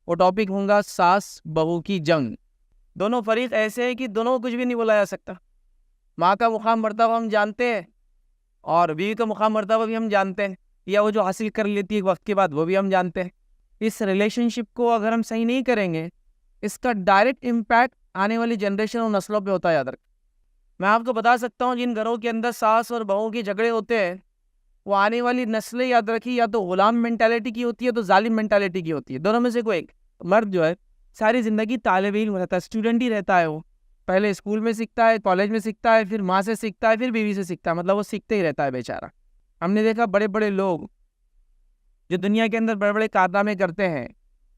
वो टॉपिक होगा सास बहू की जंग। दोनों फरीक ऐसे हैं कि दोनों को कुछ भी नहीं बोला जा सकता। माँ का मुकाम मर्तबा हम जानते हैं और बीवी का मुकाम मर्तबा भी हम जानते हैं, या वो जो हासिल कर लेती है एक वक्त के बाद वो भी हम जानते हैं। इस रिलेशनशिप को अगर हम सही नहीं करेंगे, इसका डायरेक्ट इम्पैक्ट आने वाली जनरेशन और नस्लों पे होता है। याद रख, मैं आपको बता सकता हूँ जिन घरों के अंदर सास और बहू के झगड़े होते हैं, वो आने वाली नस्लें, याद रखी, या तो गुलाम मेंटालिटी की होती है तो जालिम मेंटालिटी की होती है। दोनों में से कोई एक। मर्द जो है सारी जिंदगी तालिब इल्म रहता है, स्टूडेंट ही रहता है। वो पहले स्कूल में सीखता है, कॉलेज में सीखता है, फिर माँ से सीखता है, फिर बीवी से सीखता है। मतलब वो सीखते ही रहता है बेचारा। हमने देखा बड़े बड़े लोग जो दुनिया के अंदर बड़े बड़े कारनामे करते हैं,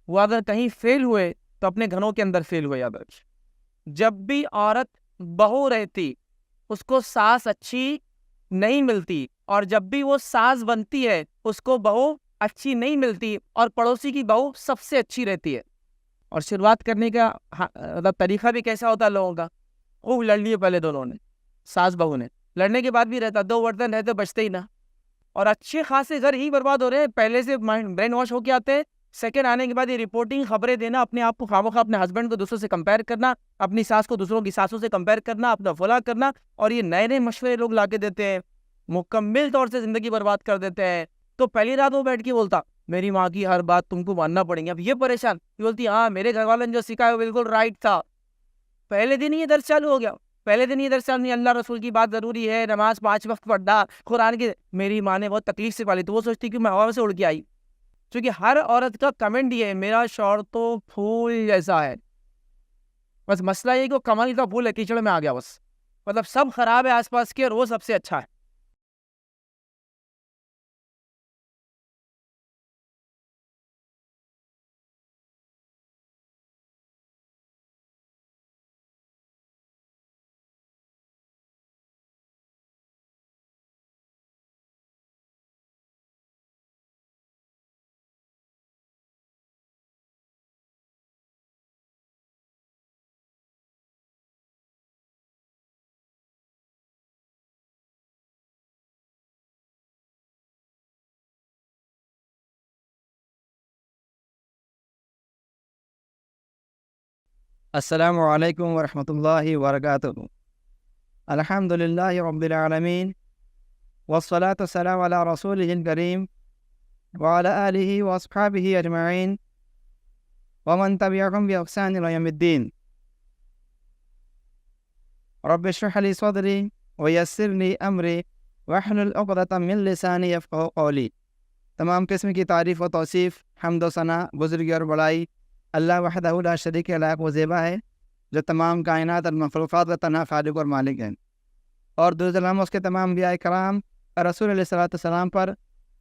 वो अगर कहीं फेल हुए तो अपने घरों के अंदर फेल हुए। याद रख, जब भी औरत बहू रहती उसको सास अच्छी नहीं मिलती, और जब भी वो सास बनती है उसको बहू अच्छी नहीं मिलती, और पड़ोसी की बहू सबसे अच्छी रहती है। और शुरुआत करने का मतलब तरीका भी कैसा होता है लोगों का, खूब लड़ लिए पहले दोनों ने, सास बहू ने। लड़ने के बाद भी रहता, दो बर्तन रहते बचते ही ना। और अच्छे खासे घर ही बर्बाद हो रहे हैं, पहले से माइंड ब्रेन वॉश होके आते हैं। सेकंड आने के बाद ये रिपोर्टिंग खबरें देना, अपने आप को खामोखा अपने हस्बैंड को दूसरों से कंपेयर करना, अपनी सास को दूसरों की सासों से कंपेयर करना, अपना फला करना, और ये नए नए मशवरे लोग लाके देते हैं, मुकम्मल तौर से जिंदगी बर्बाद कर देते हैं। तो पहली रात वो बैठ के बोलता मेरी माँ की हर बात तुमको मानना पड़ेगी। अब ये परेशान, ये बोलती हाँ मेरे घर वालों ने जो सिखाया वो बिल्कुल राइट था। पहले दिन ही ये दर्द चालू हो गया। पहले दिन ये दर्द चालू नहीं, अल्लाह रसूल की बात जरूरी है, नमाज 5 वक्त पढ़ना, कुरान की। मेरी माँ ने बहुत तकलीफ से पाली, तो वो सोचती कि मैं हवा से उड़ के आई। क्योंकि हर औरत का कमेंट ये है, मेरा शौहर तो फूल जैसा है। बस मसला ये कि वो कमल का फूल है, कीचड़ में आ गया बस। मतलब सब खराब है आसपास के और वो सबसे अच्छा है। अस्सलामु अलैकुम वरहमतुल्लाहि वबरकातुहू। अल्हम्दुलिल्लाहि रब्बिल आलमीन वस्सलातु वस्सलामु अला रसूलिहिल करीम व अला आलिहि व अस्हाबिहि अजमईन व मन तबिअहुम बि इहसान इला यौमिद्दीन। रब्बि इश्रह ली सदरी व यस्सिर ली अमरी वहलुल उक़दतम मिन लिसानी यफ़क़हू क़ौली। तमाम किस्म की तारीफ़ व तौसीफ़, हम्द व सना, बुज़ुर्गी और बड़ाई अल्लाह वहदहू ला शरीक लायक व ज़ेबा है, जो तमाम कायनात और मखलूक़ात का तन्हा खालिक और मालिक है। और दुर्सलाम उसके तमाम अंबिया कराम रसूल अलैहिस्सलातु वस्सलाम पर,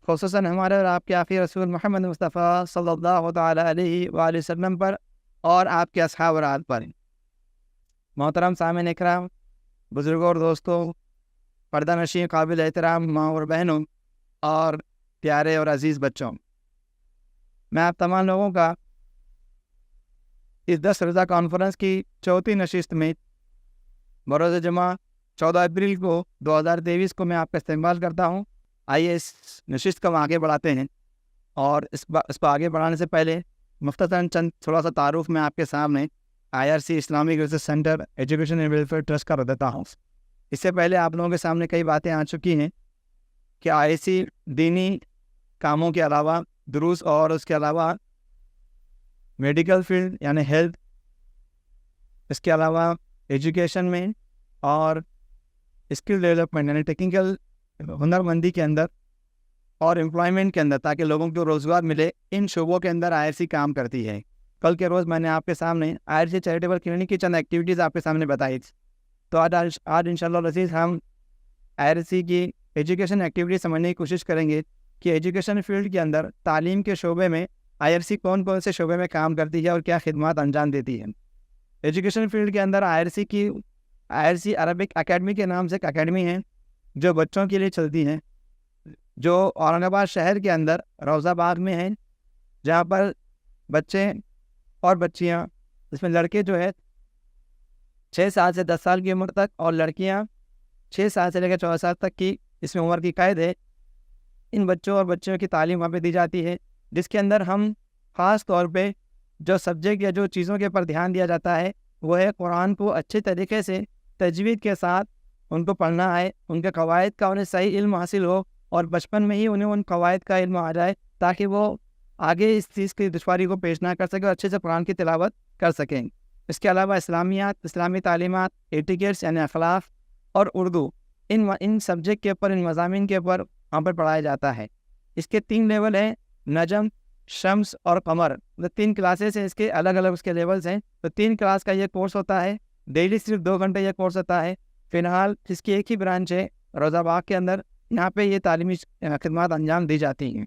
ख़ुसूसन हमारे और आपके आखिरी रसूल मोहम्मद मुस्तफ़ा सल्लल्लाहु तआला अलैहि व आलिहि वसल्लम पर, और आपके अस्हाब और आल पर। मोहतरम सामिन इकराम, बुज़ुर्गों और दोस्तों, पर्दा नशीं काबिल एहतराम माँ और बहनों, और प्यारे और अज़ीज़ बच्चों, मैं आप तमाम लोगों का इस 10 रोज़ा कॉन्फ्रेंस की चौथी नशिस्त में बरोज़ जुमा 14 अप्रैल को 2023 को मैं आपका इस्तेमाल करता हूँ। आइए इस नशिस्त को आगे बढ़ाते हैं, और इसको आगे बढ़ाने से पहले मुख्तसरन चंद थोड़ा सा तारुफ मैं आपके सामने IRC Islamic research centre education and welfare trust कर देता हूँ। इससे पहले आप लोगों के सामने कई बातें आ चुकी हैं कि IRC दीनी कामों के अलावा, दुरूस और उसके अलावा मेडिकल फील्ड यानी हेल्थ, इसके अलावा एजुकेशन में और स्किल डेवलपमेंट यानी टेक्निकल हुनरमंदी के अंदर और एम्प्लॉयमेंट के अंदर, ताकि लोगों को रोज़गार मिले, इन शोबों के अंदर IRC काम करती है। कल के रोज़ मैंने आपके सामने IRC चैरिटेबल क्लिनिक की चंद एक्टिविटीज़ आपके सामने बताई थी। तो आज इंशाअल्लाह अज़ीज़ हम IRC की एजुकेशन एक्टिविटी समझने की कोशिश करेंगे कि एजुकेशन फील्ड के अंदर, तालीम के शोबे में IRC कौन कौन से शोबे में काम करती है और क्या खिदमत अंजाम देती है। एजुकेशन फील्ड के अंदर IRC अरबिक एकेडमी के नाम से एक एकेडमी है जो बच्चों के लिए चलती है, जो औरंगाबाद शहर के अंदर रोज़ाबाग में है, जहाँ पर बच्चे और बच्चियाँ, इसमें लड़के जो है 6 साल से 10 साल की उम्र तक, और लड़कियाँ 6 साल से लेकर 14 साल तक की इसमें उम्र की कैद है। इन बच्चों और बच्चियों की तालीम वहाँ पे दी जाती है, जिसके अंदर हम ख़ास तौर पे जो सब्जेक्ट या जो चीज़ों के ऊपर ध्यान दिया जाता है वो है कुरान को अच्छे तरीके से तजवीद के साथ उनको पढ़ना है, उनके कवायद का उन्हें सही इल्म हासिल हो और बचपन में ही उन्हें उन कवायद का इल्म आ जाए ताकि वो आगे इस चीज़ की दुश्वारी को पेश ना कर सके और अच्छे से कुरान की तिलावत कर सकें। इसके अलावा इस्लामियात, इस्लामी तालीमात, एटिकेट्स यानी अखलाक और उर्दू, इन सब्जेक्ट के ऊपर, इन मज़ामीन के ऊपर वहाँ पर पढ़ाया जाता है। इसके 3 लेवल हैं, नजम, शम्स और कमर। मतलब 3 क्लासेस हैं, इसके अलग अलग उसके लेवल्स हैं। तो 3 क्लास का ये कोर्स होता है, डेली सिर्फ 2 घंटे ये कोर्स होता है। फ़िलहाल इसकी एक ही ब्रांच है रोज़ाबाग के अंदर, यहाँ पे ये तालीमी खिदमत अंजाम दी जाती हैं।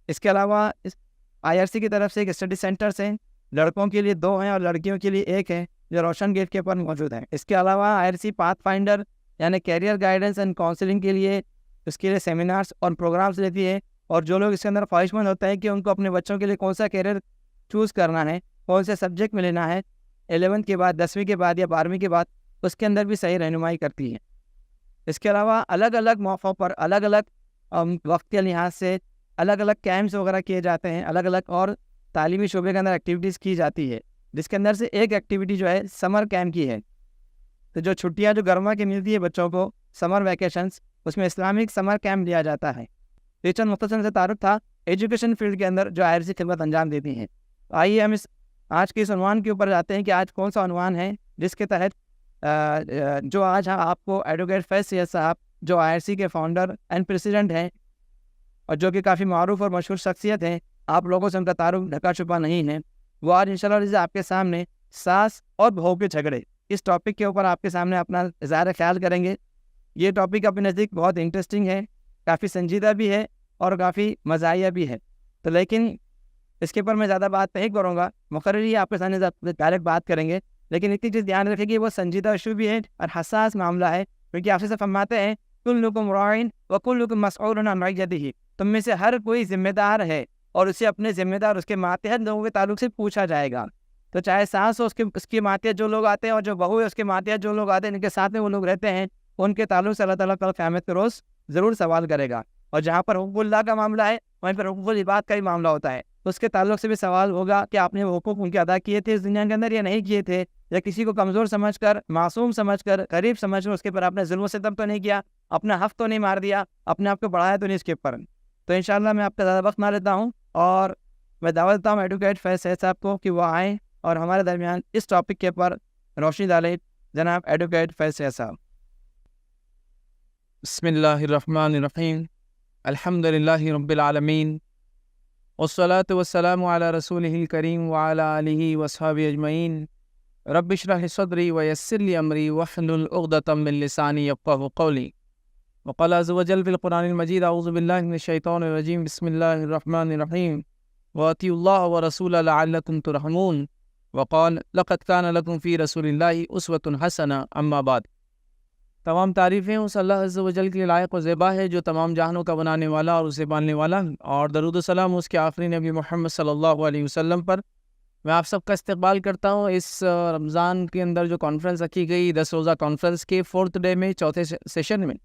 इसके अलावा इस IRC की तरफ से एक स्टडी सेंटर्स हैं, लड़कों के लिए 2 हैं और लड़कियों के लिए 1 है जो रोशन गेट के ऊपर मौजूद है। इसके अलावा IRC पाथ फाइंडर यानी कैरियर गाइडेंस एंड काउंसलिंग के लिए उसके लिए सेमिनार्स और प्रोग्राम्स लेती है। और जो लोग इसके अंदर ख्वाहिशमंद होते हैं कि उनको अपने बच्चों के लिए कौन सा कैरियर चूज़ करना है, कौन से सब्जेक्ट में लेना है 11th के बाद, 10वीं के बाद या 12वीं के बाद, उसके अंदर भी सही रहनुमाई करती है। इसके अलावा अलग अलग मौक़ों पर अलग अलग वक्त के लिहाज से अलग अलग कैंप्स वगैरह किए जाते हैं, अलग अलग और तालीमी शोबे के अंदर एक्टिविटीज़ की जाती है, जिसके अंदर से एक एक्टिविटी जो है समर कैंप की है। तो जो छुट्टियां जो गर्मा की मिलती है बच्चों को, समर वैकेशंस, उसमें इस्लामिक समर कैंप लिया जाता है। ये चंद मुख्तसर से तारुफ था एजुकेशन फील्ड के अंदर जो IRC खिदमत अंजाम देती हैं। आइए हम आज के इस उन्वान के ऊपर जाते हैं कि आज कौन सा उन्वान है जिसके तहत जो आज आपको एडवोकेट फैज़ सैयद साहब जो IRC के फाउंडर एंड प्रेसिडेंट हैं और जो कि काफ़ी मारूफ और मशहूर शख्सियत हैं, आप लोगों से उनका तारुफ ढका छुपा नहीं है, वो आज इंशाल्लाह आपके सामने सास और बहू के झगड़े इस टॉपिक के ऊपर आपके सामने अपना इज़हार ख्याल करेंगे। ये टॉपिक अपने नज़दीक बहुत इंटरेस्टिंग है, काफ़ी संजीदा भी है और काफ़ी मज़ाहिया भी है। तो लेकिन इसके ऊपर मैं ज़्यादा बात नहीं करूँगा, मुकर्रर ही आपके सामने डायरेक्ट बात करेंगे। लेकिन इतनी चीज़ ध्यान रखें कि वो संजीदा इशू भी है और हसास मामला है, क्योंकि आपसे फरमाते हैं कुल्लुकुम राइन व कुल्लुकुम मसऊलुन अन रइयतिही, तुम में से हर कोई जिम्मेदार है और उसे अपने जिम्मेदार उसके मातहत लोगों के ताल्लुक से पूछा जाएगा। तो चाहे सास हो, उसके मातहत जो लोग आते हैं, और जो बहू है उसके मातहत जो लोग आते हैं, इनके साथ में वो लोग रहते हैं, उनके ताल्लुक से अल्लाह ताला कल क़यामत के रोज़ ज़रूर सवाल करेगा। और जहाँ पर हुकूक़ुल्लाह का मामला है वहीं पर हुकूक़ुल इबाद का ही मामला होता है, तो उसके ताल्लुक से भी सवाल होगा कि आपने वो हुकूक़ उनके अदा किए थे इस दुनिया के अंदर या नहीं किए थे, या किसी को कमज़ोर समझकर, मासूम समझकर, गरीब समझकर उसके पर आपने जुल्म सितम तो नहीं किया, अपना हक़ तो नहीं मार दिया, अपने आप को बढ़ाया तो नहीं इसके ऊपर। तो इंशाअल्लाह मैं आपका ज़्यादा वक्त ना लेता हूँ और मैं दावत देता हूँ एडवोकेट फैज़ सैयद साहब को कि वो आएँ और हमारे दरमियान इस टॉपिक के ऊपर रोशनी डालें। जनाब एडवोकेट फैज़ सैयद साहब। बिस्मिल्लाहिर्रहमानिर्रहीम, अल्हम्दुलिल्लाहि रब्बिल आलमीन, वस्सलातु वस्सलामु अला रसूलिहिल करीम व अला आलिहि व अस्हाबिहि अजमईन, रब्बि इश्रह लि सदरी व यस्सिर लि अमरी वहलुल उक़दतम मिन लिसानी यफ़क़हू क़ौली। वक़ाल अज़्ज़ व जल्ल फ़िल क़ुरआनिल मजीद, अऊज़ु बिल्लाहि मिनश शैतानिर रजीम, बिस्मिल्लाहिर्रहमानिर्रहीम, व अतीउल्लाह व रसूलहु लअल्लकुम तुरहमून, वक़ाल लक़द कान लकुम फ़ी रसूलिल्लाहि उस्वतुन हसना, अम्मा बाद। तमाम तारीफ़ें उस अल्लाह अज़्ज़ व जल्ल के लिए लायक व ज़ेबा है जो तमाम जहानों का बनाने वाला और उसे पालने वाला, और दरूद व सलाम उसके आखिरी नबी मोहम्मद सल्लल्लाहु अलैहि वसल्लम पर। मैं आप सबका इस्तकबाल करता हूँ इस रमज़ान के अंदर जो कॉन्फ्रेंस रखी गई 10 रोज़ा कॉन्फ्रेंस के 4th डे में, चौथे सेशन में।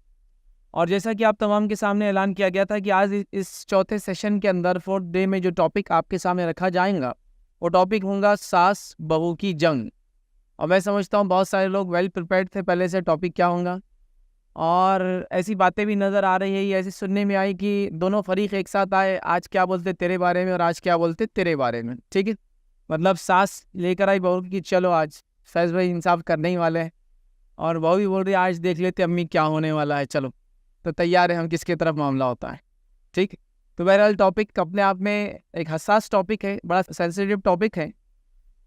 और जैसा कि आप तमाम के सामने ऐलान किया गया था कि आज इस चौथे सेशन के अंदर 4th डे में जो टॉपिक आपके सामने रखा जाएगा वो टॉपिक होगा सास बहू की जंग। और मैं समझता हूँ बहुत सारे लोग वेल प्रिपेयर्ड थे पहले से टॉपिक क्या होगा, और ऐसी बातें भी नज़र आ रही है, ये ऐसे सुनने में आई कि दोनों फरीक एक साथ आए, आज क्या बोलते तेरे बारे में और आज क्या बोलते तेरे बारे में। ठीक है, मतलब सास लेकर आई बहू की चलो आज फैज़ भाई इंसाफ करने ही वाले हैं, और बहू भी बोल रही है आज देख लेते अम्मी क्या होने वाला है, चलो तो तैयार है हम किसकी तरफ मामला होता है। ठीक, तो बहरहाल टॉपिक अपने आप में एक हसास टॉपिक है, बड़ा सेंसिटिव टॉपिक है,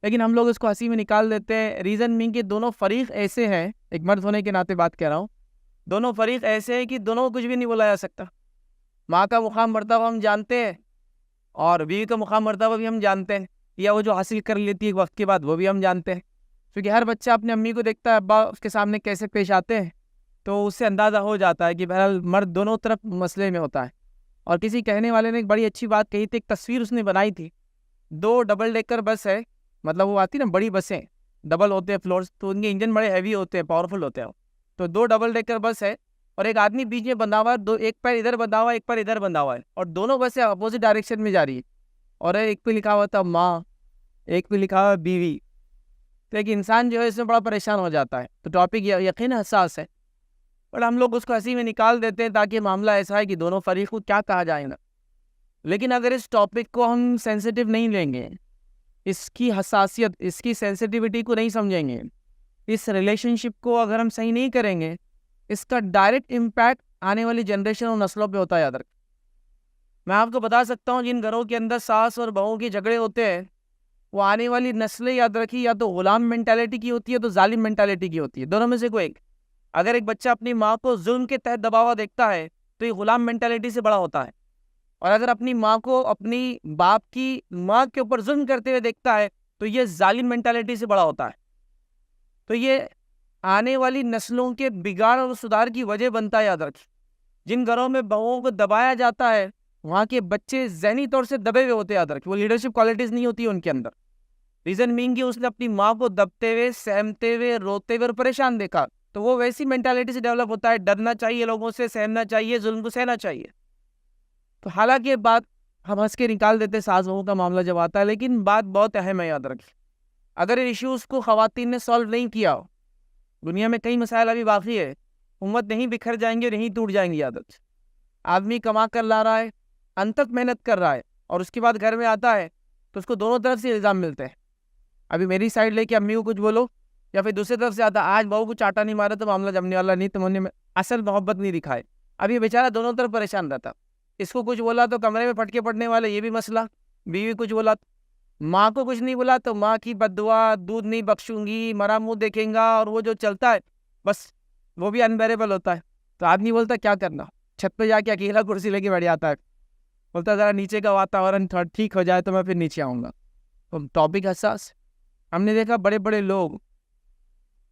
लेकिन हम लोग इसको हंसी में निकाल देते हैं। रीज़न मीन कि दोनों फरीक ऐसे हैं, एक मर्द होने के नाते बात कर रहा हूँ, दोनों फरीक ऐसे हैं कि दोनों को कुछ भी नहीं बोला जा सकता। माँ का मुकाम मर्तबा हम जानते हैं और बीवी का मुकाम मर्तबा भी हम जानते हैं, या वो जो हासिल कर लेती है एक वक्त के बाद वो भी हम जानते हैं, क्योंकि हर बच्चा अपनी अम्मी को देखता है अब्बा उसके सामने कैसे पेश आते हैं, तो उससे अंदाज़ा हो जाता है कि बहरहाल मर्द दोनों तरफ मसले में होता है। और किसी कहने वाले ने एक बड़ी अच्छी बात कही थी, एक तस्वीर उसने बनाई थी, 2 डबल डेकर बस है, मतलब वो आती ना बड़ी बसें, डबल होते हैं फ्लोर्स, तो उनके इंजन बड़े हैवी होते हैं, पावरफुल होते हैं। तो 2 डबल डेकर बस है और एक आदमी बीच में बंधा हुआ है, एक पैर इधर बंधा हुआ है, एक पैर इधर बंधा हुआ है, और दोनों बसें अपोजिट डायरेक्शन में जा रही है। और एक पे लिखा हुआ था माँ, एक पे लिखा हुआ है बीवी। तो एक इंसान जो है इसमें बड़ा परेशान हो जाता है। तो टॉपिक यकीन हसास है, पर हम लोग उसको हंसी में निकाल देते हैं ताकि मामला ऐसा है कि दोनों फरीक को क्या कहा जाए ना। लेकिन अगर इस टॉपिक को हम सेंसिटिव नहीं लेंगे, इसकी हसासियत, इसकी सेंसिटिविटी को नहीं समझेंगे, इस रिलेशनशिप को अगर हम सही नहीं करेंगे, इसका डायरेक्ट इम्पैक्ट आने वाली जनरेशन और नस्लों पे होता है। याद रख, मैं आपको बता सकता हूँ जिन घरों के अंदर सास और बहू के झगड़े होते हैं, वो आने वाली नस्लें याद रखी या तो गुलाम मेंटालिटी की होती है तो जालिम मेंटालिटी की होती है, दोनों में से कोई एक। अगर एक बच्चा अपनी माँ को जुल्म के तहत दबावा देखता है तो ये गुलाम मेंटालिटी से बड़ा होता है, और अगर अपनी माँ को अपनी बाप की माँ के ऊपर जुल्म करते हुए देखता है तो ये जालिम मेंटालिटी से बड़ा होता है। तो ये आने वाली नस्लों के बिगाड़ और सुधार की वजह बनता है। याद रखिए, जिन घरों में बहुओं को दबाया जाता है वहाँ के बच्चे ज़हनी तौर से दबे हुए होते हैं। याद रखिए, वो लीडरशिप क्वालिटीज़ नहीं होती उनके अंदर। रीज़न मीन कि उसने अपनी माँ को दबते हुए, सहमते हुए, रोते हुए और परेशान देखा, तो वो वैसी मेंटालिटी से डेवलप होता है, डरना चाहिए लोगों से, सहमना चाहिए, जुल्म को सहना चाहिए। तो हालांकि ये बात हम हंस के निकाल देते सास बहू का मामला जब आता है, लेकिन बात बहुत अहम है। याद रखिए, अगर इश्यूज़ को ख़वातीन ने सॉल्व नहीं किया हो, दुनिया में कई मसाइल अभी बाकी है, उम्मत नहीं बिखर जाएंगे और नहीं टूट जाएंगी। याद रखिए, आदमी कमा कर ला रहा है, अंत तक मेहनत कर रहा है, और उसके बाद घर में आता है तो उसको दोनों तरफ से इल्ज़ाम मिलते हैं। अभी मेरी साइड लेके अम्मी को कुछ बोलो, या फिर दूसरी तरफ से आता आज बहू को चाटा नहीं मारा तो मामला जमने वाला नहीं, तुमने में असल मोहब्बत नहीं दिखाए। अब ये बेचारा दोनों तरफ परेशान रहता, इसको कुछ बोला तो कमरे में फटके पड़ने वाले, ये भी मसला। बीवी कुछ बोला, माँ को कुछ नहीं बोला तो माँ की बद्दुआ, दूध नहीं बख्शूंगी, मरा मुँह देखेगा, और वो जो चलता है बस वो भी अनबेरेबल होता है। तो आदमी बोलता क्या करना, छत पे जाके अकेला कुर्सी लेके बैठ जाता है, बोलता ज़रा नीचे का वातावरण थोड़ा ठीक हो जाए तो मैं फिर नीचे आऊँगा। तो टॉपिक हसास। हमने देखा बड़े बड़े लोग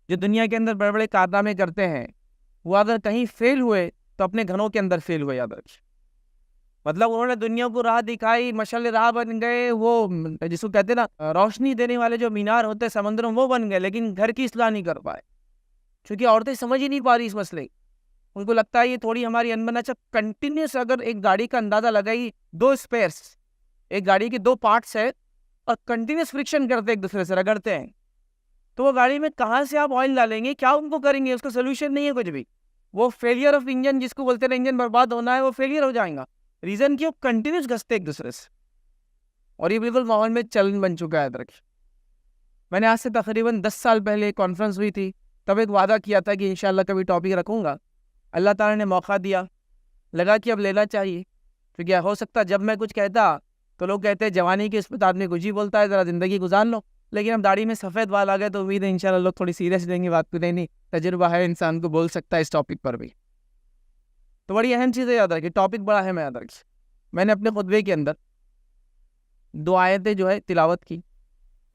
जो दुनिया के अंदर बड़े बड़े कारनामे करते हैं, वो अगर कहीं फेल हुए तो अपने घरों के अंदर फेल हुए। याद रखिए, मतलब उन्होंने दुनिया को राह दिखाई, मशाल राह बन गए, वो जिसको कहते हैं ना रोशनी देने वाले जो मीनार होते हैं समंदरों, वो बन गए, लेकिन घर की इस्लाह नहीं कर पाए, क्योंकि औरतें समझ ही नहीं पा रही इस मसले। उनको लगता है ये थोड़ी हमारी अनबन। अच्छा, कंटिन्यूस अगर एक गाड़ी का अंदाजा लगाई, दो स्पेयर्स, एक गाड़ी के दो पार्ट्स है और कंटिन्यूस फ्रिक्शन करते एक दूसरे से, रगड़ते हैं, तो वो गाड़ी में कहाँ से आप ऑयल डालेंगे, क्या उनको करेंगे, उसका सोल्यूशन नहीं है कुछ भी। वो फेलियर ऑफ इंजन, जिसको बोलते हैं इंजन बर्बाद होना है, वो फेलियर हो जाएगा। रीज़न कि वो कंटिन्यूस घसते एक दूसरे से, और ये बिल्कुल माहौल में चलन बन चुका है। रखिए, मैंने आज से तकरीबन 10 साल पहले एक कॉन्फ्रेंस हुई थी, तब एक वादा किया था कि इंशाल्लाह कभी टॉपिक रखूँगा। अल्लाह ताला ने मौका दिया, लगा कि अब लेना चाहिए, क्योंकि हो सकता जब मैं कुछ कहता तो लोग कहते हैं जवानी के इस पर आदमी कुछ ही बोलता है, ज़रा ज़िंदगी गुजार लो। लेकिन अब दाढ़ी में सफ़ेद बाल आ गए तो उम्मीद है इंशाल्लाह लोग थोड़ी सीरियस लेंगे बात को। नहीं, तजुर्बा है, इंसान को बोल सकता है इस टॉपिक पर भी। तो बड़ी अहम चीज़ है, याद रखिए, टॉपिक बड़ा अहम है। याद रखिए, मैंने अपने खुतबे के अंदर 2 आयतें जो है तिलावत की।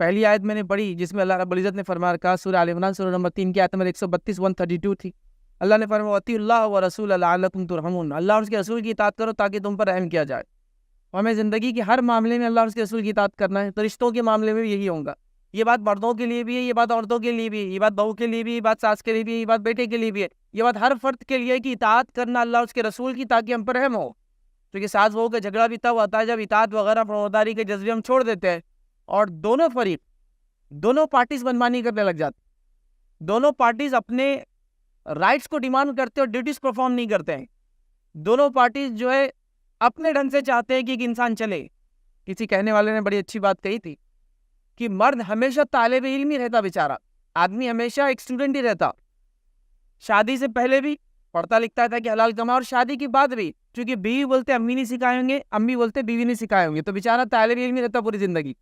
पहली आयत मैंने पढ़ी जिसमें अल्लाह रब्बुल इज़्ज़त ने फरमा रखा, सूरह आल इमरान सूरह नंबर 3 की आयत नंबर 132 132 थी। अल्लाह ने फरमाया अतिउल्लाह व रसूल लअल्लकुम तुरहमून, अल्लाह और उसके रसूल की इताअत करो ताकि तुम पर रहम किया जाए। हमें ज़िंदगी के हर मामले में अल्लाह और उसके रसूल की इताअत करना है, तो रिश्तों के मामले में भी यही होगा। ये बात मर्दों के लिए भी है, ये बात औरतों के लिए भी है, ये बात बहू के लिए भी, ये बात सास के लिए भी है, ये बात बेटे के लिए भी है, ये बात हर फर्द के लिए कि इताअत करना अल्लाह और उसके रसूल की, ताकि हम पर रहम हो। क्योंकि सास बहू का झगड़ा भी तब होता है जब इताअत वगैरह फरमाबरदारी के जज्बे हम छोड़ देते हैं और दोनों फरीक, दोनों पार्टीज मनमानी करने लग जाते, दोनों पार्टीज अपने राइट्स को डिमांड करते और ड्यूटीज परफॉर्म नहीं करते हैं। दोनों पार्टीज जो है अपने ढंग से चाहते हैं कि एक इंसान चले। किसी कहने वाले ने बड़ी अच्छी बात कही थी कि मर्द हमेशा तालिब इल्म ही रहता, बेचारा आदमी हमेशा एक स्टूडेंट ही रहता। शादी से पहले भी पढ़ता लिखता था कि हलाल कमा, और शादी के बाद भी, क्योंकि बीवी बोलते अम्मी नहीं सिखाए होंगे, अम्मी बोलते बीवी नहीं सिखाए होंगे, तो बेचारा तालिब इल्म ही रहता पूरी ज़िंदगी।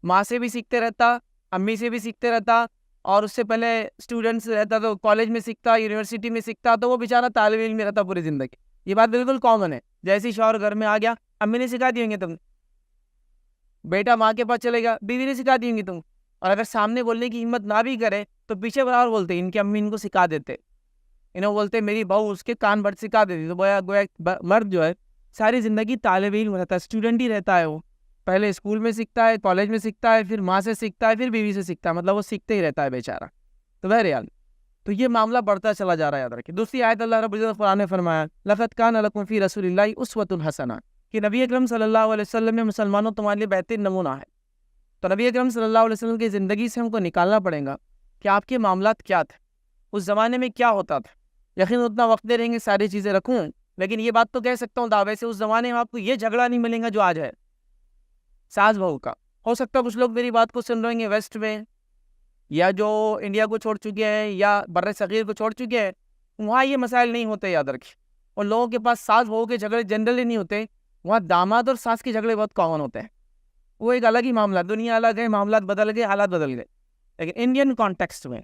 माँ से भी सीखते रहता, अम्मी से भी सीखते रहता, और उससे पहले स्टूडेंट्स रहता तो कॉलेज में सीखता, यूनिवर्सिटी में सीखता, तो वो बेचारा तालिब इल्म में रहता पूरी ज़िंदगी। ये बात बिल्कुल कॉमन है। जैसे ही शौहर घर में आ गया, अम्मी ने सिखा दी होंगे तुम, बेटा माँ के पास चलेगा, बीवी ने सिखा दी होंगी तुम, और अगर सामने बोलने की हिम्मत ना भी करे तो पीछे बराबर बोलते इनकी अम्मी इनको सिखा देते, इन्हें बोलते मेरी बहू उसके कान भर सिखा देती। तो गोया मर्द जो है सारी ज़िंदगी तालिब इल्म रहता है, स्टूडेंट ही रहता है। वो पहले स्कूल में सीखता है, कॉलेज में सीखता है, फिर माँ से सीखता है, फिर बीवी से सीखता है, मतलब वो सीखते ही रहता है बेचारा। तो बहरहाल, तो ये मामला बढ़ता चला जा रहा है। याद रखिए, दूसरी आयत अल्लाह रब्बुल इज़्ज़त कुरान ने फरमाया लक़द कान लकुम फ़ी रसूलिल्लाहि उस्वतुन हसना, कि नबी अकरम सल्लल्लाहु अलैहि वसल्लम में मुसलमानों तुम्हारे लिए बेहतरीन नमूना है। तो नबी अकरम सल्लल्लाहु अलैहि वसल्लम की ज़िंदगी से हमको निकालना पड़ेगा कि आपके मामलात क्या थे, उस ज़माने में क्या होता था। यकीन उतना वक्त दे रहेंगे सारी चीज़ें रखूँ, लेकिन ये बात तो कह सकता हूँ दावे से, उस ज़माने में आपको ये झगड़ा नहीं मिलेगा जो आज है सास बहू का। हो सकता है कुछ लोग मेरी बात को सुन रहे हैं वेस्ट में, या जो इंडिया को छोड़ चुके हैं या बर्रे सगीर को छोड़ चुके हैं, वहाँ ये मसाइल नहीं होते, याद रखिए। और लोगों के पास सास बहू के झगड़े जनरली नहीं होते, वहाँ दामाद और सास के झगड़े बहुत कॉमन होते हैं। वो एक अलग ही मामला, दुनिया अलग है, मामलात बदल गए, हालात बदल गए। लेकिन इंडियन कॉन्टेक्स्ट में,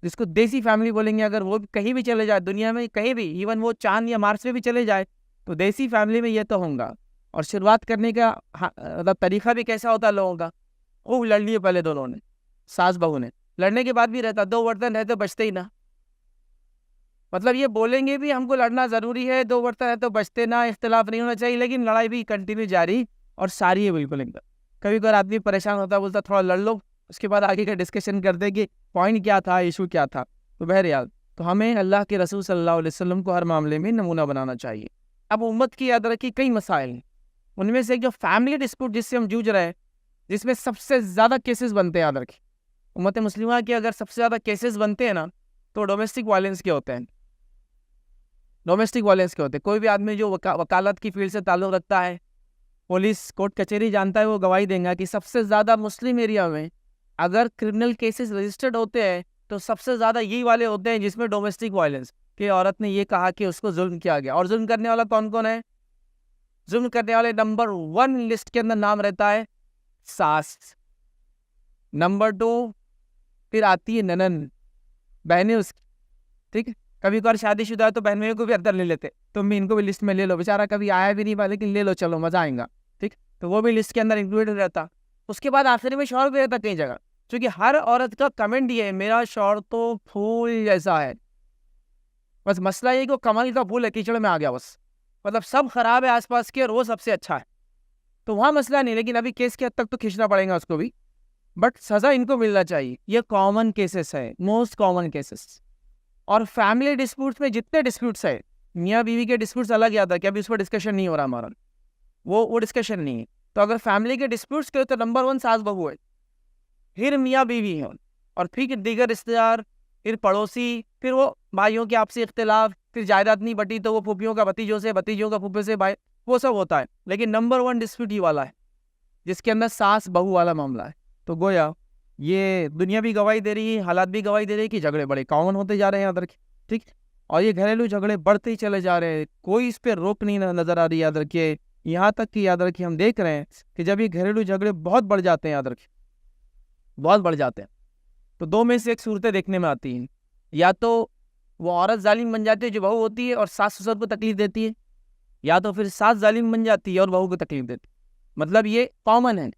जिसको देसी फैमिली बोलेंगे, अगर वो कहीं भी चले जाए दुनिया में, कहीं भी, इवन वो चांद या मार्स में भी चले जाए, तो देसी फैमिली में ये तो होगा। और शुरुआत करने का मतलब तरीका भी कैसा होता है लोगों का, खूब लड़ लिए पहले दोनों ने, सास बहू ने। लड़ने के बाद भी रहता, दो बर्तन रहते बचते ही ना, मतलब ये बोलेंगे भी हमको लड़ना ज़रूरी है, दो बर्तन है तो बचते ना, इख्तिलाफ नहीं होना चाहिए, लेकिन लड़ाई भी कंटिन्यू जारी और सारी है बिल्कुल एकदम। कभी कभार आदमी परेशान होता है, बोलता थोड़ा लड़ लो, उसके बाद आगे का डिस्कशन करते कि पॉइंट क्या था, इशू क्या था। तो बहरहाल, तो हमें अल्लाह के रसूल सल्लल्लाहु अलैहि वसल्लम को हर मामले में नमूना बनाना चाहिए। अब उम्मत की याद रखी कई मसाइल हैं, उनमें से एक जो फैमिली डिस्प्यूट जिससे हम जूझ रहे हैं, जिसमें सबसे ज़्यादा केसेस बनते हैं, याद रखिए उम्मत मुस्लिमा के अगर सबसे ज़्यादा केसेस बनते हैं ना, तो डोमेस्टिक वायलेंस के होते हैं। डोमेस्टिक वायलेंस के होते हैं। कोई भी आदमी जो वकालत की फील्ड से ताल्लुक़ रखता है, पुलिस कोर्ट कचहरी जानता है, वो गवाही देगा कि सबसे ज़्यादा मुस्लिम एरिया में अगर क्रिमिनल केसेस रजिस्टर्ड होते हैं तो सबसे ज़्यादा यही वाले होते हैं जिसमें डोमेस्टिक वायलेंस, कि औरत ने ये कहा कि उसको जुल्म किया गया। और जुल्म करने वाला कौन कौन है? जुल्म करने वाले नंबर 1 लिस्ट के अंदर नाम रहता है सास, नंबर 2 फिर आती है ननन, बहनें उसकी, ठीक है। कभी कभार शादीशुदा है तो बहनों को भी अंदर ले लेते, तुम भी इनको भी लिस्ट में ले लो, बेचारा कभी आया भी नहीं, लेकिन ले लो, चलो मजा आएगा, ठीक। तो वो भी लिस्ट के अंदर इंक्लूडेड रहता। उसके बाद आखिर में शौहर भी रहता कई जगह, क्योंकि हर औरत का कमेंट ये है, मेरा शौहर तो फूल जैसा है, बस मसला ये कि कमल का फूल है, कीचड़ में आ गया बस, मतलब सब खराब है आसपास के और वो सबसे अच्छा है। तो वहाँ मसला नहीं, लेकिन अभी केस के हद तक तो खींचना पड़ेगा उसको भी, बट सज़ा इनको मिलना चाहिए। ये कॉमन केसेस है, मोस्ट कॉमन केसेस। और फैमिली डिस्प्यूट्स में जितने डिस्प्यूट्स है, मियाँ बीवी के डिस्प्यूट्स अलग याद है कि अभी उस पर डिस्कशन नहीं हो रहा हमारा, वो डिस्कशन नहीं है। तो अगर फैमिली के डिस्प्यूट्स के तो नंबर 1 सास बहू है, फिर मियाँ बीवी है, और फिर दीगर रिश्तेदार, फिर पड़ोसी, फिर वो भाइयों के आपसी इख्तिलाफ, फिर जायदाद नहीं बटी तो वो फूफियों का भतीजों से, भतीजों का फूफे से भाई, वो सब होता है। लेकिन नंबर 1 डिस्प्यूट ही वाला है, जिसके अंदर सास बहू वाला मामला है। तो गोया ये दुनिया भी गवाही दे रही है, हालात भी गवाही दे रही है कि झगड़े बड़े कॉमन होते जा रहे हैं याद रखिए, ठीक। और ये घरेलू झगड़े बढ़ते ही चले जा रहे हैं, कोई इस पर रोक नहीं नजर आ रही, याद रखिए। यहाँ तक कि याद रखिए हम देख रहे हैं कि जब ये घरेलू झगड़े बहुत बढ़ जाते हैं, याद रखिए बहुत बढ़ जाते हैं, तो दो में से एक सूरतें देखने में आती हैं। या तो वो औरत जालिम बन जाती है जो बहू होती है और सास ससुर को तकलीफ देती है, या तो फिर सास जालिम बन जाती है और बहू को तकलीफ देती है। मतलब ये कॉमन है।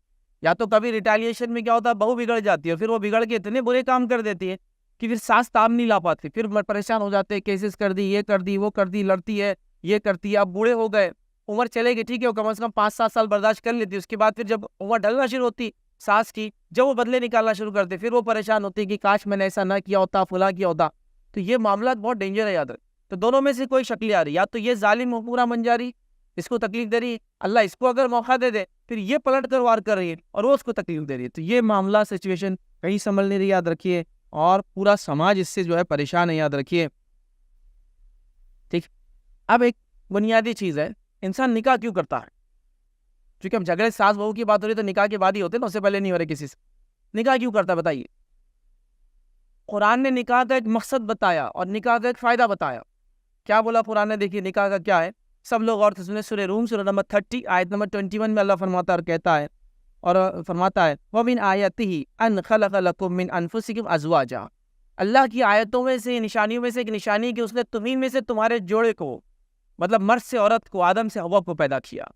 या तो कभी रिटेलिएशन में क्या होता है, बहू बिगड़ जाती है, फिर वो बिगड़ के इतने बुरे काम कर देती है कि फिर सास ताब नहीं ला पाती, फिर परेशान हो जाते हैं, केसेस कर दी, ये कर दी, वो कर दी, लड़ती है, ये करती है। अब बूढ़े हो गए, उम्र चलेगी, ठीक है, वो कम से कम 5-7 साल बर्दाश्त कर लेती है। उसके बाद फिर जब उम्र ढलना शुरू होती सास की, जब वो बदले निकालना शुरू करते, फिर वो परेशान होती है कि काश मैंने ऐसा ना किया होता, फुला किया होता। तो ये मामला बहुत डेंजर है, याद रख। तो दोनों में से कोई शक्ल आ रही, या तो ये जालिम पूरा बन जा रही, इसको तकलीफ दे रही है, अल्लाह इसको अगर मौका दे दे फिर ये पलट कर वार कर रही है और वो उसको तकलीफ दे रही है। तो ये मामला सिचुएशन कहीं संभल नहीं रही, याद रखिए, और पूरा समाज इससे जो है परेशान है, याद रखिए, ठीक। अब एक बुनियादी चीज़ है, इंसान निकाह क्यों करता है? क्योंकि हम झगड़े सास बहू की बात हो रही तो निकाह के बाद ही होते ना, उससे पहले नहीं हो रहे किसी से। निकाह क्यों करता बताइए? कुरान ने निकाह का एक मकसद बताया और निकाह का एक फ़ायदा बताया। क्या बोला कुरान ने? देखिए निकाह का क्या है, सब लोग और सुने। सूरह रूम सूरह नंबर 30 आयत नंबर 21 में अल्लाह फरमाता और कहता है, और फरमाता है व मिन आयतिही अन खलक़ लकुम मिन अनफुसिकुम अज़वाजा। अल्लाह की आयतों में से, निशानियों में से एक निशानी कि उसने तुम्हीं में से तुम्हारे जोड़े को, मतलब मर्द से औरत को, आदम से हव्वा को पैदा किया।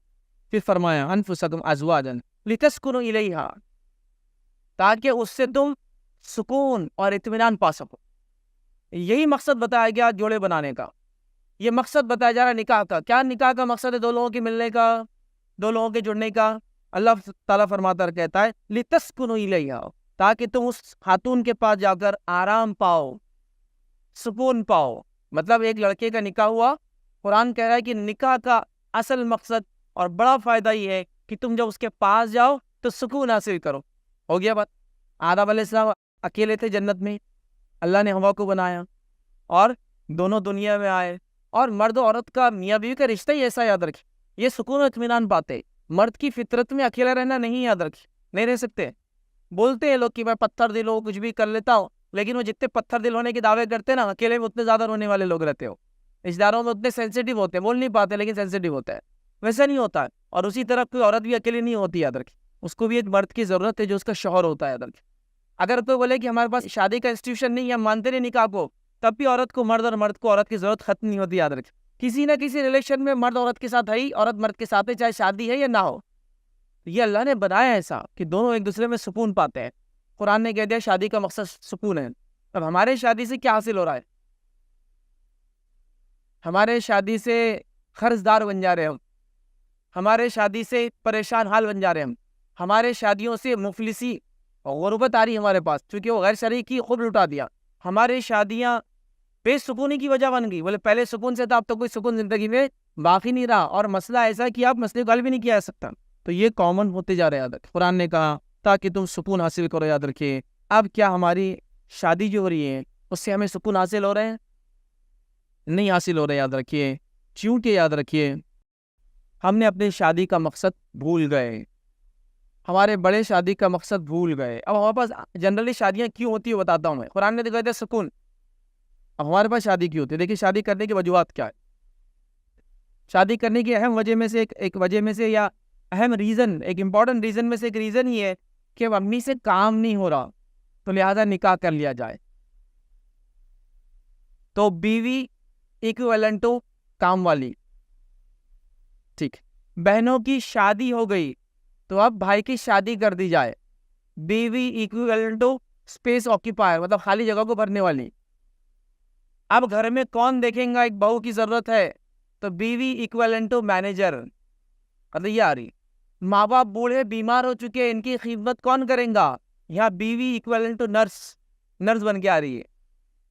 फिर फरमाया अनफुसकुम अज़वाजन लितस्कुनु इलैहा, ताकि उससे तुम सुकून और इत्मीनान पा सको। यही मकसद बताया गया जोड़े बनाने का, ये मकसद बताया जा रहा है निकाह का। क्या निकाह का मकसद है? दो लोगों के मिलने का, दो लोगों के जुड़ने का। अल्लाह ताला फरमाता कहता है लितस्कुनु इलैहा, ताकि तुम उस खातून के पास जाकर आराम पाओ, सुकून पाओ। मतलब एक लड़के का निकाह हुआ, कुरान कह रहा है कि निकाह का असल मकसद और बड़ा फ़ायदा ये है कि तुम जब उसके पास जाओ तो सुकून हासिल करो। हो गया बात। आदम अलैहिस्सलाम अकेले थे जन्नत में, अल्लाह ने हवा को बनाया और दोनों दुनिया में आए। और मर्द और औरत का, मियाँ बीवी का रिश्ता ही ऐसा, याद रखें, ये सुकून और इत्मीनान पाते। मर्द की फितरत में अकेला रहना नहीं, याद रखें, नहीं रह सकते। बोलते हैं लोग कि मैं पत्थर दिल हूँ, कुछ भी कर लेता हूँ, लेकिन वो जितने पत्थर दिल होने के दावे करते हैं ना, अकेले में उतने ज्यादा रोने वाले लोग रहते हो। रिश्तेदारों में उतने सेंसिटिव होते हैं, बोल नहीं पाते लेकिन सेंसिटिव होता है, वैसा नहीं होता है। और उसी तरह कोई औरत भी अकेली नहीं होती, याद रखें, उसको भी एक मर्द की जरूरत है जो उसका शौहर होता है, याद रखें। अगर कोई बोले कि हमारे पास शादी का इंस्टीट्यूशन नहीं है, हम मानते नहीं निकाह को, तब भी औरत को मर्द और मर्द को औरत की जरूरत खत्म नहीं होती, याद रखें। किसी ना किसी रिलेशन में मर्द औरत के साथ है ही, औरत मर्द के साथ है, चाहे शादी है या ना हो। ये अल्लाह ने बनाया ऐसा कि दोनों एक दूसरे में सुकून पाते हैं। कुरान ने कह दिया शादी का मकसद सुकून है। अब हमारे शादी से क्या हासिल हो रहा है? हमारे शादी से कर्जदार बन जा रहे हैं हम, हमारे शादी से परेशान हाल बन जा रहे हैं हम, हमारे शादियों से मुफलिसी और गुर्बत आ रही है हमारे पास, क्योंकि वो गैर शरीक की खुद लुटा दिया। हमारी शादियां बेसुकूनी की वजह बन गई। बोले पहले सुकून से था, अब तो कोई सुकून जिंदगी में बाकी नहीं रहा। और मसला ऐसा कि आप मसले को हल भी नहीं किया जा सकता। तो ये कॉमन होते जा रहे हैं, याद रखें। कुरान ने कहा ताकि तुम सुकून हासिल करो, याद रखिए। अब क्या हमारी शादी जो हो रही है उससे हमें सुकून हासिल हो रहे हैं? नहीं हासिल हो रहे, याद रखिए। क्योंकि याद रखिए हमने अपनी शादी का मकसद भूल गए, हमारे बड़े शादी का मकसद भूल गए। अब हमारे पास जनरली शादियां क्यों होती है बताता हूँ मैं। कुरान ने दिखाया था सुकून, अब हमारे पास शादी क्यों होती है? देखिए शादी करने की वजूहत क्या है। शादी करने की अहम वजह में से एक वजह में से, या अहम रीज़न, एक इम्पॉर्टेंट रीज़न में से एक रीज़न ये है कि अब अम्मी से काम नहीं हो रहा, तो लिहाजा निकाह कर लिया जाए। तो बीवी इक्विवेलेंट टू काम वाली, ठीक। बहनों की शादी हो गई तो अब भाई की शादी कर दी जाए। बीवी इक्विवेलेंट टू स्पेस ऑक्यूपायर, मतलब खाली जगह को भरने वाली। अब घर में कौन देखेगा, एक बहू की जरूरत है, तो बीवी इक्विवेलेंट टू मैनेजर। मतलब ये आ रही, माँ बाप बूढ़े बीमार हो चुके हैं, इनकी खिदमत कौन करेगा? यहाँ बीवी इक्विवेलेंट टू नर्स, नर्स बन के आ रही है।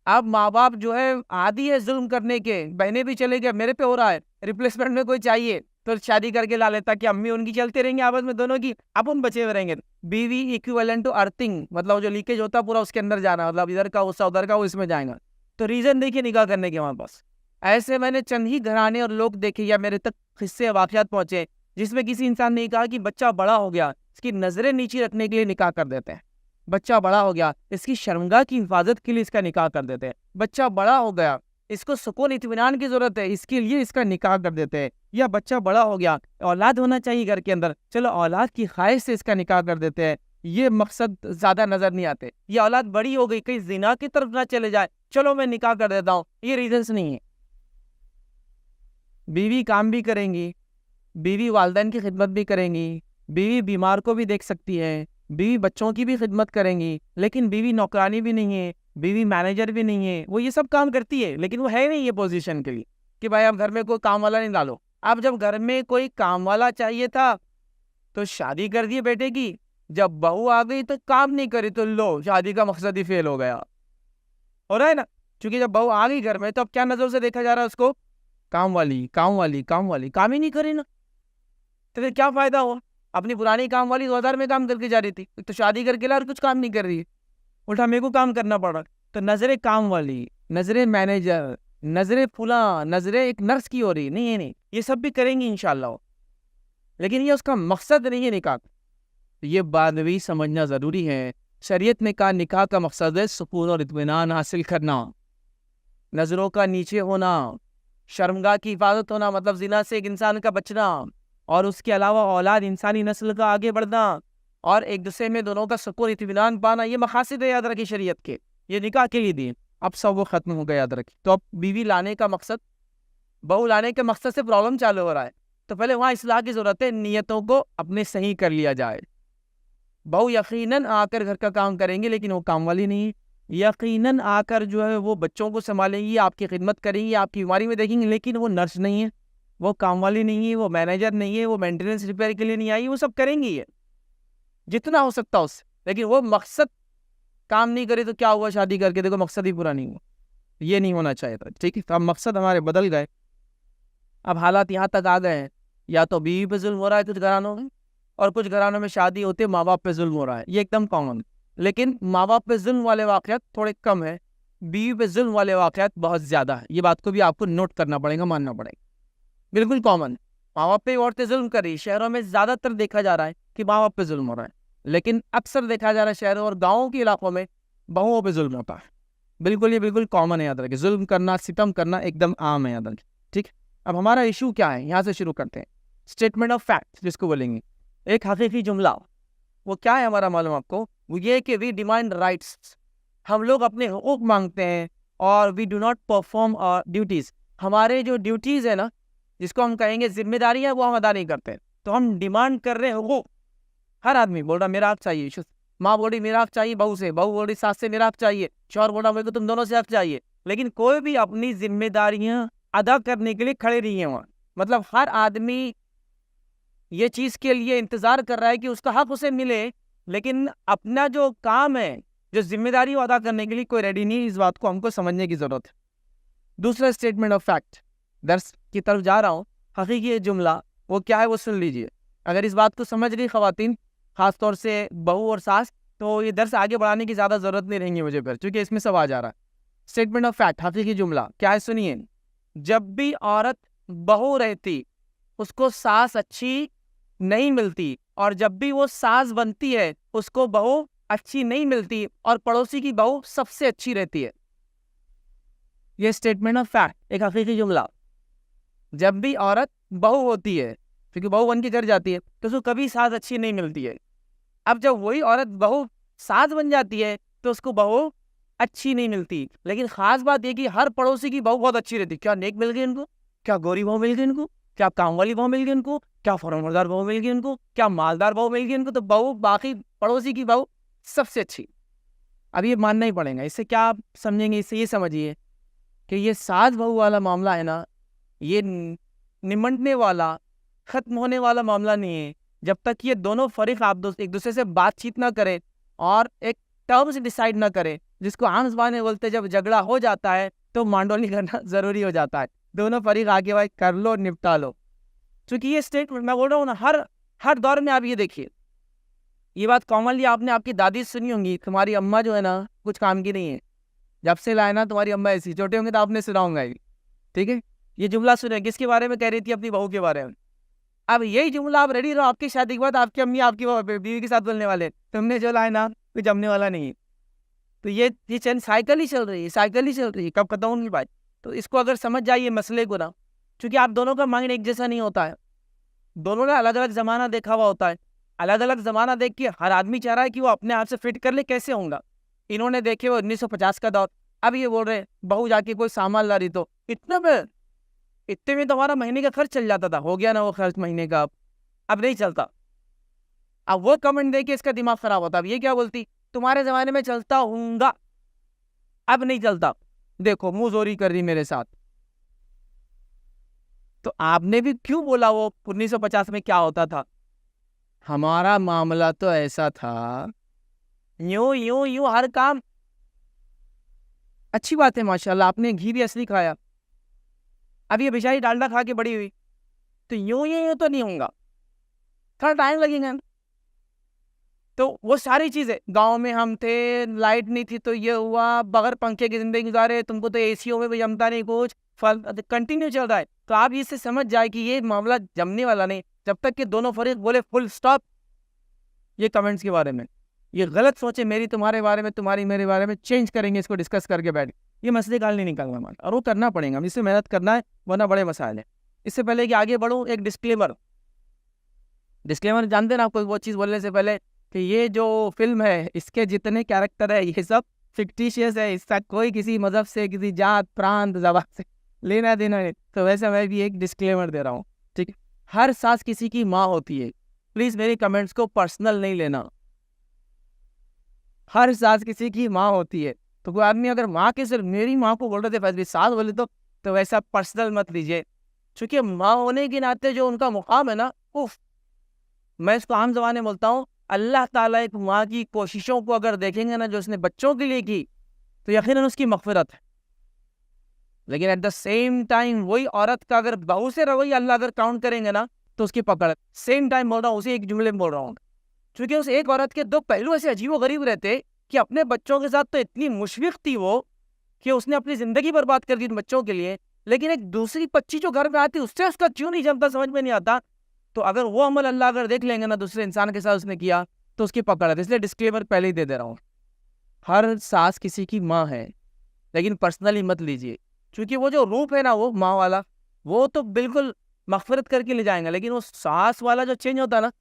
अब माँ बाप जो है आदी है जुल्म करने के, बहनें भी चले गए, मेरे पे हो रहा है, रिप्लेसमेंट में कोई चाहिए तो शादी करके ला लेता कि अम्मी उनकी चलते रहेंगे आपस में दोनों की, अपन बचे हुए रहेंगे। बीवी इक्विवेलेंट टू अर्थिंग, मतलब जो लीकेज होता है पूरा उसके अंदर जाना, मतलब इधर का उसका उधर का वो इसमें जाएगा। तो रीजन देखिए निकाह करने के हमारे पास। ऐसे मैंने चंद ही घराने और लोग देखे या मेरे तक किस्से वाकयात पहुंचे जिसमें किसी इंसान ने कहा कि बच्चा बड़ा हो गया, इसकी नजरें नीचे रखने के लिए निकाह कर देते हैं। बच्चा बड़ा हो गया, इसकी शर्मगाह की हिफाजत के लिए इसका निकाह कर देते हैं। बच्चा बड़ा हो गया, इसको सुकून इत्मीनान की जरूरत है, इसके लिए इसका निकाह कर देते हैं। या बच्चा बड़ा हो गया, औलाद होना चाहिए घर के अंदर, चलो औलाद की ख्वाहिश से इसका निकाह कर देते हैं। ये मकसद ज्यादा नजर नहीं आते। ये औलाद बड़ी हो गई, कहीं जिना की तरफ ना चले जाए, चलो मैं निकाह कर देता हूँ, ये रीजंस नहीं है। बीवी काम भी करेंगी, बीवी वालिदैन की खिदमत भी करेंगी, बीवी बीमार को भी देख सकती है, बीवी बच्चों की भी खिदमत करेंगी, लेकिन बीवी नौकरानी भी नहीं है, बीवी मैनेजर भी नहीं है। वो ये सब काम करती है लेकिन वो है नहीं ये पोजीशन के लिए कि भाई अब घर में कोई काम वाला नहीं डालो। अब जब घर में कोई काम वाला चाहिए था तो शादी कर दी बेटे की, जब बहू आ गई तो काम नहीं करी, तो लो शादी का मकसद ही फेल हो गया। हो रहा है ना, क्योंकि जब बहू आ गई घर में तो अब क्या नजर से देखा जा रहा है उसको, काम वाली काम वाली काम वाली, काम ही नहीं करी ना, तो फिर क्या फायदा हुआ? अपनी पुरानी काम वाली 2000 में काम करके जा रही थी, तो शादी करके ला और कुछ काम नहीं कर रही है, उल्टा मेरे को काम करना पड़ा। तो नजरे काम वाली, नजरे मैनेजर, नजरे फुला, नजरे एक नर्स की हो रही, नहीं है नहीं, ये सब भी करेंगी इंशाल्लाह, लेकिन ये उसका मकसद नहीं है निकाह। तो ये बात भी समझना जरूरी है। शरीयत ने कहा निकाह का मकसद है सुकून और इत्मीनान हासिल करना, नजरों का नीचे होना, शर्मगाह की हिफाजत होना, मतलब जिना से एक इंसान का बचना, और उसके अलावा औलाद इंसानी नस्ल का आगे बढ़ना, और एक दूसरे में दोनों का सुकून इत्मीनान पाना, ये मकासद है, याद रखिए शरीयत के, ये निकाह के लिए दिए। अब सब वो खत्म हो गया, याद रखिए। तो अब बीवी लाने का मकसद, बहू लाने के मकसद से प्रॉब्लम चालू हो रहा है, तो पहले वहाँ इस्लाह की जरूरत है, नियतों को अपने सही कर लिया जाए। बहू यकीनन आकर घर का काम करेंगे लेकिन वो काम वाली नहीं है, यकीनन आकर जो है वो बच्चों को संभालेंगी, आपकी खिदमत करेंगी, आपकी बीमारी में देखेंगी, लेकिन वो नर्स नहीं है, वो काम वाली नहीं है, वो मैनेजर नहीं है, वो मेंटेनेंस रिपेयर के लिए नहीं आई, वो सब करेंगी ये जितना हो सकता उससे, लेकिन वो मकसद काम नहीं करे तो क्या हुआ, शादी करके देखो मकसद ही पूरा नहीं हुआ। ये नहीं होना चाहिए था, ठीक है। तो अब मकसद हमारे बदल गए, अब हालात यहाँ तक आ गए हैं, या तो बीवी पे जुल्म हो रहा है कुछ घरानों में, और कुछ घरानों में शादी होती है माँ बाप पे जुल्म हो रहा है, ये एकदम कॉमन। लेकिन माँ बाप पे जुल्म वाले वाक़यात थोड़े कम है, बीवी पे जुल्म वाले वाक़यात बहुत ज़्यादा है। ये बात को भी आपको नोट करना पड़ेगा, मानना पड़ेगा। बिल्कुल कॉमन, माँ बाप पे औरतें जुल्म कर रही, शहरों में ज़्यादातर देखा जा रहा है कि माँ बाप पे जुल्म हो रहा है, लेकिन अक्सर देखा जा रहा है शहरों और गाँवों के इलाकों में बहुओं पे जुल्म होता है। बिल्कुल, ये बिल्कुल कॉमन है, याद रखें। जुल्म करना, सितम करना एकदम आम है, याद रखें। ठीक, अब हमारा इशू क्या है, यहाँ से शुरू करते हैं। स्टेटमेंट ऑफ फैक्ट जिसको बोलेंगे, एक हकीकी जुमला। वो क्या है हमारा, मालूम आपको? वो ये कि वी डिमांड राइट्स, हम लोग अपने हुकूक मांगते हैं, और we do not perform our duties, हमारे जो ड्यूटीज़ है ना, जिसको हम कहेंगे जिम्मेदारियाँ, वो हम अदा नहीं करते। तो हम डिमांड कर रहे हैं हुकूक। हर आदमी बोल रहा मेरा हक चाहिए, माँ बोल रही मेरा हक चाहिए बहू से, बहू बोल रही सास से मेरा हक चाहिए, शौहर बोल रहा मेरे को तुम दोनों से हक चाहिए, लेकिन कोई भी अपनी जिम्मेदारियां अदा करने के लिए खड़े नहीं है वहाँ। मतलब हर आदमी ये चीज़ के लिए इंतज़ार कर रहा है कि उसका हक उसे मिले, लेकिन अपना जो काम है, जो जिम्मेदारी वो अदा करने के लिए कोई रेडी नहीं। इस बात को हमको समझने की ज़रूरत है। दूसरा स्टेटमेंट ऑफ फैक्ट, दर्स की तरफ जा रहा हूँ। हकीकी जुमला वो क्या है, वो सुन लीजिए। अगर इस बात को समझ रही ख़वातीन, ख़ासतौर से बहू और सास, तो ये दर्स आगे बढ़ाने की ज़्यादा ज़रूरत नहीं रहेंगी मुझे फिर, क्योंकि इसमें सब आ जा रहा है। स्टेटमेंट ऑफ फैक्ट, हकीकी जुमला क्या है, सुनिए। जब भी औरत बहू रहती, उसको सास अच्छी नहीं मिलती, और जब भी वो सास बनती है, उसको बहू अच्छी नहीं मिलती, और पड़ोसी की बहू सबसे अच्छी रहती है। ये स्टेटमेंट ऑफ फैक्ट, एक हकीकी जुमला। जब भी औरत बहू होती है, क्योंकि बहू बन के घर जाती है, तो उसको कभी सास अच्छी नहीं मिलती है। अब जब वही औरत बहू सास बन जाती है, तो उसको बहू अच्छी नहीं मिलती। लेकिन खास बात यह कि हर पड़ोसी की बहू बहुत अच्छी रहती। क्या नेक मिल गई इनको, क्या गोरी बहू मिल गई इनको, क्या काम वाली बहू मिल गई इनको, क्या फौरनदार बहू मिल गई इनको, क्या मालदार बहू मिल गई इनको, तो बहू बाकी पड़ोसी की बहू सबसे अच्छी। अब ये मानना ही पड़ेगा। इससे क्या आप समझेंगे, इससे ये समझिए कि ये सास बहू वाला मामला है ना, ये निमटने वाला, खत्म होने वाला मामला नहीं है, जब तक ये दोनों फरीक आप एक दूसरे से बातचीत ना करें और एक टर्म्स डिसाइड ना करें, जिसको आम ज़बान में बोलते हैं जब झगड़ा हो जाता है तो मांडोली करना ज़रूरी हो जाता है। दोनों फरीक आगे भाई कर लो, निपटा लो। क्योंकि ये स्टेटमेंट मैं बोल रहा हूँ ना, हर दौर में आप ये देखिए, ये बात कॉमनली आपने आपकी दादी से सुनी होंगी, तुम्हारी अम्मा जो है ना कुछ काम की नहीं है, जब से लाए ना तुम्हारी अम्मा ऐसी। छोटे होंगे तो आपने सुना होगा, ठीक है। ये जुमला सुने, किसके बारे में कह रही थी? अपनी बहू के बारे में। अब यही जुमला आप रेडी रहो, आपकी शादी के बाद आपकी अम्मी आपकी बीवी के साथ बोलने वाले, तुमने जो लाए ना कुछ जमने वाला नहीं है। तो ये चैन साइकिल ही चल रही है, साइकिल ही चल रही है, कब खत्म होगी बात। तो इसको अगर समझ जाइए मसले को ना, क्योंकि आप दोनों का माइंड एक जैसा नहीं होता है, दोनों ने अलग अलग ज़माना देखा हुआ होता है। अलग अलग ज़माना देख के हर आदमी चाह रहा है कि वो अपने आप से फिट कर ले, कैसे होगा। इन्होंने देखे वो 1950 का दौर, अब ये बोल रहे बहू जाके कोई सामान ला रही, तो इतने में तो हमारा महीने का खर्च चल जाता था, हो गया ना वो खर्च महीने का, अब नहीं चलता। अब वो कमेंट दे के इसका दिमाग खराब होता। अब ये क्या बोलती, तुम्हारे ज़माने में चलता हूँगा, अब नहीं चलता, देखो मुंह जोरी कर रही मेरे साथ। तो आपने भी क्यों बोला वो 1950 में क्या होता था? हमारा मामला तो ऐसा था, यूं यूं यूं हर काम। अच्छी बात है माशाल्लाह, आपने घी भी असली खाया, अब ये बेचारी डालडा खा के बड़ी हुई, तो यूं तो नहीं होगा, थोड़ा टाइम लगेगा। तो वो सारी चीज़ें, गांव में हम थे, लाइट नहीं थी तो ये हुआ, बगैर पंखे की ज़िंदगी गुजारे, तुमको तो एसीओ में भी जमता नहीं कुछ, फल कंटिन्यू चल रहा है। तो आप इससे समझ जाए कि ये मामला जमने वाला नहीं, जब तक कि दोनों फरीक बोले फुल स्टॉप। ये कमेंट्स के बारे में ये गलत सोचे, मेरी तुम्हारे बारे में, तुम्हारी मेरे बारे में, चेंज करेंगे इसको, डिस्कस करके बैठ, ये मसले का हल नहीं निकालना हमारा, और वो करना पड़ेगा, हम इससे मेहनत करना है, वरना बड़े मसाइल हैं। इससे पहले कि आगे बढ़ूँ, एक डिस्क्लेमर जानते ना, कोई वो चीज़ बोलने से पहले कि ये जो फिल्म है, इसके जितने कैरेक्टर है ये सब फिक्टिशियस है, इसका कोई किसी मजहब से, किसी जात प्रांत ज़बान से लेना देना नहीं। तो वैसे मैं भी एक डिस्क्लेमर दे रहा हूँ, ठीक है। हर सास किसी की माँ होती है, प्लीज़ मेरी कमेंट्स को पर्सनल नहीं लेना। हर सास किसी की माँ होती है, तो कोई आदमी अगर माँ के सिर्फ मेरी माँ को बोल रहे थे, फैसली सास बोले तो वैसा पर्सनल मत लीजिए, क्योंकि माँ होने के नाते जो उनका मुकाम है ना, उफ, मैं इसको आम ज़बान में बोलता हूँ, अल्लाह ताला एक माँ की कोशिशों को अगर देखेंगे ना, जो उसने बच्चों के लिए की, तो यकीनन उसकी मग़फ़िरत है। लेकिन एट द सेम टाइम वही औरत का अगर बहू से रवैया अल्लाह अगर काउंट करेंगे ना, तो उसकी पकड़। सेम टाइम बोल रहा हूँ, उसी एक जुमले में बोल रहा हूँ, क्योंकि उस एक औरत के दो पहलू ऐसे अजीबोगरीब रहते कि अपने बच्चों के साथ तो इतनी मुशफिक थी वो कि उसने अपनी जिंदगी बर्बाद कर दी उन बच्चों के लिए, लेकिन एक दूसरी बच्ची जो घर में आती उससे उसका क्यों नहीं जमता, समझ में नहीं आता। तो अगर वो अमल अल्लाह अगर देख लेंगे ना दूसरे इंसान के साथ उसने किया तो उसकी पकड़ है। इसलिए डिस्क्लेमर पहले ही दे दे रहा हूँ, हर सास किसी की माँ है, लेकिन पर्सनली मत लीजिए, क्योंकि वो जो रूप है ना वो माँ वाला, वो तो बिल्कुल मगफिरत करके ले जाएंगे, लेकिन वो सास वाला जो चेंज होता है ना,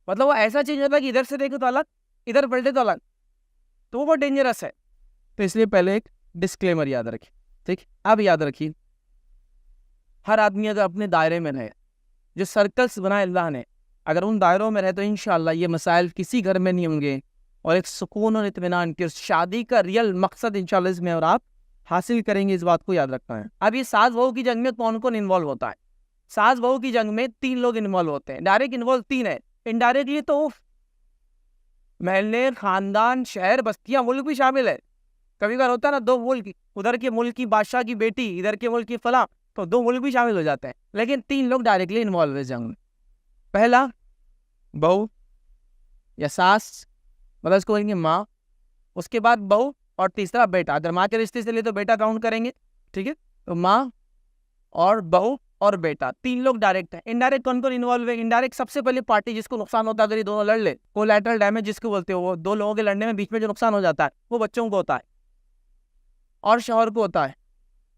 मतलब वो ऐसा चेंज होता है कि इधर से देखे तो अलग, इधर पलटे तो अलग, तो वो बहुत डेंजरस है। तो इसलिए पहले एक डिस्क्लेमर याद रखिए, ठीक। अब याद रखिए, हर आदमी अगर अपने दायरे में रहे, जो सर्कल्स बनाए अल्लाह ने, अगर उन दायरों में रहे तो इंशाअल्लाह ये मसाइल किसी घर में नहीं होंगे, और एक सुकून और इत्मीनान की शादी का रियल मकसद इंशाअल्लाह इसमें और आप हासिल करेंगे, इस बात को याद रखना है। अब ये सास बहू की जंग में कौन कौन इन्वॉल्व होता है? सास बहू की जंग में 3 लोग इन्वॉल्व होते हैं। डायरेक्ट इन्वॉल्व 3 है, इनडायरेक्टली तो महल्ले, खानदान, शहर, बस्तियां, मुल्क भी शामिल है। कभी कभार होता है ना, 2 मुल्क, उधर के मुल्क की बादशाह की बेटी, इधर के मुल्क की फला, तो 2 मुल्क भी शामिल हो जाते हैं, लेकिन 3 लोग डायरेक्टली इन्वॉल्व है जंग में। पहला बहू या सास, मतलब इसको कहेंगे माँ, उसके बाद बहू, और तीसरा बेटा। अगर माँ के रिश्ते से ले तो बेटा काउंट करेंगे, ठीक है। तो माँ और बहू और बेटा, 3 लोग डायरेक्ट है। इनडायरेक्ट कौन कौन इन्वॉल्व है? इनडायरेक्ट सबसे पहले पार्टी जिसको नुकसान होता है अगर ये दोनों लड़ ले, कोलैटरल डैमेज जिसको बोलते हो, वो 2 लोगों के लड़ने में बीच में जो नुकसान हो जाता है वो बच्चों को होता है, और शौहर को होता है,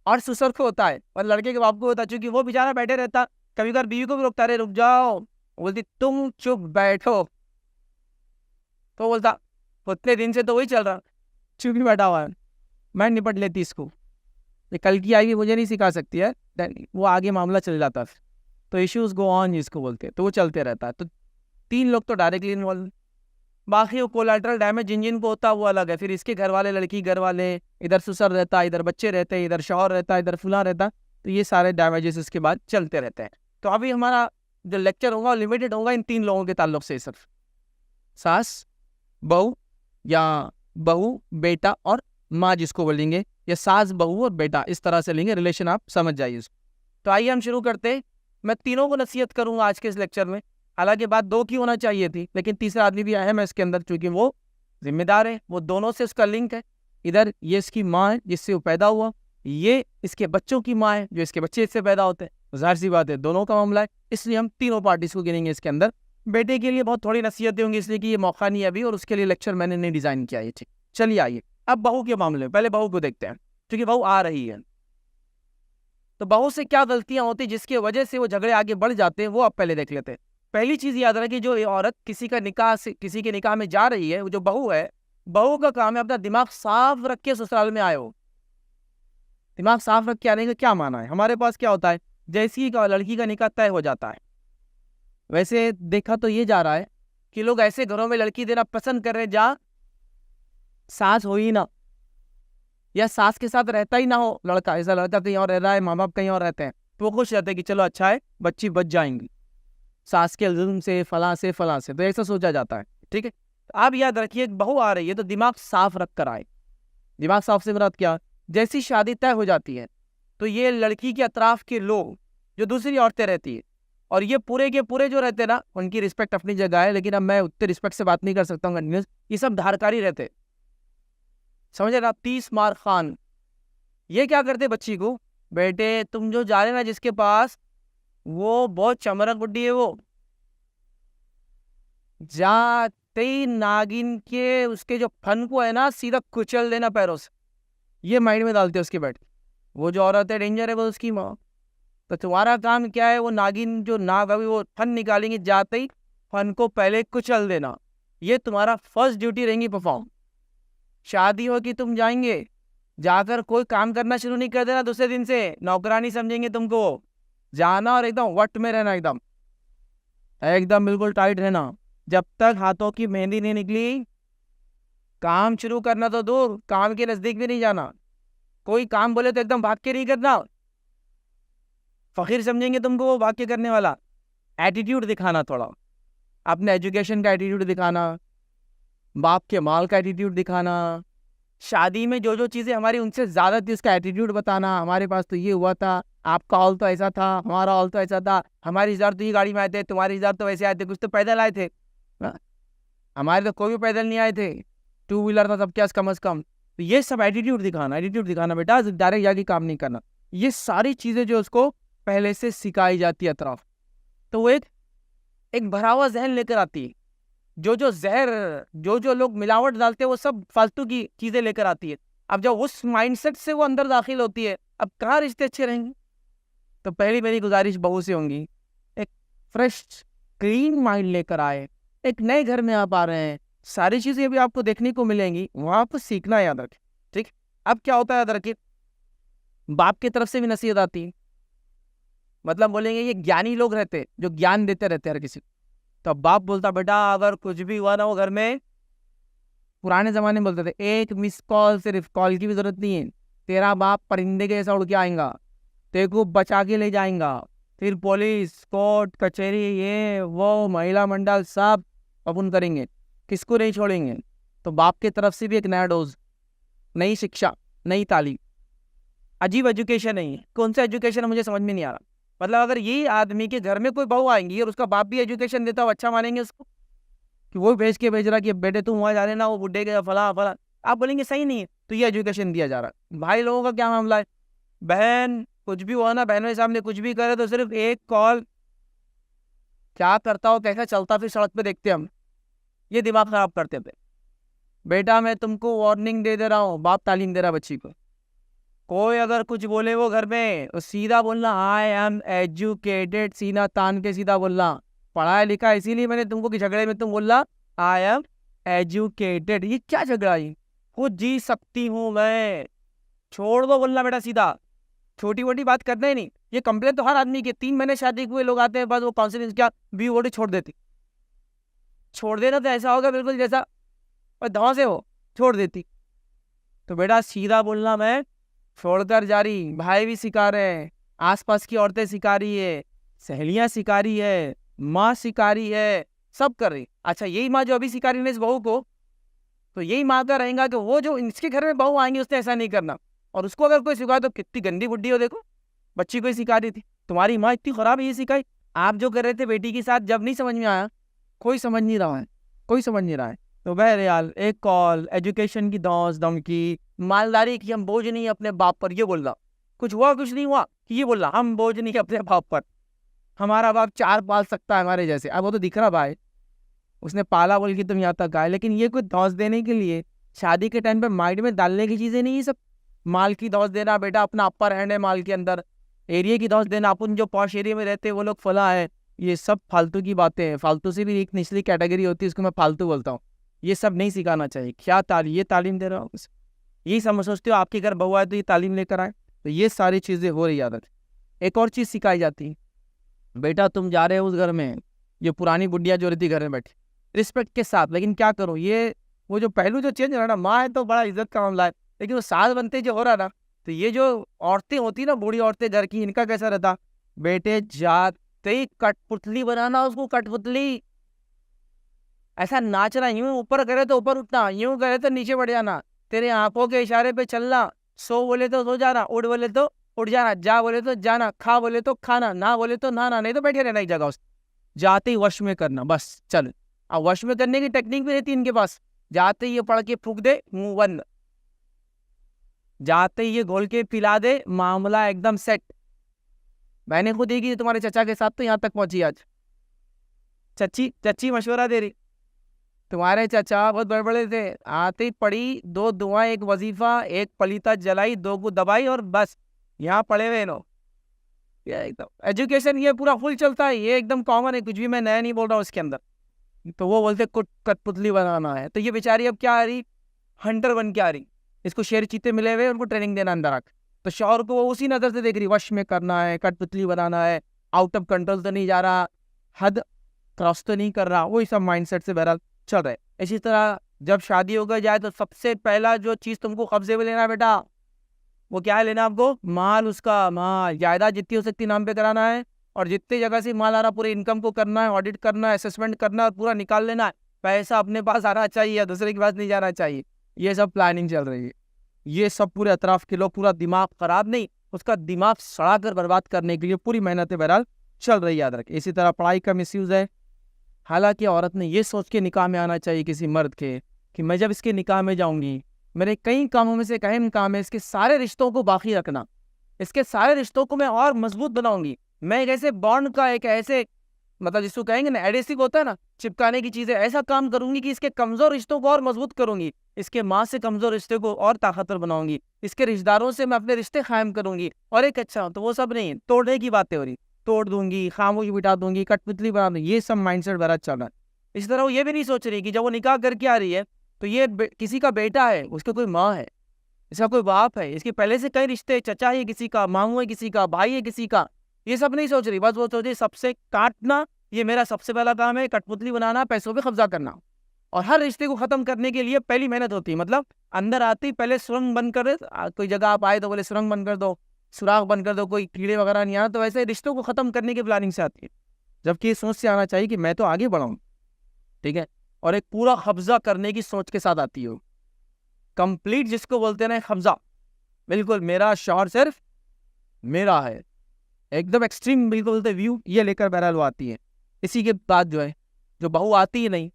और ससुर को होता है, और लड़के के बाप को होता है, क्योंकि वो बेचारा बैठे रहता, कभी कभार बीवी को भी रोकता, रहे रुक जाओ, बोलती तुम चुप बैठो, तो बोलता उतने दिन से तो वही चल रहा, चुप ही बैठा हुआ है, मैं निपट लेती इसको, ये कल की आई मुझे नहीं सिखा सकती है, वो आगे मामला चल जाता है। तो इश्यूज गो ऑन जिसको बोलते हैं, तो वो चलते रहता है। तो 3 लोग तो डायरेक्टली इन्वॉल्व, बाकी वो कोलैटरल डैमेज जिन जिन को होता है वो अलग है। फिर इसके घर वाले, लड़की घर वाले, इधर ससुर रहता है, इधर बच्चे रहते हैं, इधर शौहर रहता है, इधर फुला रहता है, तो ये सारे डैमेजेस इसके बाद चलते रहते हैं। तो अभी हमारा जो लेक्चर होगा लिमिटेड होगा इन 3 लोगों के ताल्लुक से, सिर्फ सास बहू, या बहू बेटा और माँ जिसको बोलेंगे, या सास बहू और बेटा, इस तरह से लेंगे रिलेशन, आप समझ जाइए उसको। तो आइए हम शुरू करते हैं। मैं तीनों को नसीहत करूंगा आज के इस लेक्चर में, हालांकि बात 2 की होना चाहिए थी, लेकिन तीसरा आदमी भी अहम है इसके अंदर, क्योंकि वो जिम्मेदार है, वो दोनों से उसका लिंक है। इधर ये इसकी माँ है जिससे वो पैदा हुआ, ये इसके बच्चों की माँ है जो इसके बच्चे इससे पैदा होते हैं, जाहिर सी बात है दोनों का मामला है, इसलिए हम तीनों पार्टीज को गिनेंगे इसके अंदर। बेटे के लिए बहुत थोड़ी नसीहतें होंगी, इसलिए कि ये मौका नहीं है अभी, और उसके लिए लेक्चर मैंने नहीं डिजाइन किया है। ठीक, चलिए आइए अब बहू के मामले में, पहले बहू को देखते हैं, क्योंकि बहू आ रही है। तो बहू से क्या गलतियां होती जिसकी वजह से वो झगड़े आगे बढ़ जाते हैं, वो आप पहले देख लेते हैं। पहली चीज याद रखें, जो ये औरत किसी का निकाह से, किसी के निकाह में जा रही है, वो जो बहू है, बहू का काम है अपना दिमाग साफ रख के ससुराल में आए हो। दिमाग साफ रख के आने का क्या माना है? हमारे पास क्या होता है, जैसे ही लड़की का निकाह तय हो जाता है, वैसे देखा तो ये जा रहा है कि लोग ऐसे घरों में लड़की देना पसंद कर रहे हैं जहाँ सास हो ही ना, या सास के साथ रहता ही ना हो लड़का, ऐसा लड़का कहीं और रह रहा है, माँ बाप कहीं और रहते हैं, तो वो खुश रहते हैं कि चलो अच्छा है, बच्ची बच जाएंगी सास के जुल्म से, फलां से, तो ऐसा सोचा जाता है। ठीक है, आप याद रखिए, बहू आ रही है तो दिमाग साफ रख कर आए। दिमाग साफ से मुराद क्या? जैसी शादी तय हो जाती है तो ये लड़की के अतराफ के लोग जो दूसरी औरतें रहती है, और ये पूरे के पूरे जो रहते हैं ना, उनकी रिस्पेक्ट अपनी जगह है, लेकिन अब मैं उतने रिस्पेक्ट से बात नहीं कर सकता हूँ, ये सब धारकारी रहते, समझ रहे आप? 30 मार खान, ये क्या करते बच्ची को, बेटे तुम जो जा रहे ना जिसके पास, वो बहुत चमरक बुड्ढी है, वो जाते ही नागिन के उसके जो फन को है ना सीधा कुचल देना पैरों से, ये माइंड में डालते उसके बैठ। वो जो औरत है डेंजर है, वो उसकी माँ। तो तुम्हारा काम क्या है, वो नागिन जो नाग अभी वो फन निकालेंगे, जाते ही फन को पहले कुचल देना, ये तुम्हारा फर्स्ट ड्यूटी रहेंगी परफॉर्म। शादी हो कि तुम जाएंगे, जाकर कोई काम करना शुरू नहीं कर देना दूसरे दिन से, नौकरानी समझेंगे तुमको, जाना और एकदम वट में रहना, एकदम एकदम बिल्कुल टाइट रहना, जब तक हाथों की मेहंदी नहीं निकली। काम शुरू करना तो दूर, काम के नजदीक भी नहीं जाना, कोई काम बोले तो एकदम भाग के नहीं करना, फकीर समझेंगे तुमको वो भाग के करने वाला। एटीट्यूड दिखाना, थोड़ा अपने एजुकेशन का एटीट्यूड दिखाना, बाप के माल का एटीट्यूड दिखाना, शादी में जो जो चीज़ें हमारी उनसे ज़्यादा थी उसका एटीट्यूड बताना, हमारे पास तो ये हुआ था, आपका हॉल तो ऐसा था, हमारा हॉल तो ऐसा था, हमारे रिश्तेदार तो ये गाड़ी में आए थे, तुम्हारे रिश्तेदार तो वैसे आए थे, कुछ तो पैदल आए थे। हाँ, हमारे तो कोई भी पैदल नहीं आए थे, टू व्हीलर था सब क्या कम अज़ कम। तो ये सब एटीट्यूड दिखाना बेटा, डायरेक्ट जाके काम नहीं करना। ये सारी चीज़ें जो उसको पहले से सिखाई जाती है अतराफ, तो वो एक भरा हुआ जहन लेकर आती है। जो जहर, जो लोग मिलावट डालते हैं वो सब फालतू की चीजें लेकर आती है। अब जब उस माइंडसेट से वो अंदर दाखिल होती है, अब कहाँ रिश्ते अच्छे रहेंगे। तो पहली मेरी गुजारिश बहू से होंगी, एक फ्रेश क्लीन माइंड लेकर आए। एक नए घर में आप आ रहे हैं, सारी चीजें भी आपको देखने को मिलेंगी, वहां पर सीखना याद रखें। ठीक, अब क्या होता है याद रखिए, बाप की तरफ से भी नसीहत आती है। मतलब बोलेंगे ये ज्ञानी लोग रहते जो ज्ञान देते रहते हर किसी को। तो अब बाप बोलता बेटा अगर कुछ भी हुआ ना वो घर में, पुराने जमाने में बोलते थे एक मिस कॉल, सिर्फ कॉल की भी जरूरत नहीं है, तेरा बाप परिंदे के जैसा उड़ के आएगा, तेरे को बचा के ले जाएगा। फिर पुलिस, कोर्ट कचहरी, ये वो महिला मंडल सब अपन करेंगे, किसको नहीं छोड़ेंगे। तो बाप की तरफ से भी एक नया डोज, नई शिक्षा, नई तालीम। अजीब एजुकेशन नहीं है, कौन सा एजुकेशन है मुझे समझ में नहीं आ रहा। मतलब अगर ये आदमी के घर में कोई बहू आएंगी और उसका बाप भी एजुकेशन देता हो, अच्छा मानेंगे उसको कि वो भेज रहा कि बेटे तुम वहाँ जा रहे ना, वो बुढ़े के फला फला, आप बोलेंगे सही नहीं है। तो ये एजुकेशन दिया जा रहा है। भाई लोगों का क्या मामला है, बहन कुछ भी हुआ ना, बहनों के सामने कुछ भी करे तो सिर्फ एक कॉल, क्या करता हो कैसा चलता फिर सड़क पे देखते हम, ये दिमाग खराब करते थे। बेटा मैं तुमको वार्निंग दे रहा हूँ, बाप तालीम दे रहा बच्ची को। कोई अगर कुछ बोले वो घर में, तो सीधा बोलना आई एम एजुकेटेड, सीना तान के सीधा बोलना, पढ़ाया लिखा इसीलिए मैंने तुमको कि झगड़े में तुम बोलना आई एम एजुकेटेड। ये क्या झगड़ा, ये खुद जी सकती हूँ मैं, छोड़ दो बोलना बेटा सीधा, छोटी मोटी बात करना ही नहीं। ये कंप्लेन तो हर आदमी के, 3 महीने शादी हुए लोग आते हैं, बस वो काउंसिलिंग क्या भी वोटी छोड़ देती, छोड़ देना तो ऐसा होगा बिल्कुल जैसा और धौं से हो छोड़ देती। तो बेटा सीधा बोलना, मैं छोड़कर जा रही, भाई भी सिखा रहे हैं, आसपास की औरतें सिखा रही है, सहेलियां सिखा रही है, माँ सिखा रही है, सब कर रही। अच्छा यही माँ जो अभी सिखा रही है इस बहू को, तो यही माँ का रहेगा कि वो जो इसके घर में बहू आएंगी उसने ऐसा नहीं करना। और उसको अगर कोई सिखाए तो कितनी गंदी बुद्धि हो, देखो बच्ची को ही सिखा रही थी, तुम्हारी माँ इतनी खराब ये सिखाई। आप जो कर रहे थे बेटी के साथ जब नहीं समझ में आया, कोई समझ नहीं रहा है, कोई समझ नहीं रहा है। तो बहरहाल एक कॉल, एजुकेशन की दौस धमकी, मालदारी की हम बोझ नहीं अपने बाप पर, ये बोल रहा कुछ हुआ कुछ नहीं हुआ कि ये बोल रहा हम बोझ नहीं अपने बाप पर, हमारा बाप 4 पाल सकता है हमारे जैसे। अब वो तो दिख रहा भाई, उसने पाला बोल के तुम यहाँ तक आए। लेकिन ये कोई दौस देने के लिए शादी के टाइम पे माइंड में डालने की चीजें नहीं, ये सब माल की दौस देना बेटा, अपना अपर हैंड है माल के अंदर, एरिया की दौस देना, अपन जो पॉश एरिया में रहते हैं वो लोग फला है, ये सब फालतू की बातें हैं। फालतू से भी एक निचली कैटेगरी होती है, इसको मैं फालतू बोलता हूँ। ये सब नहीं सिखाना चाहिए। क्या ये तालीम दे रहा हूँ, यही समझ सोचते हो आपके घर बहू आए तो ये तालीम लेकर आए, तो ये सारी चीज़ें हो रही आदत। एक और चीज़ सिखाई जाती है, बेटा तुम जा रहे हो उस घर में, ये पुरानी बुढ़िया जो रहती घर में बैठी रिस्पेक्ट के साथ, लेकिन क्या करो ये वो जो पहलू जो चेंज हो रहा है ना, माँ है तो बड़ा इज्जत का मामला है, लेकिन वो सास बनते जो हो रहा ना, तो ये जो औरतें होती ना, बूढ़ी औरतें घर की, इनका कैसा रहता, बेटे जाते ही कठपुतली बनाना उसको, कठपुतली ऐसा नाचना, यूं ऊपर करे तो ऊपर उठना, यूं करे तो नीचे बढ़ जाना, तेरे आंखों के इशारे पे चलना, सो बोले तो सो जाना, उठ बोले तो उठ जाना, जा बोले तो जाना, खा बोले तो खाना, ना बोले तो ना, नहीं तो बैठे रहना एक जगह उस, जाते ही वश में करना बस चल। अब वश में करने की टेक्निक भी रहती है इनके पास, जाते ही ये पढ़ के फूक दे मुंह बंद, जाते ही ये घोल के पिला दे, मामला एकदम सेट। मैंने खुद देखी तुम्हारे चचा के साथ तो यहाँ तक पहुंची आज, चची मशवरा दे रही, तुम्हारे चचा बहुत बड़े बड़े थे, आते ही पढ़ी 2 दुआ, 1 वजीफा, 1 पलीता जलाई, 2 को दबाई और बस यहाँ पड़े हुए नो। ये एकदम एजुकेशन ये पूरा फुल चलता है, ये एकदम कॉमन है, कुछ भी मैं नया नहीं बोल रहा हूँ इसके अंदर। तो वो बोलते कठपुतली बनाना है, तो ये बेचारी अब क्या आ रही, हंटर बन के आ रही, इसको शेर चीते मिले हुए, उनको ट्रेनिंग देना अंदर आकर, तो शौहर को वो उसी नजर से देख रही, वश में करना है, कठपुतली बनाना है, आउट ऑफ कंट्रोल तो नहीं जा रहा, हद क्रॉस तो नहीं कर रहा, वही सब माइंडसेट से बहरहाल चल रहे। इसी तरह जब शादी होकर जाए तो सबसे पहला जो चीज तुमको कब्जे में लेना है बेटा, वो क्या है लेना आपको, माल, उसका माल जायदाद जितनी हो सकती नाम पे कराना है, और जितनी जगह से माल आ रहा पूरे इनकम को करना है, ऑडिट करना है, असेसमेंट करना है, और पूरा निकाल लेना है। पैसा अपने पास आना चाहिए, दूसरे के पास नहीं जाना चाहिए। ये सब प्लानिंग चल रही है। ये सब पूरे अतराफ के लोग पूरा दिमाग खराब नहीं, उसका दिमाग सड़ा कर बर्बाद करने के लिए पूरी मेहनतें बहरहाल चल रही है, याद रखें। इसी तरह पढ़ाई का मिसयूज है। हालांकि औरत ने ये सोच के निकाह में आना चाहिए किसी मर्द के कि मैं जब इसके निकाह में जाऊंगी, मेरे कई कामों में से एक अहम काम है इसके सारे रिश्तों को बाकी रखना, इसके सारे रिश्तों को मैं और मजबूत बनाऊंगी। मैं एक ऐसे बॉन्ड का, एक ऐसे मतलब जिसको कहेंगे ना एडेसिव होता है ना, चिपकाने की चीजें, ऐसा काम करूंगी कि इसके कमजोर रिश्तों को और मजबूत करूंगी, इसके माँ से कमजोर रिश्ते को और ताकतवर बनाऊंगी, इसके रिश्तेदारों से मैं अपने रिश्ते कायम करूंगी। और एक अच्छा तो वो सब नहीं, तोड़ने की बातें हो रही, तोड़ दूंगी, खामोशी बिठा दूंगी, कठपुतली बना दूंगी, ये सब माइंडसेट बड़ा चल रहा है। इस तरह वो ये भी नहीं सोच रही कि जब वो निकाह करके आ रही है तो ये किसी का बेटा है, उसका कोई माँ है, इसका कोई बाप है, इसके पहले से कई रिश्ते, चचा है किसी का, मामू है किसी का, भाई है किसी का, ये सब नहीं सोच रही। बस वो सोच रही सबसे काटना, ये मेरा सबसे पहला काम है, कठपुतली बनाना, पैसों पे कब्जा करना। और हर रिश्ते को खत्म करने के लिए पहली मेहनत होती है, मतलब अंदर आती पहले सुरंग बंद कर, कोई जगह आप आए तो बोले सुरंग बंद कर दो, सुराख बंद कर दो, कोई कीड़े वगैरह नहीं आना, तो वैसे रिश्तों को खत्म करने की प्लानिंग से आती है। जबकि ये सोच से आना चाहिए कि मैं तो आगे बढ़ाऊँ, ठीक है, और एक पूरा कब्जा करने की सोच के साथ आती हो, कंप्लीट, जिसको बोलते हैं ना कब्जा, बिल्कुल मेरा शौहर सिर्फ मेरा है, एकदम एक्सट्रीम बिल्कुल बोलते व्यू, ये लेकर बहरहाल वो आती है। इसी के बाद जो है, जो बहू आती ही नहीं,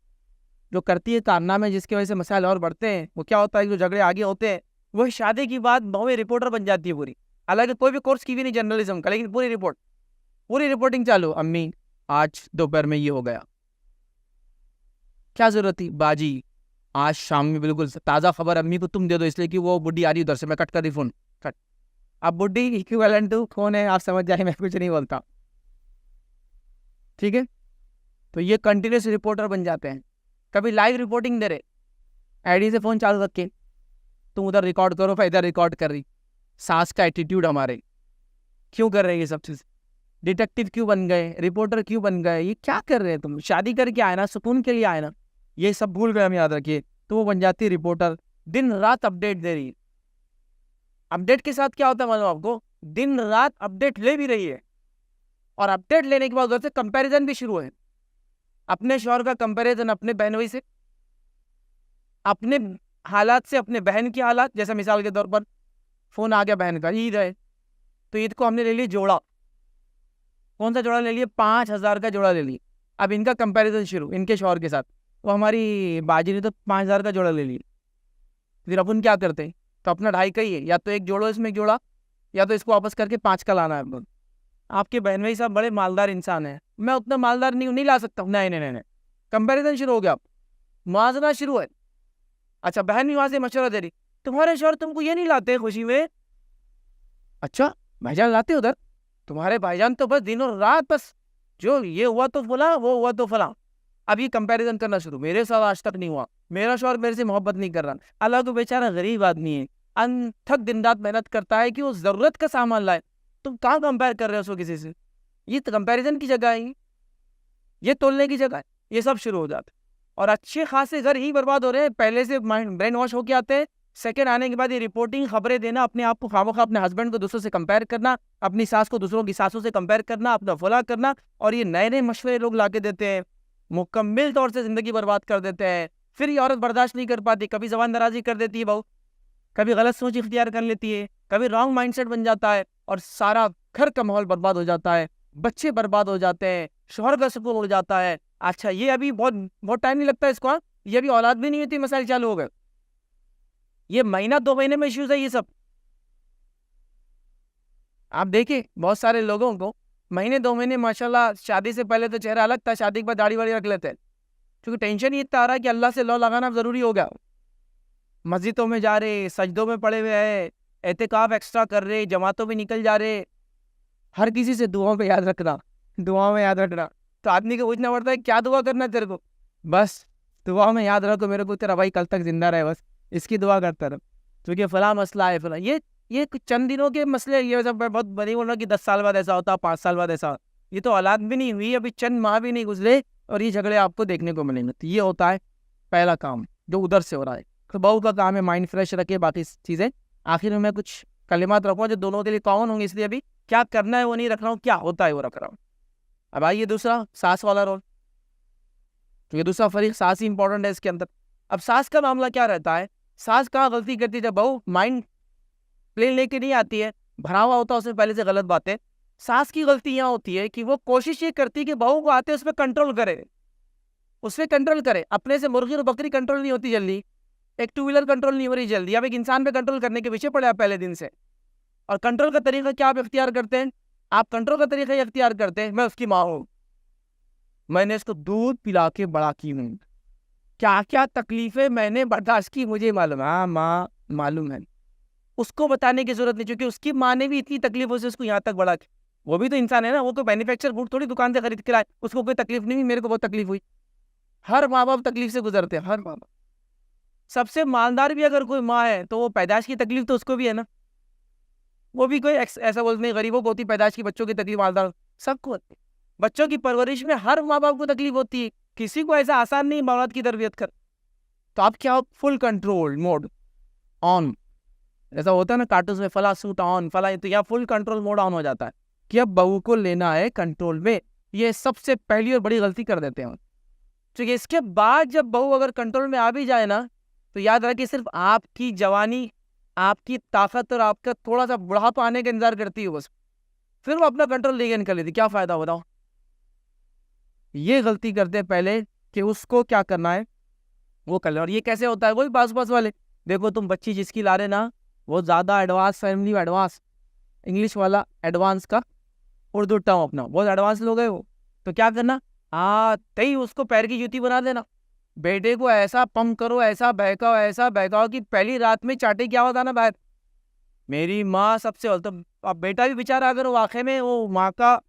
जो करती है कारनामे जिसकी वजह से मसाइल और बढ़ते हैं, वो क्या होता है, जो झगड़े आगे होते हैं, वही शादी की बात बहू रिपोर्टर बन जाती है पूरी। हालांकि कोई भी कोर्स की भी नहीं जर्नलिज्म का, लेकिन पूरी रिपोर्टिंग चालू, अम्मी आज दोपहर में ये हो गया, क्या जरूरत थी बाजी, आज शाम में बिल्कुल ताज़ा खबर अम्मी को तुम दे दो, इसलिए कि वो बुढ़ी आ रही उधर से, मैं कट कर दी फोन, कट। अब बुढ़ी इक्विवेलेंट टू कौन है आप समझ जाए, मैं कुछ नहीं बोलता, ठीक है। तो ये कंटिन्यूस रिपोर्टर बन जाते हैं, कभी लाइव रिपोर्टिंग दे रहे, आईडी से फोन चालू रख के, तुम उधर रिकॉर्ड करो, फिर इधर रिकॉर्ड कर रही। सास का एटीट्यूड हमारे, क्यों कर रहे हैं ये सब चीज़, डिटेक्टिव क्यों बन गए, रिपोर्टर क्यों बन गए, ये क्या कर रहे हैं तुम, शादी करके आए ना, सुकून के लिए आए ना, ये सब भूल गए हम, याद रखिए। तो वो बन जाती है रिपोर्टर, दिन रात अपडेट दे रही है। अपडेट के साथ क्या होता है मालूम आपको, दिन रात अपडेट ले भी रही है, और अपडेट लेने के बाद उधर से कंपैरिजन भी शुरू है, अपने शौहर का कंपैरिजन अपने बहनोई से, अपने हालात से अपने बहन की हालात। जैसे मिसाल के तौर पर फोन आ गया बहन का, ईद है, तो ईद को हमने ले लिया जोड़ा, कौन सा जोड़ा ले लिया, 5,000 का जोड़ा ले लिया। अब इनका कंपैरिजन शुरू इनके शौहर के साथ, वो हमारी बाजी ने तो 5,000 का जोड़ा ले लिया। फिर अपन क्या करते हैं, तो अपना 2.5 का ही है, या तो एक जोड़ो इसमें एक जोड़ा, या तो इसको वापस करके 5 का लाना है अपन। आपके बहन भाई साहब बड़े मालदार इंसान हैं, मैं उतना मालदार नहीं ला सकता हूँ, नहीं नहीं नहीं, कंपेरिजन शुरू हो गया, मुआवजा शुरू है। अच्छा, बहन भी वहां से मशवरा दे रही, तुम्हारे शौहर तुमको ये नहीं लाते खुशी में, अच्छा भाईजान लाते उधर, तुम्हारे भाईजान तो बस दिनों रात बस जो ये हुआ तो फला, वो हुआ तो फला। अब ये कंपैरिजन करना शुरू, मेरे साथ आज तक नहीं हुआ, मेरा शौहर मेरे से मोहब्बत नहीं कर रहा। अलग बेचारा गरीब आदमी है, अनथक दिन रात मेहनत करता है कि वो जरूरत का सामान लाए, तुम कहाँ कंपेयर कर रहे हो उसको किसी से, ये तो कंपैरिजन की जगह है, ये तोलने की जगह है, ये सब शुरू हो जाता है। और अच्छे खासे घर ही बर्बाद हो रहे हैं, पहले से माइंड ब्रेन वॉश होके आते हैं, सेकंड आने के बाद ये रिपोर्टिंग खबरें देना, अपने आप को खामोखा अपने हस्बैंड को दूसरों से कंपेयर करना, अपनी सास को दूसरों की सासों से कंपेयर करना, अपना फला करना, और ये नए नए मशवरे लोग ला के देते हैं, मुकम्मल तौर से जिंदगी बर्बाद कर देते हैं। फिर ये औरत बर्दाश्त नहीं कर पाती, कभी जबान दराजी कर देती है बहू, कभी गलत सोच इख्तियार कर लेती है, कभी रॉन्ग माइंडसेट बन जाता है, और सारा घर का माहौल बर्बाद हो जाता है, बच्चे बर्बाद हो जाते हैं, शौहर का सुकून उड़ जाता है। अच्छा, ये अभी बहुत बहुत टाइम नहीं लगता इसको, ये अभी औलाद भी नहीं होती, मसाइल चालू हो गए, ये महीना 2 महीने में इश्यूज है ये सब। आप देखिए बहुत सारे लोगों को महीने 2 महीने माशाल्लाह, शादी से पहले तो चेहरा अलग था, शादी के बाद दाढ़ी वाड़ी रख लेते हैं, क्योंकि टेंशन ही इतना आ रहा है कि अल्लाह से लौ लगाना जरूरी हो गया। मस्जिदों में जा रहे, सजदों में पड़े हुए हैं, एहतिकाफ एक्स्ट्रा कर रहे, जमातों में निकल जा रहे, हर किसी से दुआओं पे याद रखना, दुआओं में याद रखना। तो आदमी को पूछना पड़ता है क्या दुआ करना है तेरे को, बस दुआ में याद रखो मेरे को तेरा भाई कल तक जिंदा रहे, बस इसकी दुआ करता रहो, क्योंकि फला मसला है फला। ये कुछ चंद दिनों के मसले, ये सब बहुत बड़ी बोल रहा कि 10 साल बाद ऐसा होता, 5 साल बाद ऐसा, ये तो औलाद भी नहीं हुई, अभी चंद माह भी नहीं गुजरे और ये झगड़े आपको देखने को मिलेंगे। तो ये होता है पहला काम जो उधर से हो रहा है। तो बहू का काम है माइंड फ्रेश रखे, बाकी चीज़ें आखिर में मैं कुछ कलिमात रखूँगा जो दोनों के लिए कॉमन होंगे, इसलिए अभी क्या करना है वो नहीं रख रहा हूँ, क्या होता है वो रख रहा हूँ। अब आइए दूसरा, सास वाला रोल, क्योंकि दूसरा फरीक सास ही इंपॉर्टेंट है इसके अंदर। अब सास का मामला क्या रहता है, सास कहाँ गलती करती है? जब बहू माइंड प्लेन लेके नहीं आती है, भरा हुआ होता है उसमें पहले से गलत बातें। सास की गलती यहाँ होती है कि वो कोशिश ये करती है कि बहू को आते उस पर कंट्रोल करे, उस पर कंट्रोल करे। अपने से मुर्गी और बकरी कंट्रोल नहीं होती जल्दी, एक टू व्हीलर कंट्रोल नहीं हो रही जल्दी। अब एक इंसान पे कंट्रोल करने के पीछे पड़े आप पहले दिन से। और कंट्रोल का तरीका क्या आप इख्तियार करते हैं? आप कंट्रोल का तरीका ये इख्तियार करते हैं, मैं उसकी माँ हूँ, मैंने इसको दूध पिला के बड़ा की हूँ, क्या क्या तकलीफें मैंने बर्दाश्त की मुझे मालूम है। हाँ माँ मालूम है, उसको बताने की जरूरत नहीं, क्योंकि उसकी माँ ने भी इतनी तकलीफों से उसको यहाँ तक बड़ा किया। वो भी तो इंसान है ना, वो तो मैन्युफैक्चर फूड थोड़ी दुकान से खरीद के लाए, उसको कोई तकलीफ नहीं हुई, मेरे को बहुत तकलीफ हुई। हर माँ बाप तकलीफ से गुजरते हैं, हर माँ बाप। सबसे मालदार भी अगर कोई माँ है तो वो पैदाश की तकलीफ तो उसको भी है ना, वो भी कोई ऐसा बोलते नहीं गरीबों को होती पैदाश की, बच्चों की तकलीफ मालदार सबको होती है। बच्चों की परवरिश में हर माँ बाप को तकलीफ होती है, किसी को ऐसा आसान नहीं औलाद की तरबियत कर। तो आप क्या, फुल कंट्रोल मोड ऑन, ऐसा होता है ना कार्टून में, फला सूट ऑन फला, तो यहाँ फुल कंट्रोल मोड ऑन हो जाता है कि अब बहू को लेना है कंट्रोल में। ये सबसे पहली और बड़ी गलती कर देते हैं। तो इसके बाद जब बहू अगर कंट्रोल में आ भी जाए ना, तो याद रखिए सिर्फ आपकी जवानी, आपकी ताकत और आपका थोड़ा सा बुढ़ापा आने का इंतजार करती है बस, फिर वो अपना कंट्रोल लेके निकल लेती। क्या फायदा बताओ? ये गलती करते हैं पहले कि उसको क्या करना है वो कर ले। और ये कैसे होता है? वही पास पास वाले, देखो तुम बच्ची जिसकी ला रहे ना, वो ज़्यादा एडवांस फैमिली, एडवांस इंग्लिश वाला एडवांस का उर्दू टर्म अपना, बहुत एडवांस लोग है वो। तो क्या करना, तई उसको पैर की जूती बना देना। बेटे को ऐसा पंप करो, ऐसा बहकाओ कि पहली रात में चाटे की आवाज आना बाहर। मेरी माँ सबसे तो अब बेटा भी बेचारा अगर वाकई में वो माँ का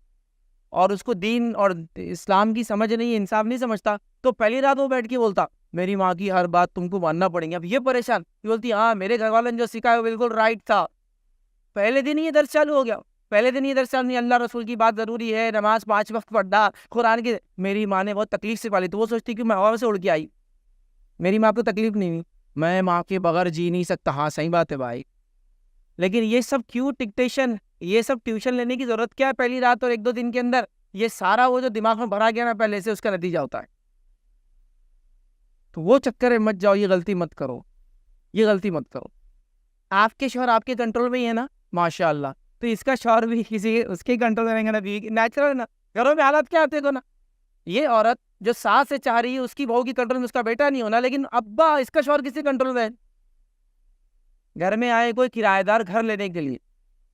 और उसको दीन और इस्लाम की समझ नहीं, इंसाफ नहीं समझता, तो पहली रात वो बैठ के बोलता मेरी माँ की हर बात तुमको मानना पड़ेगी। अब ये परेशान, ये बोलती हाँ मेरे घर वाले ने जो सिखाया वो बिल्कुल राइट था। पहले दिन ये दर्द चालू हो गया, पहले दिन ये दर्द चालू नहीं, अल्लाह रसूल की बात जरूरी है, नमाज 5 वक्त पढ़ना, कुरान की। मेरी माँ ने बहुत तकलीफ से पाली, तो वो सोचती कि मैं हवा से उड़ के आई, मेरी माँ को तकलीफ नहीं हुई, मैं माँ के बगैर जी नहीं सकता। हाँ सही बात है भाई, लेकिन ये सब क्यों डिक्टेशन, ये सब ट्यूशन लेने की जरूरत क्या है पहली रात और 1-2 दिन के अंदर? ये सारा वो जो दिमाग में भरा गया ना पहले से, उसका नतीजा होता है। तो वो चक्कर में मत जाओ, ये गलती मत करो, ये गलती मत करो। आपके शौहर आपके कंट्रोल में ही है ना, माशाअल्लाह, तो इसका शौहर भी किसी उसके कंट्रोल में रहेंगे ना, बीवी नेचुरल ना। घरों में हालात क्या आते हैं ना, ये औरत जो सास से चाह रही है उसकी बहू की कंट्रोल में उसका बेटा नहीं होना, लेकिन अब्बा इसका शौहर किसी कंट्रोल में है। घर में आए कोई किराएदार घर लेने के लिए,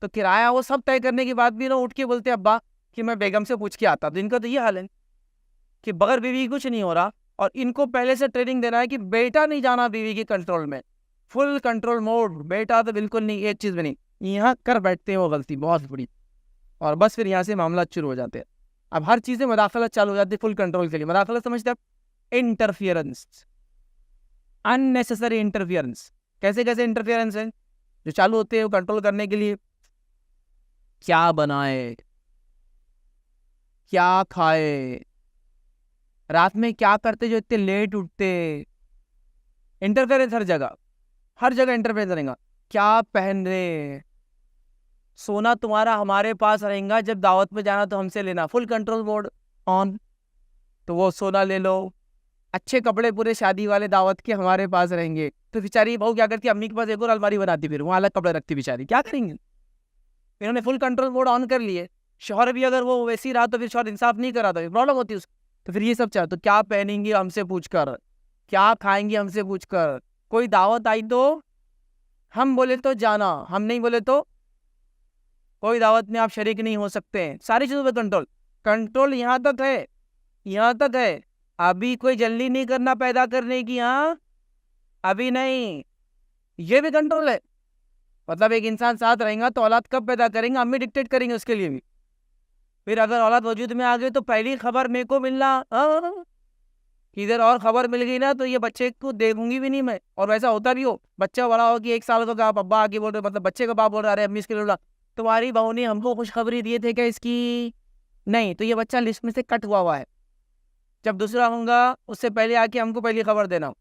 तो किराया वो सब तय करने के बाद भी ना उठ के बोलते अब्बा कि मैं बेगम से पूछ के आता। तो इनका तो ये हाल है कि बगैर बीवी कुछ नहीं हो रहा, और इनको पहले से ट्रेनिंग देना है कि बेटा नहीं जाना बीवी के कंट्रोल में, फुल कंट्रोल मोड। बेटा तो बिल्कुल नहीं, एक चीज़ भी नहीं। यहाँ कर बैठते हैं वो गलती बहुत बड़ी, और बस फिर यहाँ से मामला शुरू हो जाते हैं। अब हर चीज़ में मदाखलत चालू हो जाती है फुल कंट्रोल के लिए। मदाखलत समझते आप? Interference, unnecessary interference. कैसे कैसे इंटरफियरेंस है जो चालू होते हैं वो कंट्रोल करने के लिए? क्या बनाए, क्या खाए, रात में क्या करते जो इतने लेट उठते, इंटरफेरेंस हर जगह, हर जगह इंटरफेरेंस रहेगा। क्या पहन रहे, सोना तुम्हारा हमारे पास रहेगा, जब दावत में जाना तो हमसे लेना, फुल कंट्रोल मोड ऑन। तो वो सोना ले लो, अच्छे कपड़े पूरे शादी वाले दावत के हमारे पास रहेंगे। तो बेचारी बहू क्या करती, अम्मी के पास एक और अलमारी बनाती, फिर वहाँ अलग कपड़े रखती, बेचारी क्या करेंगे। इन्होंने फुल कंट्रोल मोड ऑन कर लिए। शौहर भी अगर वो वैसी रहा तो फिर शौहर इंसाफ नहीं करा, तो प्रॉब्लम होती है उसको। तो फिर ये सब चाहे, तो क्या पहनेंगे हमसे पूछ कर, क्या खाएंगे हमसे पूछ कर, कोई दावत आई तो हम बोले तो जाना, हम नहीं बोले तो कोई दावत में आप शरीक नहीं हो सकते हैं। सारी चीज़ों पे कंट्रोल, कंट्रोल यहाँ तक है, यहाँ तक है। अभी कोई जल्दी नहीं करना पैदा करने की, हाँ अभी नहीं, ये भी कंट्रोल है। मतलब एक इंसान साथ रहेगा तो औलाद कब पैदा करेंगे, अम्मी डिक्टेट करेंगे उसके लिए भी। फिर अगर औलाद वजूद में आ गई तो पहली खबर मेरे को मिलना, किधर और खबर मिल गई ना तो ये बच्चे को देखूंगी भी नहीं मैं। और वैसा होता भी हो, बच्चा बड़ा हो कि 1 साल का अब्बा आगे बोल रहे, मतलब बच्चे का बाप बोल रहा है अम्मी इसके लिए तुम्हारी बहू ने हमको खुशखबरी दिए थे क्या इसकी, नहीं, तो ये बच्चा लिस्ट में से कट हुआ है। जब दूसरा होगा उससे पहले आके हमको पहली खबर देना।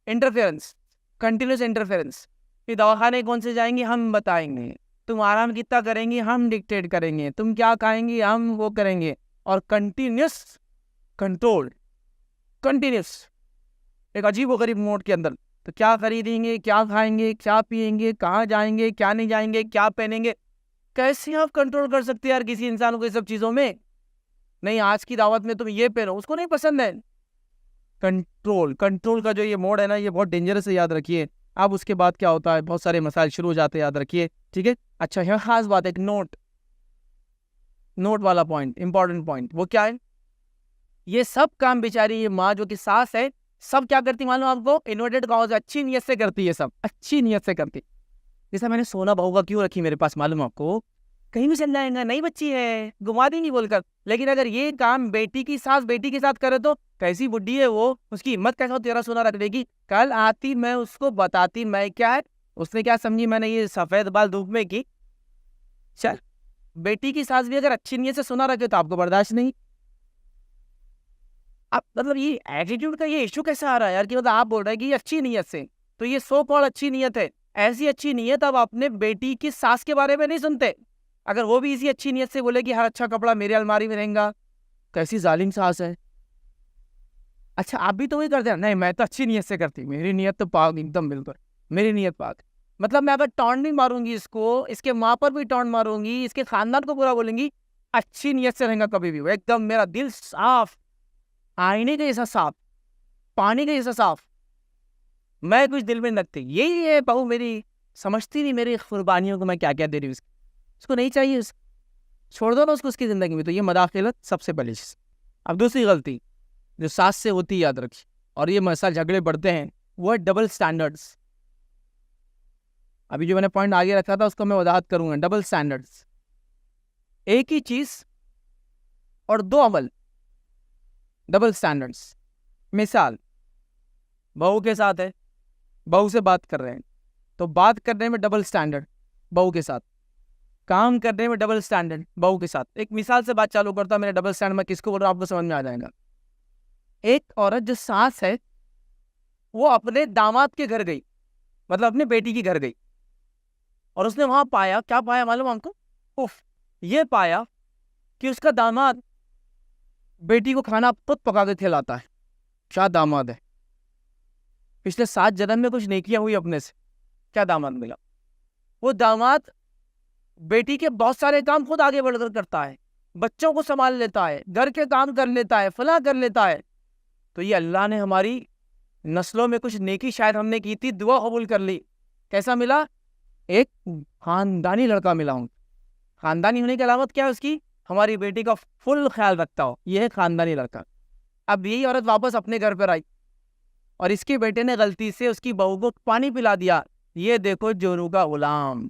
Interference, continuous interference. फिर दवाखाने कौन से जाएंगे हम बताएंगे, तुम आराम कितना करेंगे हम डिक्टेट करेंगे, तुम क्या खाएंगे हम वो करेंगे। और कंटिन्यूस कंट्रोल, कंटिन्यूस, एक अजीब व गरीब मोड के अंदर तो क्या खरीदेंगे, क्या खाएंगे, क्या पिएंगे, कहाँ जाएंगे, क्या नहीं जाएंगे, क्या पहनेंगे, कैसे आप कंट्रोल कर सकते हैं यार किसी इंसान को ये सब चीज़ों में? नहीं, आज की दावत में तुम ये पहनो, उसको नहीं पसंद है। कंट्रोल का जो ये मोड है ना, ये बहुत डेंजरस है, याद रखिए। अब उसके बाद क्या होता है, बहुत सारे मसाइल शुरू हो जाते हैं, याद रखिए, ठीक है। अच्छा, यहाँ खास बात है, एक नोट वाला पॉइंट, इंपॉर्टेंट पॉइंट, वो क्या है? ये सब काम बेचारी ये माँ जो कि सास है, सब क्या करती मालूम आपको? इन्वर्टेड कॉज, अच्छी नीयत से करती है, सब अच्छी नीयत से करती। जैसा मैंने सोना बहू का क्यों रखी मेरे पास मालूम आपको? कहीं भी चल जाएगा, नई बच्ची है, घुमा देंगी बोलकर। लेकिन अगर ये काम बेटी की सास बेटी के साथ करे तो कैसी बुढ़ी है वो, उसकी हिम्मत कैसा हो तेरा सोना रख देगी? कल आती मैं उसको बताती मैं क्या है, उसने क्या समझी मैंने ये सफेद बाल धूप में की। चल, बेटी की सास भी अगर अच्छी नीयत से सोना रखे तो आपको बर्दाश्त नहीं। अब मतलब ये एटीट्यूड का ये इशू कैसे आ रहा है यार, कि मतलब आप बोल रहे हैं कि ये अच्छी नीयत से, तो ये सो कॉल्ड अच्छी नीयत है। ऐसी अच्छी नीयत अब अपने बेटी की सास के बारे में नहीं सुनते। अगर वो भी इसी अच्छी नीयत से बोले कि हर अच्छा कपड़ा मेरे अलमारी में रहेगा, कैसी जालिम सास है। अच्छा, आप भी तो वही करते हैं? नहीं, मैं तो अच्छी नीयत से करती, मेरी नीयत तो पाक एकदम, बिल्कुल मेरी नीयत पाक। मतलब मैं अगर टॉन्ट नहीं मारूंगी इसको, इसके माँ पर भी टॉन्ट मारूंगी, इसके खानदान को बुरा बोलेंगी, अच्छी नीयत से रहेगा कभी भी वो, एकदम मेरा दिल साफ, आईने के जैसा साफ, पानी के जैसा साफ, मैं कुछ दिल में रखती। यही है बहू मेरी, समझती नहीं मेरी कुर्बानियों को मैं क्या क्या दे रही हूँ उसको नहीं चाहिए, छोड़ दो ना उसको उसकी जिंदगी में। तो ये मदाखिलत सबसे बड़ी चीज। अब दूसरी गलती जो सास से होती है, याद रखिए, और ये मसाल झगड़े बढ़ते हैं, वो है डबल स्टैंडर्ड्स। अभी जो मैंने पॉइंट आगे रखा था उसको मैं वजाहत करूंगा। डबल स्टैंडर्ड्स, एक ही चीज और दो अमल, डबल स्टैंडर्ड्स। मिसाल, बहू के साथ है, बहू से बात कर रहे हैं तो बात करने में डबल स्टैंडर्ड बहू के साथ, काम करने में डबल स्टैंडर्ड बहू के साथ। एक मिसाल से बात चालू करता हूं, मेरे डबल स्टैंडर्ड में किसको बोल रहा हूं आपको समझ में आ जाएगा। एक औरत जो सास है, वो अपने दामाद के घर गई, मतलब अपने बेटी के घर गई, और उसने वहां पाया, क्या पाया मालूम हमको? उफ, ये पाया कि उसका दामाद बेटी को खाना खुद पका के खिलाता है। क्या दामाद है! पिछले 7 जन्म में कुछ नेकियां हुई अपने से, क्या दामाद मिला। वो दामाद बेटी के बहुत सारे काम खुद आगे बढ़कर करता है, बच्चों को संभाल लेता है, घर के काम कर लेता है, फला कर लेता है। तो ये अल्लाह ने हमारी नस्लों में कुछ नेकी शायद हमने की थी, दुआ कबूल कर ली। कैसा मिला? एक खानदानी लड़का मिला हूं। खानदानी होने की अलामत क्या है उसकी? हमारी बेटी का फुल ख्याल रखता हो, यह है खानदानी लड़का। अब यही औरत वापस अपने घर पर आई और इसके बेटे ने गलती से उसकी बहू को पानी पिला दिया। ये देखो जोरू का गुलाम,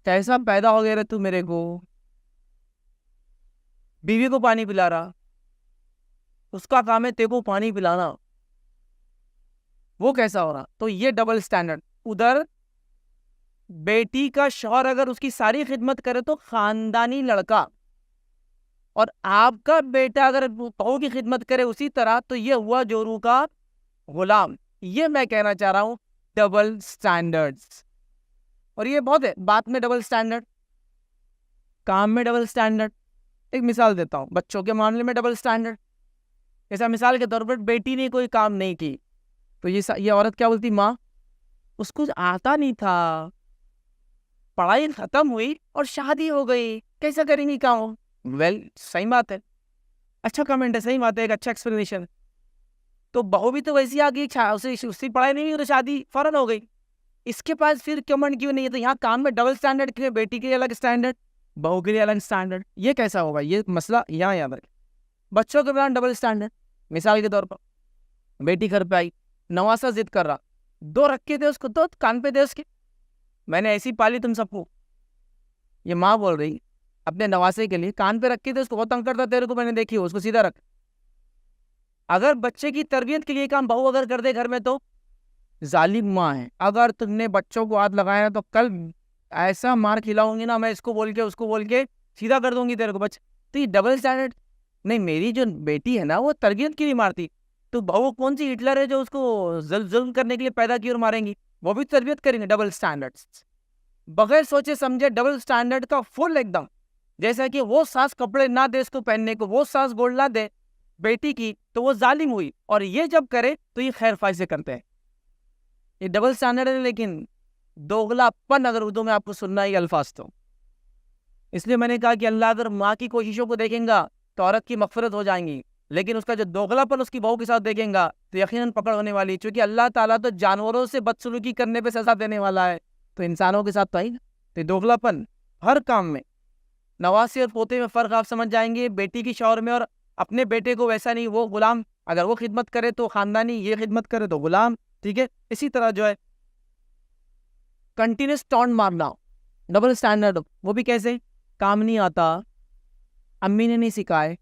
कैसा पैदा हो गया रे तू मेरे को। बीवी को पानी पिला रहा, उसका काम है तेरे को पानी पिलाना, वो कैसा हो रहा? तो ये डबल स्टैंडर्ड। उधर बेटी का शौहर अगर उसकी सारी खिदमत करे तो खानदानी लड़का, और आपका बेटा अगर बहू की खिदमत करे उसी तरह तो ये हुआ जोरू का गुलाम। ये मैं कहना चाह रहा हूं, डबल स्टैंडर्ड्स। और ये बहुत है, बात में डबल स्टैंडर्ड, काम में डबल स्टैंडर्ड। एक मिसाल देता हूं, बच्चों के मामले में डबल स्टैंडर्ड। जैसा मिसाल के तौर पर बेटी ने कोई काम नहीं की तो ये औरत क्या बोलती? माँ, उसको आता नहीं था, पढ़ाई खत्म हुई और शादी हो गई, कैसा करेंगी काम? वेल, सही बात है, अच्छा कमेंट है, सही बात है, एक अच्छा एक्सप्लेनेशन। तो बहू भी तो वैसी आ गई, उसकी पढ़ाई नहीं हुई तो शादी फौरन हो गई। इसके पास फिर कमेंट क्यों नहीं है? तो यहाँ काम में डबल स्टैंडर्ड क्यों? बेटी के लिए अलग स्टैंडर्ड, बहू के लिए अलग स्टैंडर्ड। ये कैसा होगा? ये मसला यहाँ याद रखें। बच्चों के दौरान डबल स्टैंडर्ड। मिसाल के तौर पर बेटी घर पे आई, नवासा जिद कर रहा, 2 रखे थे उसको, 2 कान पे दे उसके, मैंने ऐसी पाली तुम सबको। ये माँ बोल रही अपने नवासे के लिए, कान पे रखे थे उसको, बहुत तंग करता तेरे को, मैंने देखी हो, उसको सीधा रख। अगर बच्चे की तरबियत के लिए काम बहू अगर कर दे घर में तो जालिम माँ है। अगर तुमने बच्चों को हाथ लगाया तो कल ऐसा मार खिलाऊंगी ना मैं, इसको बोल के उसको बोल के सीधा कर दूंगी तेरे को बच्चे। तो ये डबल स्टैंडर्ड नहीं। मेरी जो बेटी है ना वो तरबियत की नहीं मारती, तो बहू कौन सी हिटलर है जो उसको जुल्म करने के लिए पैदा की और मारेंगी? वो भी तरबियत करेंगे। डबल स्टैंडर्ड्स, बगैर सोचे समझे डबल स्टैंडर्ड का फुल एकदम। जैसा कि वो सास कपड़े ना दे इसको पहनने को, वो सास गोल्ड ना दे बेटी की, तो वो जालिम हुई, और ये जब करे तो ये खैर ख्वाही से करते हैं। ये डबल स्टैंडर्ड है, लेकिन दोगलापन अगर उर्दू में आपको सुनना है ये अल्फाज तो। इसलिए मैंने कहा कि अल्लाह अगर माँ की कोशिशों को देखेगा तो औरत की मगफिरत हो जाएंगी, लेकिन उसका जो दोगलापन उसकी बहू के साथ देखेगा तो यकीनन पकड़ होने वाली, क्योंकि अल्लाह ताला तो जानवरों से बदसलूकी करने पे सजा देने वाला है, तो इंसानों के साथ तो आई ना। तो दोगलापन हर काम में, नवासी और पोते में फ़र्क आप समझ जाएंगे, बेटी की शौहर में और अपने बेटे को वैसा नहीं, वो गुलाम, अगर वो खिदमत करे तो खानदानी, ये खिदमत करे तो गुलाम, ठीक है। इसी तरह जो है कंटिन्यूस टॉन्ट मारना, डबल स्टैंडर्ड, वो भी कैसे, काम नहीं आता, अम्मी ने नहीं सिखाए,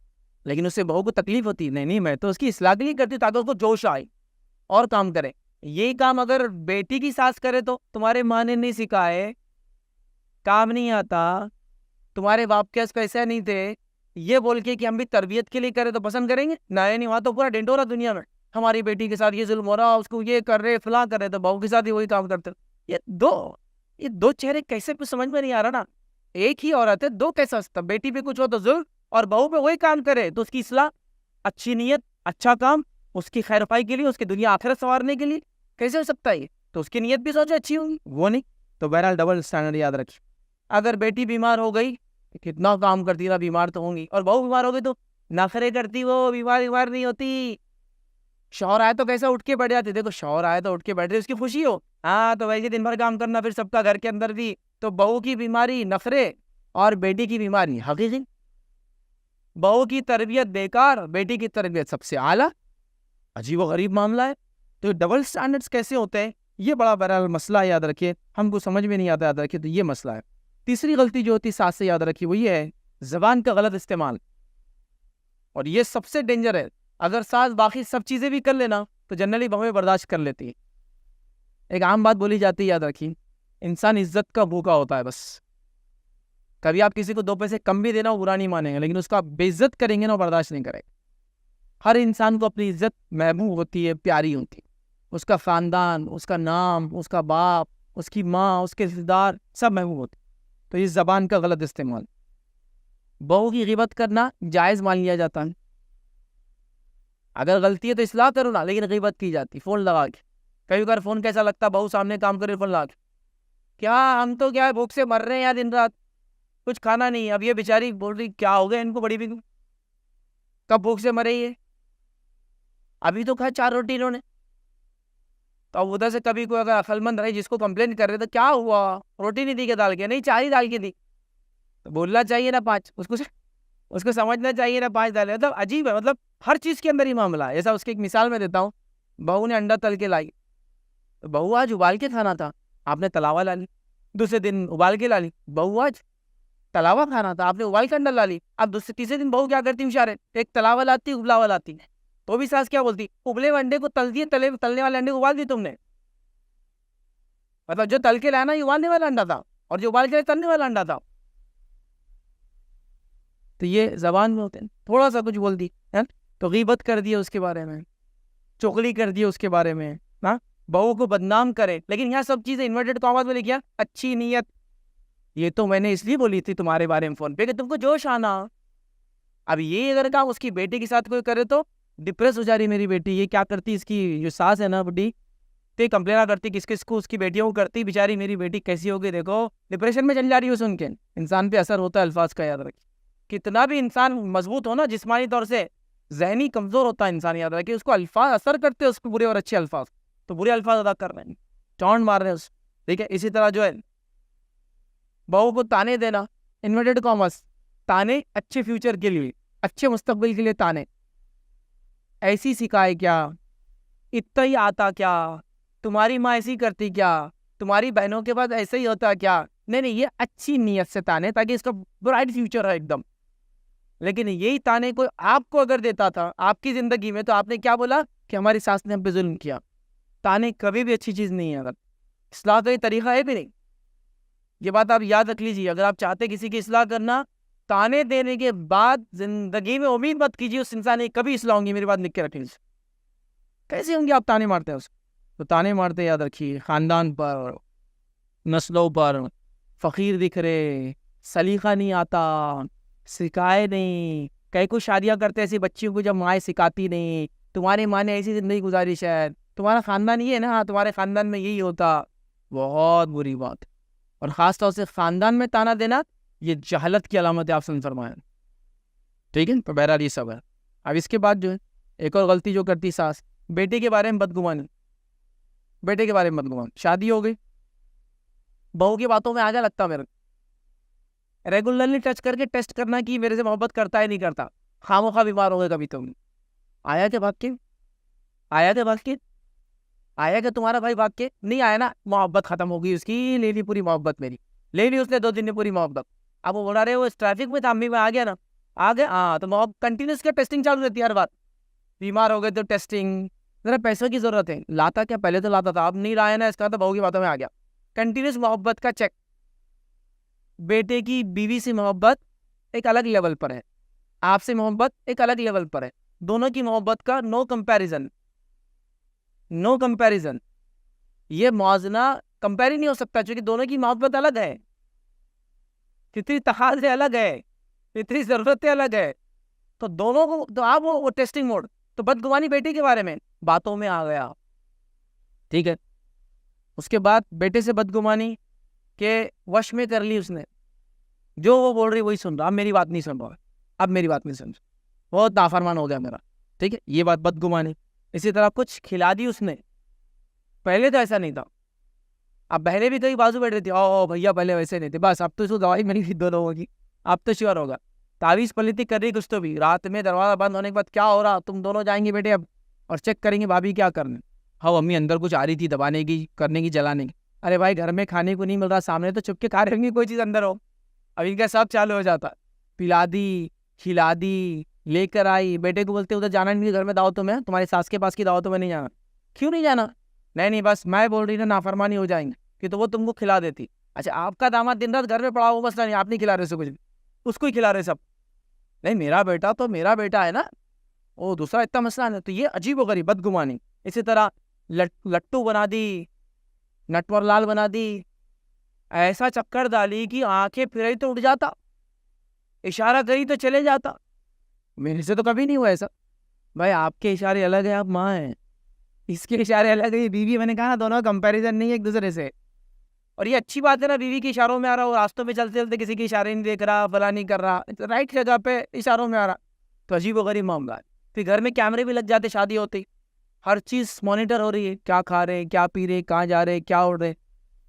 लेकिन उससे बहू को तकलीफ होती है, नहीं नहीं मैं तो उसकी इस्लाह के लिए करती हूँ ताकि उसको जोश आए और काम करे। ये काम अगर बेटी की सास करे तो तुम्हारे माँ ने नहीं सिखाए, काम नहीं आता, तुम्हारे बाप के कैसे नहीं थे, ये बोल के कि हम भी तरबियत के लिए करें तो पसंद करेंगे ना? नहीं, वहाँ तो पूरा ढिंढोरा दुनिया में, हमारी बेटी के साथ ये जुल्म हो रहा, उसको ये कर रहे, फलां कर रहे, तो बहू के साथ ही वही काम करते। ये दो चेहरे कैसे, कुछ समझ में नहीं आ रहा ना। एक ही औरत है, दो कैसे सकता, बेटी पे कुछ हो तो जुल्म और बहू पे वही काम करे तो उसकी इस्लाह, अच्छी नीयत, अच्छा काम, उसकी खैर पाई के लिए, उसकी दुनिया आखिरत संवारने के लिए, कैसे हो सकता है ये? तो उसकी नीयत भी सोचो अच्छी होगी, वो नहीं। तो बहरहाल डबल स्टैंडर्ड याद रखिए। अगर बेटी बीमार हो गई, कितना काम करती ना, बीमार तो होंगी, और बहू बीमार हो गई तो नखरे करती, वो बीमार नहीं होती। शौहर आए तो कैसा उठ के बैठ जाती, देखो शौहर आए तो उठ के बैठ रहे, उसकी खुशी हो, हाँ तो वैसे दिन भर काम करना, फिर सबका घर के अंदर भी। तो बहू की बीमारी नखरे और बेटी की बीमारी हकीकी। बहू की तरबियत बेकार, बेटी की तरबियत सबसे आला, अजीब व गरीब मामला है। तो डबल स्टैंडर्ड्स कैसे होते हैं, ये बड़ा बहरहाल मसला, याद रखिए, हमको समझ में नहीं आता, याद रखिए, तो ये मसला है। तीसरी गलती जो होती है साथ से याद रखिए, वो ये है ज़बान का गलत इस्तेमाल, और ये सबसे डेंजर है। अगर सास बाकी सब चीज़ें भी कर लेना तो जनरली बहुएं बर्दाश्त कर लेती है। एक आम बात बोली जाती है, याद रखिए, इंसान इज्जत का भूखा होता है बस। कभी आप किसी को 2 पैसे कम भी देना वो बुरा नहीं मानेंगे, लेकिन उसका आप बेइज्जत करेंगे ना, बर्दाश्त नहीं करेंगे। हर इंसान को अपनी इज्जत महबूब होती है, प्यारी होती है, उसका ख़ानदान, उसका नाम, उसका बाप, उसकी माँ, उसके रिश्तेदार सब महबूब होते। तो इस ज़बान का गलत इस्तेमाल, बहू की गिबत करना जायज़ मान लिया जाता है, अगर गलती है तो इस्लाह करो ना, लेकिन गिबत की जाती फ़ोन लगा के। कई बार फ़ोन कैसा लगता, बहू सामने काम करे, फ़ोन लगा के, क्या हम तो क्या भूख से मर रहे हैं यार, दिन रात कुछ खाना नहीं है। अब ये बेचारी बोल रही क्या हो गया इनको, बड़ी भी कब भूख से मरे ये, अभी तो खाए 4 रोटी इन्होंने। तो अब उधर से कभी कोई अगर अक्लमंद रहे जिसको कंप्लेन कर रहे तो क्या हुआ, रोटी नहीं दी क्या डाल के, नहीं 4 ही डाल के दी, तो बोलना चाहिए ना 5, उसको समझना चाहिए ना 5 डाले। मतलब अजीब है, मतलब हर चीज़ के अंदर ही मामला है ऐसा। उसकी एक मिसाल मैं देता हूँ, बहू ने अंडा तल के लाई, तो बहू आज उबाल के खाना था, आपने तलावा ला ली। दूसरे दिन उबाल के ला ली, बहू आज तलावा खाना था, आपने उबाल के अंडा ला ली। अब तीसरे दिन बहू क्या करती हुशार है, एक तलावा लाती, उबलावा लाती, तो भी सास क्या बोलती, उबले हुए अंडे को तल दिए, तलने वाले अंडे को उबाल दिए तुमने। मतलब जो तल के लाना ये उबालने वाला अंडा था, और जो उबाल के तलने वाला अंडा था। तो ये जबान में होते हैं, थोड़ा सा कुछ बोल दी है तो गीबत कर दिया उसके बारे में, चुगली कर दी उसके बारे में, हाँ बहू को बदनाम करे। लेकिन यहाँ सब चीज़ें इन्वर्टेड कॉमास में लिखा, अच्छी नीयत, ये तो मैंने इसलिए बोली थी तुम्हारे बारे में फ़ोन पे कि तुमको जोश आना। अब ये अगर काम उसकी बेटी के साथ कोई करे तो डिप्रेस हो जा रही मेरी बेटी, ये क्या करती, इसकी जो सास है ना बड़ी, तो कंप्लेना करती, किसको उसकी बेटियों को करती, बेचारी मेरी बेटी कैसी होगी देखो, डिप्रेशन में चल जा रही है सुन के। इंसान पे असर होता है अल्फाज का, याद रखिए। कितना भी इंसान मजबूत हो ना जिस्मानी तौर से, जहनी कमज़ोर होता है इंसान, याद रखिए, उसको अल्फाज असर करते हैं, उसको बुरे और अच्छे अल्फाज, तो बुरे अल्फाज अदा कर रहे हैं, टॉन्ट मार रहे हैं उस, ठीक है। इसी तरह जो है बहू को ताने देना, इन्वर्टेड कॉमर्स, ताने अच्छे फ्यूचर के लिए, अच्छे मुस्तकबिल के लिए ताने, ऐसी सिखाए क्या, इतना ही आता क्या, तुम्हारी माँ ऐसी करती क्या, तुम्हारी बहनों के बाद ऐसे ही होता क्या, नहीं नहीं, ये अच्छी नीयत से ताने ताकि इसका ब्राइट फ्यूचर है एकदम। लेकिन यही ताने कोई आपको अगर देता था आपकी ज़िंदगी में, तो आपने क्या बोला कि हमारी सास ने हम पे जुल्म किया। ताने कभी भी अच्छी चीज़ नहीं है, अगर इस्लाह का ये तरीका है भी नहीं, ये बात आप याद रख लीजिए। अगर आप चाहते किसी की इस्लाह करना, ताने देने के बाद जिंदगी में उम्मीद मत कीजिए उस इंसान ने कभी इस्लाह होंगी, मेरी बात लिख के रख लीजिए। कैसे होंगे आप ताने मारते हैं उसको, तो ताने मारते याद रखिए ख़ानदान पर, नस्लों पर, फ़कीर दिख रहे, सलीका नहीं आता, सिखाए नहीं। कई को शादियाँ करते ऐसी बच्चियों को जब माएँ सिखाती नहीं, तुम्हारी माँ ने ऐसी ज़िंदगी गुजारी शायद, तुम्हारा खानदान ये है ना, हाँ तुम्हारे खानदान में यही होता, बहुत बुरी बात। और ख़ास तौर से खानदान में ताना देना, ये जहलत की अलामत है, आप समझ फरमाएं। ठीक है, तो बहरहाल ये सब है। अब इसके बाद जो है एक और गलती जो करती सास, बेटे के बारे में बदगुमानी। बेटे के बारे में बदगुमानी, शादी हो गई, बहू की बातों में आ गया, लगता मेरे रेगुलरली टच करके टेस्ट करना कि मेरे से मोहब्बत करता है नहीं करता, खामोखा बीमार हो गए कभी तुम। आया क्या भाग के, आया क्या भाग के, आया क्या तुम्हारा भाई भाग के? नहीं आया ना, मोहब्बत खत्म हो गई उसकी, ले ली पूरी मोहब्बत मेरी, ले ली उसने 2 दिन में पूरी मोहब्बत। अब वो बोला रहे वो ट्रैफिक में था, अम्मी में आ गया ना, आ गया, हाँ तो मोहब्बत कंटिन्यूस क्या टेस्टिंग चालू रहती है हर बार। बीमार हो गए तो टेस्टिंग, जरा पैसों की जरूरत है, लाता क्या पहले तो लाता था, अब नहीं लाया ना, इसका तो बहू की बातों में आ गया। कंटिन्यूस मोहब्बत का चेक। बेटे की बीवी से मोहब्बत एक अलग लेवल पर है, आपसे मोहब्बत एक अलग लेवल पर है, दोनों की मोहब्बत का नो कंपैरिजन, नो कंपैरिजन। ये मौजना कंपेयर ही नहीं हो सकता, क्योंकि दोनों की मोहब्बत अलग है, फितरी तकाज़े अलग है, फितरी ज़रूरतें अलग है। तो दोनों को तो आप वो टेस्टिंग मोड। तो बदगुमानी बेटे के बारे में बातों में आ गया, ठीक है। उसके बाद बेटे से बदगुमानी के वश में कर ली उसने, जो वो बोल रही वही सुन रहा, अब मेरी बात नहीं सुन रहा, अब मेरी बात नहीं सुन, बहुत नाफरमान हो गया मेरा, ठीक है, ये बात बदगुमानी। इसी तरह कुछ खिला दी उसने, पहले तो ऐसा नहीं था, अब पहले भी कहीं बाजू बैठ रही थी, ओ भैया पहले वैसे नहीं थे, बस अब तो इसको दवाई मिली थी दोनों होगी, अब तो श्योर होगा। तावीज़ पलीती कर रही कुछ तो भी, रात में दरवाज़ा बंद होने के बाद क्या हो रहा, तुम दोनों जाएंगे बेटे अब और चेक करेंगे भाभी क्या करने। हाँ अम्मी अंदर कुछ आ रही थी, दबाने की, करने की, जलाने की। अरे भाई घर में खाने को नहीं मिल रहा, सामने तो चुपके खा रहे होंगे, कोई चीज़ अंदर हो। अब इनका सब चालू हो जाता, पिला दी, खिला दी, लेकर आई, बेटे को बोलते उधर जाना नहीं, घर में दावतों में, तुम्हारी सास के पास की दावतों में नहीं जाना। क्यों नहीं जाना? नहीं बस मैं बोल रही ना, नाफरमानी हो जाएंगे कि तो वो तुमको खिला देती। अच्छा आपका दामाद दिन रात घर में पड़ा हो, बस नहीं आप नहीं खिला रहे, कुछ उसको ही खिला रहे सब। नहीं मेरा बेटा तो मेरा बेटा है ना, वो दूसरा इतना मसला है। तो ये अजीब व गरीब बदगुमानी। इसी तरह लट्टू बना दी, नटवर लाल बना दी, ऐसा चक्कर डाली कि आंखें फिर तो उठ जाता, इशारा करी तो चले जाता। मेरे से तो कभी नहीं हुआ ऐसा। भाई आपके इशारे अलग है, आप माँ हैं, इसके इशारे अलग है, बीवी। मैंने कहा ना दोनों कंपैरिजन नहीं है एक दूसरे से। और ये अच्छी बात है ना, बीवी के इशारों में आ रहा हो, रास्तों में चलते चलते किसी के इशारे नहीं देख रहा, भला नहीं कर रहा, राइट जगह पे इशारों में आ रहा। तो अजीब व गरीब मामला है। फिर घर में कैमरे भी लग जाते शादी होती, हर चीज़ मॉनिटर हो रही है, क्या खा रहे, क्या पी रहे, कहाँ जा रहे, क्या उड़ रहे,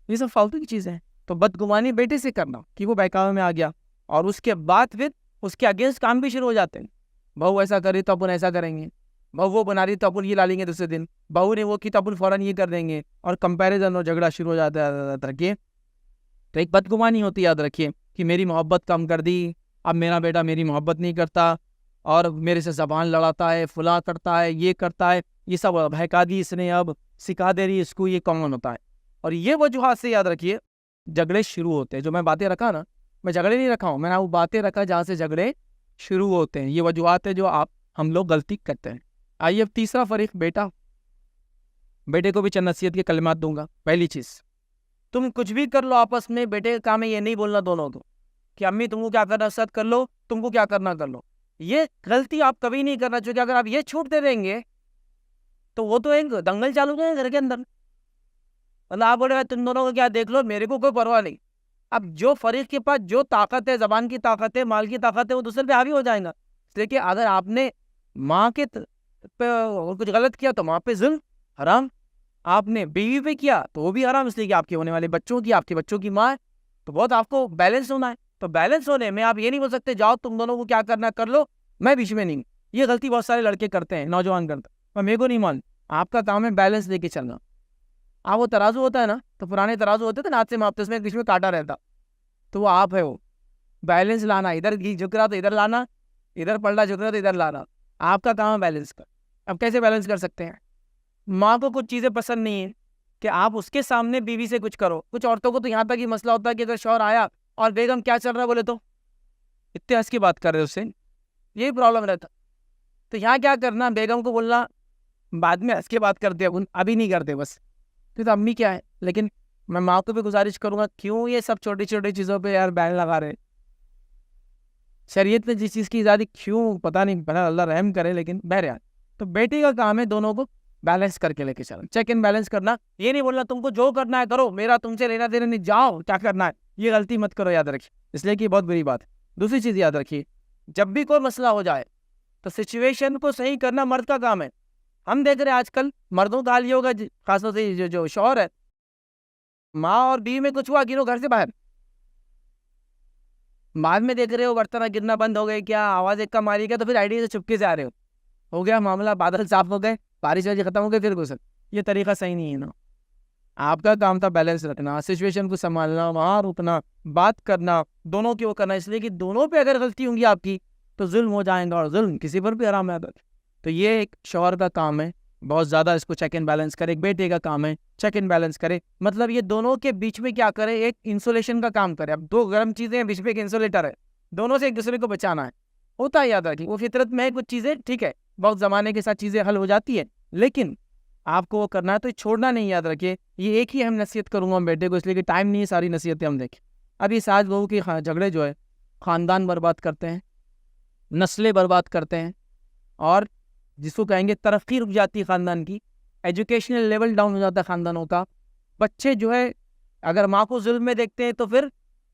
ये सब फालतू की चीज़ें हैं। तो बदगुमानी बेटे से करना कि वो बहकावे में आ गया, और उसके बाद फिर उसके अगेंस्ट काम भी शुरू हो जाते हैं। बहू ऐसा करे तो अपन ऐसा करेंगे, बहू वो बना रही तो अपन ये ला लेंगे दूसरे दिन, बहू ने वो की तो अपन फ़ौरन ये कर देंगे, और कंपैरिजन और झगड़ा शुरू हो जाता है। रखिए तो एक बदगुमानी होती है, याद रखिए, कि मेरी मोहब्बत कम कर दी, अब मेरा बेटा मेरी मोहब्बत नहीं करता, और मेरे से ज़बान लड़ाता है, फुला करता है, ये करता है, ये सब बहका दी इसने, अब सिखा दे रही इसको, ये कौन होता है। और ये वजूहात से याद रखिए झगड़े शुरू होते हैं। जो मैं बातें रखा ना, मैं झगड़े नहीं रखा हूँ, मैंने वो बातें रखा जहाँ से झगड़े शुरू होते हैं। ये वजूहात है जो हम लोग गलती करते हैं। आइए अब तीसरा फरीक, बेटा। बेटे को भी चंद नसीहत के कलिमात दूंगा। पहली चीज़, तुम कुछ भी कर लो आपस में, बेटे का काम है ये नहीं बोलना दोनों को कि अम्मी तुमको क्या करना सद कर लो, तुमको क्या करना कर लो। ये गलती आप कभी नहीं करना चाहिए। अगर आप ये छूट दे देंगे तो वो तो एक दंगल चालू करेंगे घर के अंदर। मतलब आप बोले तुम दोनों को क्या देख लो, मेरे को कोई परवाह नहीं। अब जो फरीक के पास जो ताकत है, जबान की ताकत है, माल की ताकत है, वो दूसरे पे हावी हो जाएगा। इसलिए अगर आपने माँ के पे कुछ गलत किया तो माँ पे जुल्म हराम, आपने बीवी पे किया तो वो भी हराम, इसलिए कि आपके होने वाले बच्चों की, आपके बच्चों की माँ है। तो बहुत आपको बैलेंस होना है। तो बैलेंस होने में आप ये नहीं बोल सकते जाओ तुम दोनों को क्या करना कर लो, मैं बीच में नहीं। ये गलती बहुत सारे लड़के करते हैं, नौजवान करते हैं, पर मेरे को नहीं मान। आपका काम है बैलेंस लेके चलना। आप वो तराजू होता है ना, तो पुराने तराजू होते थे ना, हाथ से मापते, उसमें बीच में काटा रहता, तो वो आप है। वो बैलेंस लाना, इधर घी झुक रहा तो इधर लाना, इधर पलटा झुक रहा तो इधर लाना। आपका काम है बैलेंस का। अब कैसे बैलेंस कर सकते हैं? माँ को कुछ चीज़ें पसंद नहीं है कि आप उसके सामने बीवी से कुछ करो। कुछ औरतों को तो यहाँ तक ही मसला होता है कि अगर शौहर आया और बेगम क्या चल रहा है बोले तो इतने हंस की बात कर रहे हो, उससे यही प्रॉब्लम रहता। तो यहाँ क्या करना, बेगम को बोलना बाद में हंस के बात करते हैं, अभी नहीं करते बस। तो अम्मी क्या है, लेकिन मैं माँ को भी गुजारिश करूँगा, क्यों ये सब छोटी छोटी चीज़ों पे यार बैन लगा रहे। शरीयत में जिस चीज़ की इजाज़त क्यों पता नहीं, पता अल्लाह रहम करे, लेकिन बहरहाल तो बेटे का काम है दोनों को बैलेंस करके लेके चलना, चेक एंड बैलेंस करना। ये नहीं बोलना तुमको जो करना है करो, मेरा तुमसे लेना देना नहीं, जाओ क्या करना है, ये गलती मत करो, याद रखिए, इसलिए कि बहुत बुरी बात है। दूसरी चीज याद रखिए, जब भी कोई मसला हो जाए तो सिचुएशन को सही करना मर्द का काम है। हम देख रहे हैं आजकल मर्दों का हाल ये होगा, खासतौर से जो शौहर है, माँ और बीवी में कुछ हुआ, गिरो घर से बाहर, बाद में देख रहे हो बर्तन गिरना बंद हो गए, क्या आवाज एक का मारी गया, तो फिर आईडी से चुपके से आ रहे हो गया मामला, बादल साफ हो गए, बारिश वारिश खत्म हो गई, फिर घुस। ये तरीका सही नहीं है ना। आपका काम था बैलेंस रखना, सिचुएशन को संभालना, वहां रुकना, बात करना, दोनों की वो करना, इसलिए कि दोनों पे अगर गलती होंगी आपकी तो जुल्म हो जाएगा, और जुल्म किसी पर भी आराम है। तो ये एक शौहर का काम है, बहुत ज़्यादा इसको चेक एंड बैलेंस करे। एक बेटे का काम है चेक एंड बैलेंस करे, मतलब ये दोनों के बीच में क्या करे, एक इंसुलेशन का काम करे। अब दो गर्म चीज़ें हैं, बीच में एक इंसुलेटर है, दोनों से एक दूसरे को बचाना है। होता है, याद रखिए, वो फितरत में है कुछ चीज़ें, ठीक है, बहुत ज़माने के साथ चीज़ें हल हो जाती है, लेकिन आपको वो करना है तो छोड़ना नहीं। याद रखिए, ये एक ही हम नसीहत करूँगा हम बेटे को, इसलिए कि टाइम नहीं है सारी नसीहतें हम देखें। अभी सास बहू के झगड़े जो है ख़ानदान बर्बाद करते हैं, नस्लें बर्बाद करते हैं, और जिसको कहेंगे तरक्की रुक जाती है ख़ानदान की, एजुकेशनल लेवल डाउन हो जाता है ख़ानदानों का। बच्चे जो है अगर माँ को जुल्म में देखते हैं तो फिर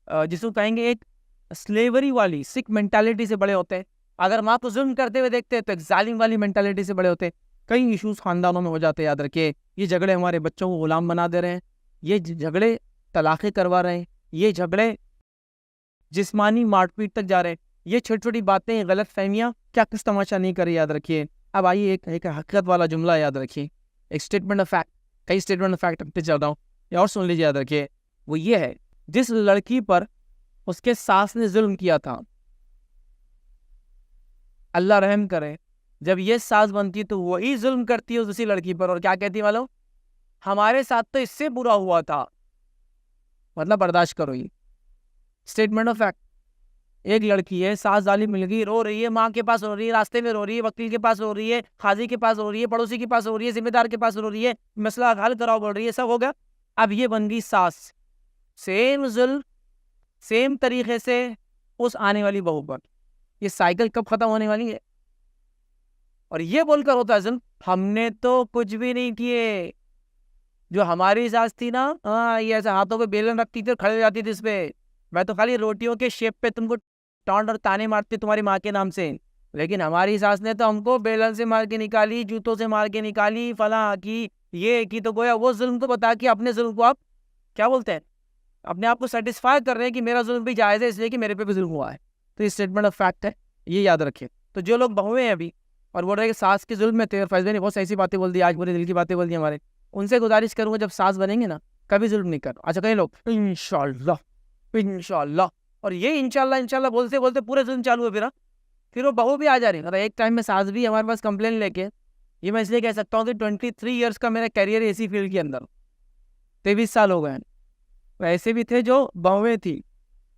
जिसको कहेंगे एक स्लेवरी वाली सिख मेंटालिटी से बड़े होते हैं। अगर माँ को जुल्म करते हुए देखते हैं तो एक जालिम वाली मेंटालिटी से बड़े होते हैं। कई इश्यूज ख़ानदानों में हो जाते हैं। याद रखिए, ये झगड़े हमारे बच्चों को गुलाम बना दे रहे हैं, ये झगड़े तलाक़ें करवा रहे हैं, ये झगड़े जिस्मानी मारपीट तक जा रहे हैं। ये छोटी छोटी बातें, गलत फहमियाँ क्या कुछ तमाशा नहीं करे। याद रखिए, अब आइए एक हकीकत वाला जुमला याद रखिए, एक स्टेटमेंट ऑफ फैक्ट, कई स्टेटमेंट ऑफ फैक्ट रखते चल रहा हूँ, या और सुन लीजिए। याद रखिए, वो ये है, जिस लड़की पर उसके सास ने जुल्म किया था, अल्लाह रहम करे, जब ये सास बनती तो वही जुल्म करती है उसी लड़की पर, और क्या कहती मालूम, हमारे साथ तो इससे बुरा हुआ था। मतलब बर्दाश्त करो, ये स्टेटमेंट ऑफ फैक्ट। एक लड़की है, सास जालिम मिल गई, रो रही है, माँ के पास रो रही है, रास्ते में रो रही है, वकील के पास रो रही है, खाजी के पास रो रही है, पड़ोसी के पास रो रही है, जिम्मेदार के पास रो रही है, मसला हल कराओ बोल रही है, सब हो गया। अब ये बन गई सास, सेम जुल्म सेम तरीके से उस आने वाली बहू पर। ये साइकिल कब खत्म होने वाली है? और ये बोलकर होता है जुल्म, हमने तो कुछ भी नहीं किए, जो हमारी सास थी ना, हाँ, ये ऐसे हाथों पे बेलन रखती थी और खड़े हो जाती थी इस पे, मैं तो खाली रोटियों के शेप पे तुमको टॉन्ट और ताने मारती तुम्हारी माँ के नाम से, लेकिन हमारी सास ने तो हमको बेलन से मार के निकाली, जूतों से मार के निकाली, फला की, ये की। तो गोया वो जुल्म को बता के अपने जुल्म को आप क्या बोलते हैं, अपने आप को सेटिस्फाई कर रहे हैं कि मेरा जुल्म भी जायज़ है, इसलिए कि मेरे पे भी जुल्म हुआ है। तो ये स्टेटमेंट ऑफ फैक्ट है, ये याद रखिए। तो जो लोग बहुएं हैं अभी और बोल रहे हैं कि सास के जुल्म में थे, और फैसले ने बहुत ऐसी बातें बोल दी, आज पूरे दिल की बातें बोल दी हमारे, उनसे गुजारिश करूंगा जब सास बनेंगे ना, कभी जुल्म नहीं करो। अच्छा, कई लोग इंशाल्लाह इंशाल्लाह, और ये इंशाल्लाह इंशाल्लाह बोलते बोलते पूरे जुल्म चालू है। फिर वो बहू भी आ जा रही है। एक टाइम में सास भी हमारे पास कंप्लेन लेके, ये मैं इसलिए कह सकता हूँ कि 23 ईयर्स का मेरा कैरियर है इसी फील्ड के अंदर, 23 साल हो गए हैं। ऐसे भी थे जो बहुएं थी,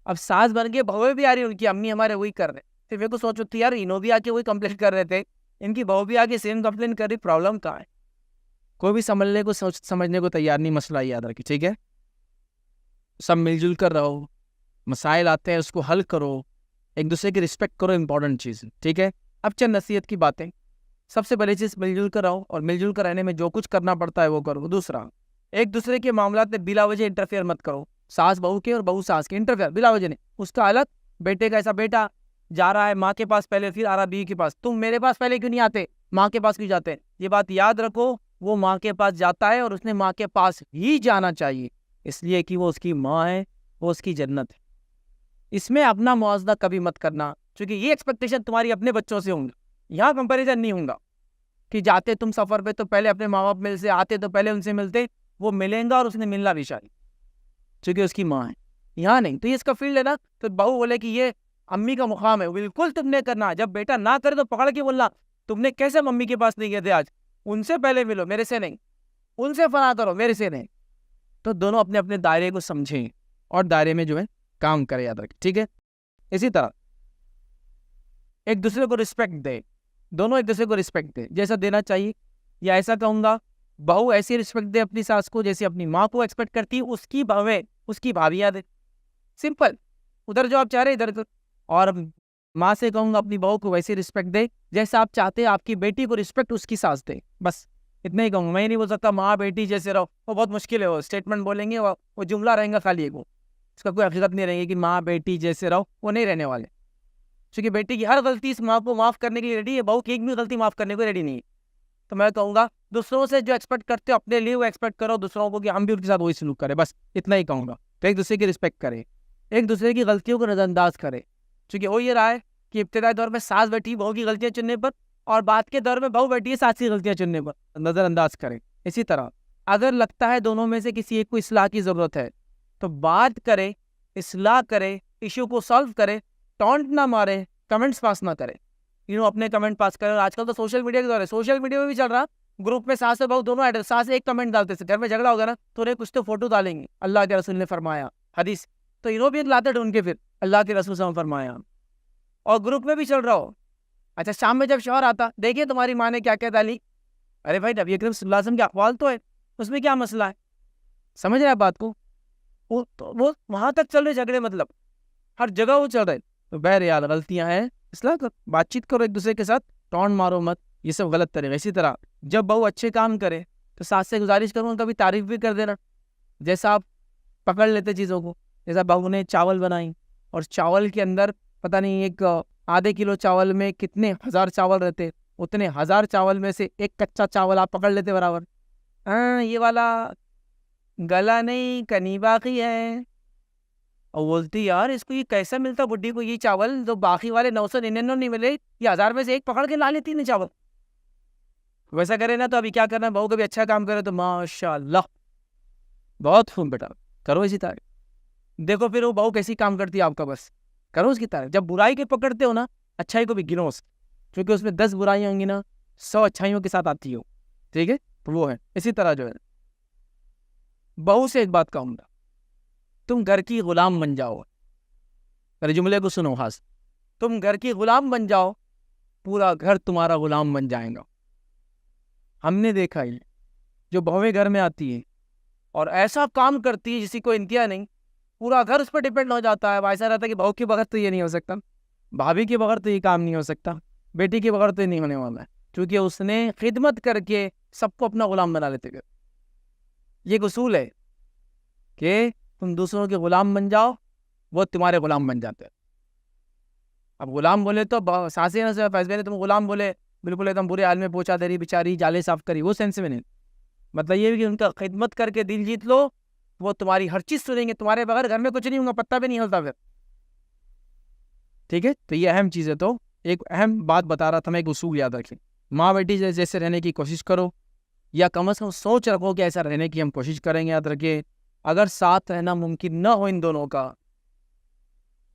अब सास बन के बहुएं भी आ रही, उनकी अम्मी हमारे वही कर रहे। फिर मेरे को सोचो थी यार, इन्हों भी आके वही कंप्लेन कर रहे थे, इनकी बहू भी आके सेम कंप्लेन कर रही, प्रॉब्लम कहाँ है? कोई भी समझने को समझने को तैयार नहीं, मसला याद रखिए, ठीक है? सब मिलजुल कर रहो, मसाइल आते हैं उसको हल करो, एक दूसरे की रिस्पेक्ट करो, इंपॉर्टेंट चीज़, ठीक है? अब चंद नसीहत की बातें। सबसे पहली चीज़, मिलजुल कर रहो, और मिलजुल कर रहने में जो कुछ करना पड़ता है वो करो। दूसरा, एक दूसरे के मामला में बिला वजह इंटरफेयर मत करो, सास बहू के और बहू सास के इंटरफेयर बिला वजह नहीं। उसका अलग, बेटे का ऐसा, बेटा जा रहा है माँ के पास पहले, फिर आ रहा बीवी के पास, तुम मेरे पास पहले क्यों नहीं आते, माँ के पास क्यों जाते हैं? ये बात याद रखो, वो माँ के पास जाता है और उसने माँ के पास ही जाना चाहिए, इसलिए कि वो उसकी माँ है, वो उसकी जन्नत है। इसमें अपना मुआवजा कभी मत करना, क्योंकि ये एक्सपेक्टेशन तुम्हारी अपने बच्चों से होंगी, यहाँ कंपैरिजन नहीं होगा कि जाते तुम सफ़र पे तो पहले अपने माँ बाप मिलते, आते तो पहले उनसे मिलते, वो मिलेंगे और उसने मिलना भी शायद, क्योंकि उसकी माँ है, यहाँ नहीं। तो ये इसका फील्ड है ना, तो बहू बोले कि ये अम्मी का मुकाम है, बिल्कुल तुमने करना। जब बेटा ना करे तो पकड़ के बोलना, तुमने कैसे मम्मी के पास नहीं गए थे आज, उनसे पहले मिलो, मेरे से नहीं, उनसे फना करो, मेरे से नहीं। तो दोनों अपने अपने दायरे को समझें और दायरे में जो है काम करें, याद रखें, ठीक है? इसी तरह एक दूसरे को रिस्पेक्ट दे, दोनों एक दूसरे को रिस्पेक्ट दे, जैसा देना चाहिए। या ऐसा कहूँगा, बहू ऐसी रिस्पेक्ट दे अपनी सास को जैसे अपनी माँ को एक्सपेक्ट करती है, उसकी बहवें उसकी भाभियाँ दे, सिंपल, उधर जो आप चाह रहे इधर। और माँ से कहूँगा अपनी बहू को वैसे रिस्पेक्ट दे जैसा आप चाहते हैं आपकी बेटी को रिस्पेक्ट उसकी सास दे, बस इतना ही कहूँगा। मैं ही नहीं बोल सकता माँ बेटी जैसे रहो, वो बहुत मुश्किल है। वो स्टेटमेंट बोलेंगे, वो जुमला रहेगा खाली एक, वो इसका कोई हकीकत नहीं रहेगी कि माँ बेटी जैसे रहो, वो नहीं रहने वाले। क्योंकि बेटी की हर गलती इस माँ को माफ़ करने के लिए रेडी है, बहू की एक भी गलती माफ़ करने को रेडी नहीं है। तो मैं कहूँगा दूसरों से जो एक्सपेक्ट करते हो अपने लिए वो एक्सपेक्ट करो दूसरों को, कि हम भी उनके साथ वही सलूक करें, बस इतना ही कहूँगा। तो एक दूसरे की रिस्पेक्ट करें, एक दूसरे की गलतियों को नज़रअंदाज करें। क्योंकि हो ये रहा है कि इब्तदाई दौर में सास बैठी बहू की गलतियाँ चुनने पर, और बाद के दौर में बहू बैठी है सास की गलतियाँ चुनने पर, नज़रअंदाज करें। इसी तरह अगर लगता है दोनों में से किसी एक को इस्लाह की ज़रूरत है तो बात करें, इस्लाह करें, इशू को सॉल्व करें, टॉन्ट ना मारें, कमेंट्स पास ना करें। अपने कमेंट पास करें। और आजकल तो सोशल मीडिया के दौर है, सोशल मीडिया में भी चल रहा, ग्रुप में सास और बहू दोनों ऐड, सास एक कमेंट डालते थे, घर में झगड़ा होगा ना तो उन्हें कुछ तो फोटो डालेंगे, अल्लाह के रसूल ने फरमाया, हदीस, तो इन्हों भी एक लाते ढूंढ के फिर अल्लाह के रसूल ने फरमाया। और ग्रुप में भी चल रहा हो, अच्छा शाम में जब शौहर आता, देखिए तुम्हारी माँ ने क्या क्या डाली। अरे भाई नबी अकरम सल्लल्लाहु अलैहि वसल्लम के अक़वाल तो है, उसमें क्या मसला है? समझ रहे आप बात को? वो वहां तक चल रहे झगड़े, मतलब हर जगह वो चल रहे। तो बहरहाल गलतियां हैं, इसलिए बातचीत करो एक दूसरे के साथ, टॉन्ट मारो मत, ये सब गलत तरीका। इसी तरह जब बहू अच्छे काम करे तो सास से गुजारिश करूँ उनका भी तारीफ भी कर देना। जैसा आप पकड़ लेते चीज़ों को, जैसा बहू ने चावल बनाई और चावल के अंदर पता नहीं एक आधे किलो चावल में कितने हज़ार चावल रहते, उतने हज़ार चावल में से एक कच्चा चावल आप पकड़ लेते बराबर। हाँ ये वाला गला नहीं कनी बाकी है। और बोलती यार इसको ये कैसा मिलता बुड्ढी को ये चावल, जो बाकी वाले 999 नहीं मिले, ये 1000 में से एक पकड़ के ला लेती नहीं चावल। वैसा करे ना तो अभी क्या करना, बहू कभी अच्छा काम करे तो माशाल्लाह बहुत खून बेटा, करो इसी तारीफ। देखो फिर वो बहू कैसी काम करती है आपका, बस करो उसकी तारीफ। जब बुराई के पकड़ते हो ना, अच्छाई को भी गिनो उसकी, क्योंकि उसमें 10 बुराइयां होंगी ना, 100 अच्छाइयों के साथ आती हो। ठीक है, तो वो है। इसी तरह जो है बहू से एक बात कहूंगा, तुम घर की गुलाम बन जाओ। मेरे जुमले को सुनो खास, तुम घर की गुलाम बन जाओ, पूरा घर तुम्हारा गुलाम बन जाएगा। हमने देखा है जो बहुएं घर में आती है और ऐसा काम करती है जिसी को इंतहा नहीं, पूरा घर उस पर डिपेंड हो जाता है। ऐसा रहता है कि बहू के बगैर तो ये नहीं हो सकता, भाभी के बगैर तो ये काम नहीं हो सकता, बेटी के बगैर तो ये नहीं होने वाला है, क्योंकि उसने खिदमत करके सबको अपना गुलाम बना लेते गए। ये एक उसूल है कि तुम दूसरों के गुलाम बन जाओ, वो तुम्हारे गुलाम बन जाते हैं। अब गुलाम बोले तो सासे ना फैसले ने तुम गुलाम बोले, बिल्कुल एकदम बुरे हाल में पहुंचा दे रही बेचारी, जाले साफ करी, वो सेंस में नहीं। मतलब ये भी कि उनका खिदमत करके दिल जीत लो, वो तुम्हारी हर चीज सुनेंगे, तुम्हारे बगैर घर में कुछ नहीं होगा, पत्ता भी नहीं हिलता फिर। ठीक है, तो ये अहम चीज़ है। तो एक अहम बात बता रहा था मैं, एक उसूल याद रखें, माँ बेटी जैसे रहने की कोशिश करो, या कम से कम सोच रखो कि ऐसा रहने की हम कोशिश करेंगे। याद रखिए, अगर साथ रहना मुमकिन न हो इन दोनों का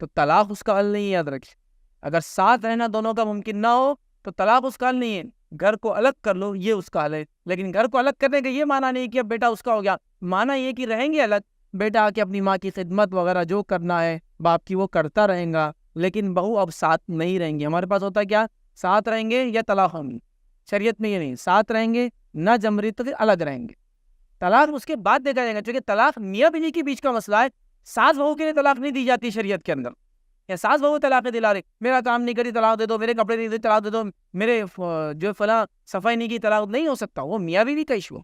तो तलाक उसका हल नहीं है। याद रखिए, अगर साथ रहना दोनों का मुमकिन ना हो तो तलाक उसका हल नहीं है। घर को अलग कर लो, ये उसका हल है। लेकिन घर को अलग करने का ये माना नहीं कि अब बेटा उसका हो गया, माना ये कि रहेंगे अलग, बेटा आके अपनी माँ की खिदमत वगैरह जो करना है बाप की वो करता रहेगा, लेकिन बहू अब साथ नहीं रहेंगे। हमारे पास होता है क्या, साथ रहेंगे या तलाक होंगी। शरीयत में ये नहीं, साथ रहेंगे ना जमरी तो फिर अलग रहेंगे, तलाक उसके बाद देखा जाएगा। क्योंकि तलाक मियाँ बीवी के बीच का मसला है, सास बहू के लिए तलाक नहीं दी जाती शरीयत के अंदर। या सास बहू तलाक दिला रहे, मेरा काम नहीं करी तलाक दे दो, मेरे कपड़े नहीं दे तलाक दे दो, मेरे जो फला सफाई नहीं की तलाक, नहीं हो सकता, वो मियाँ बीवी का इशू।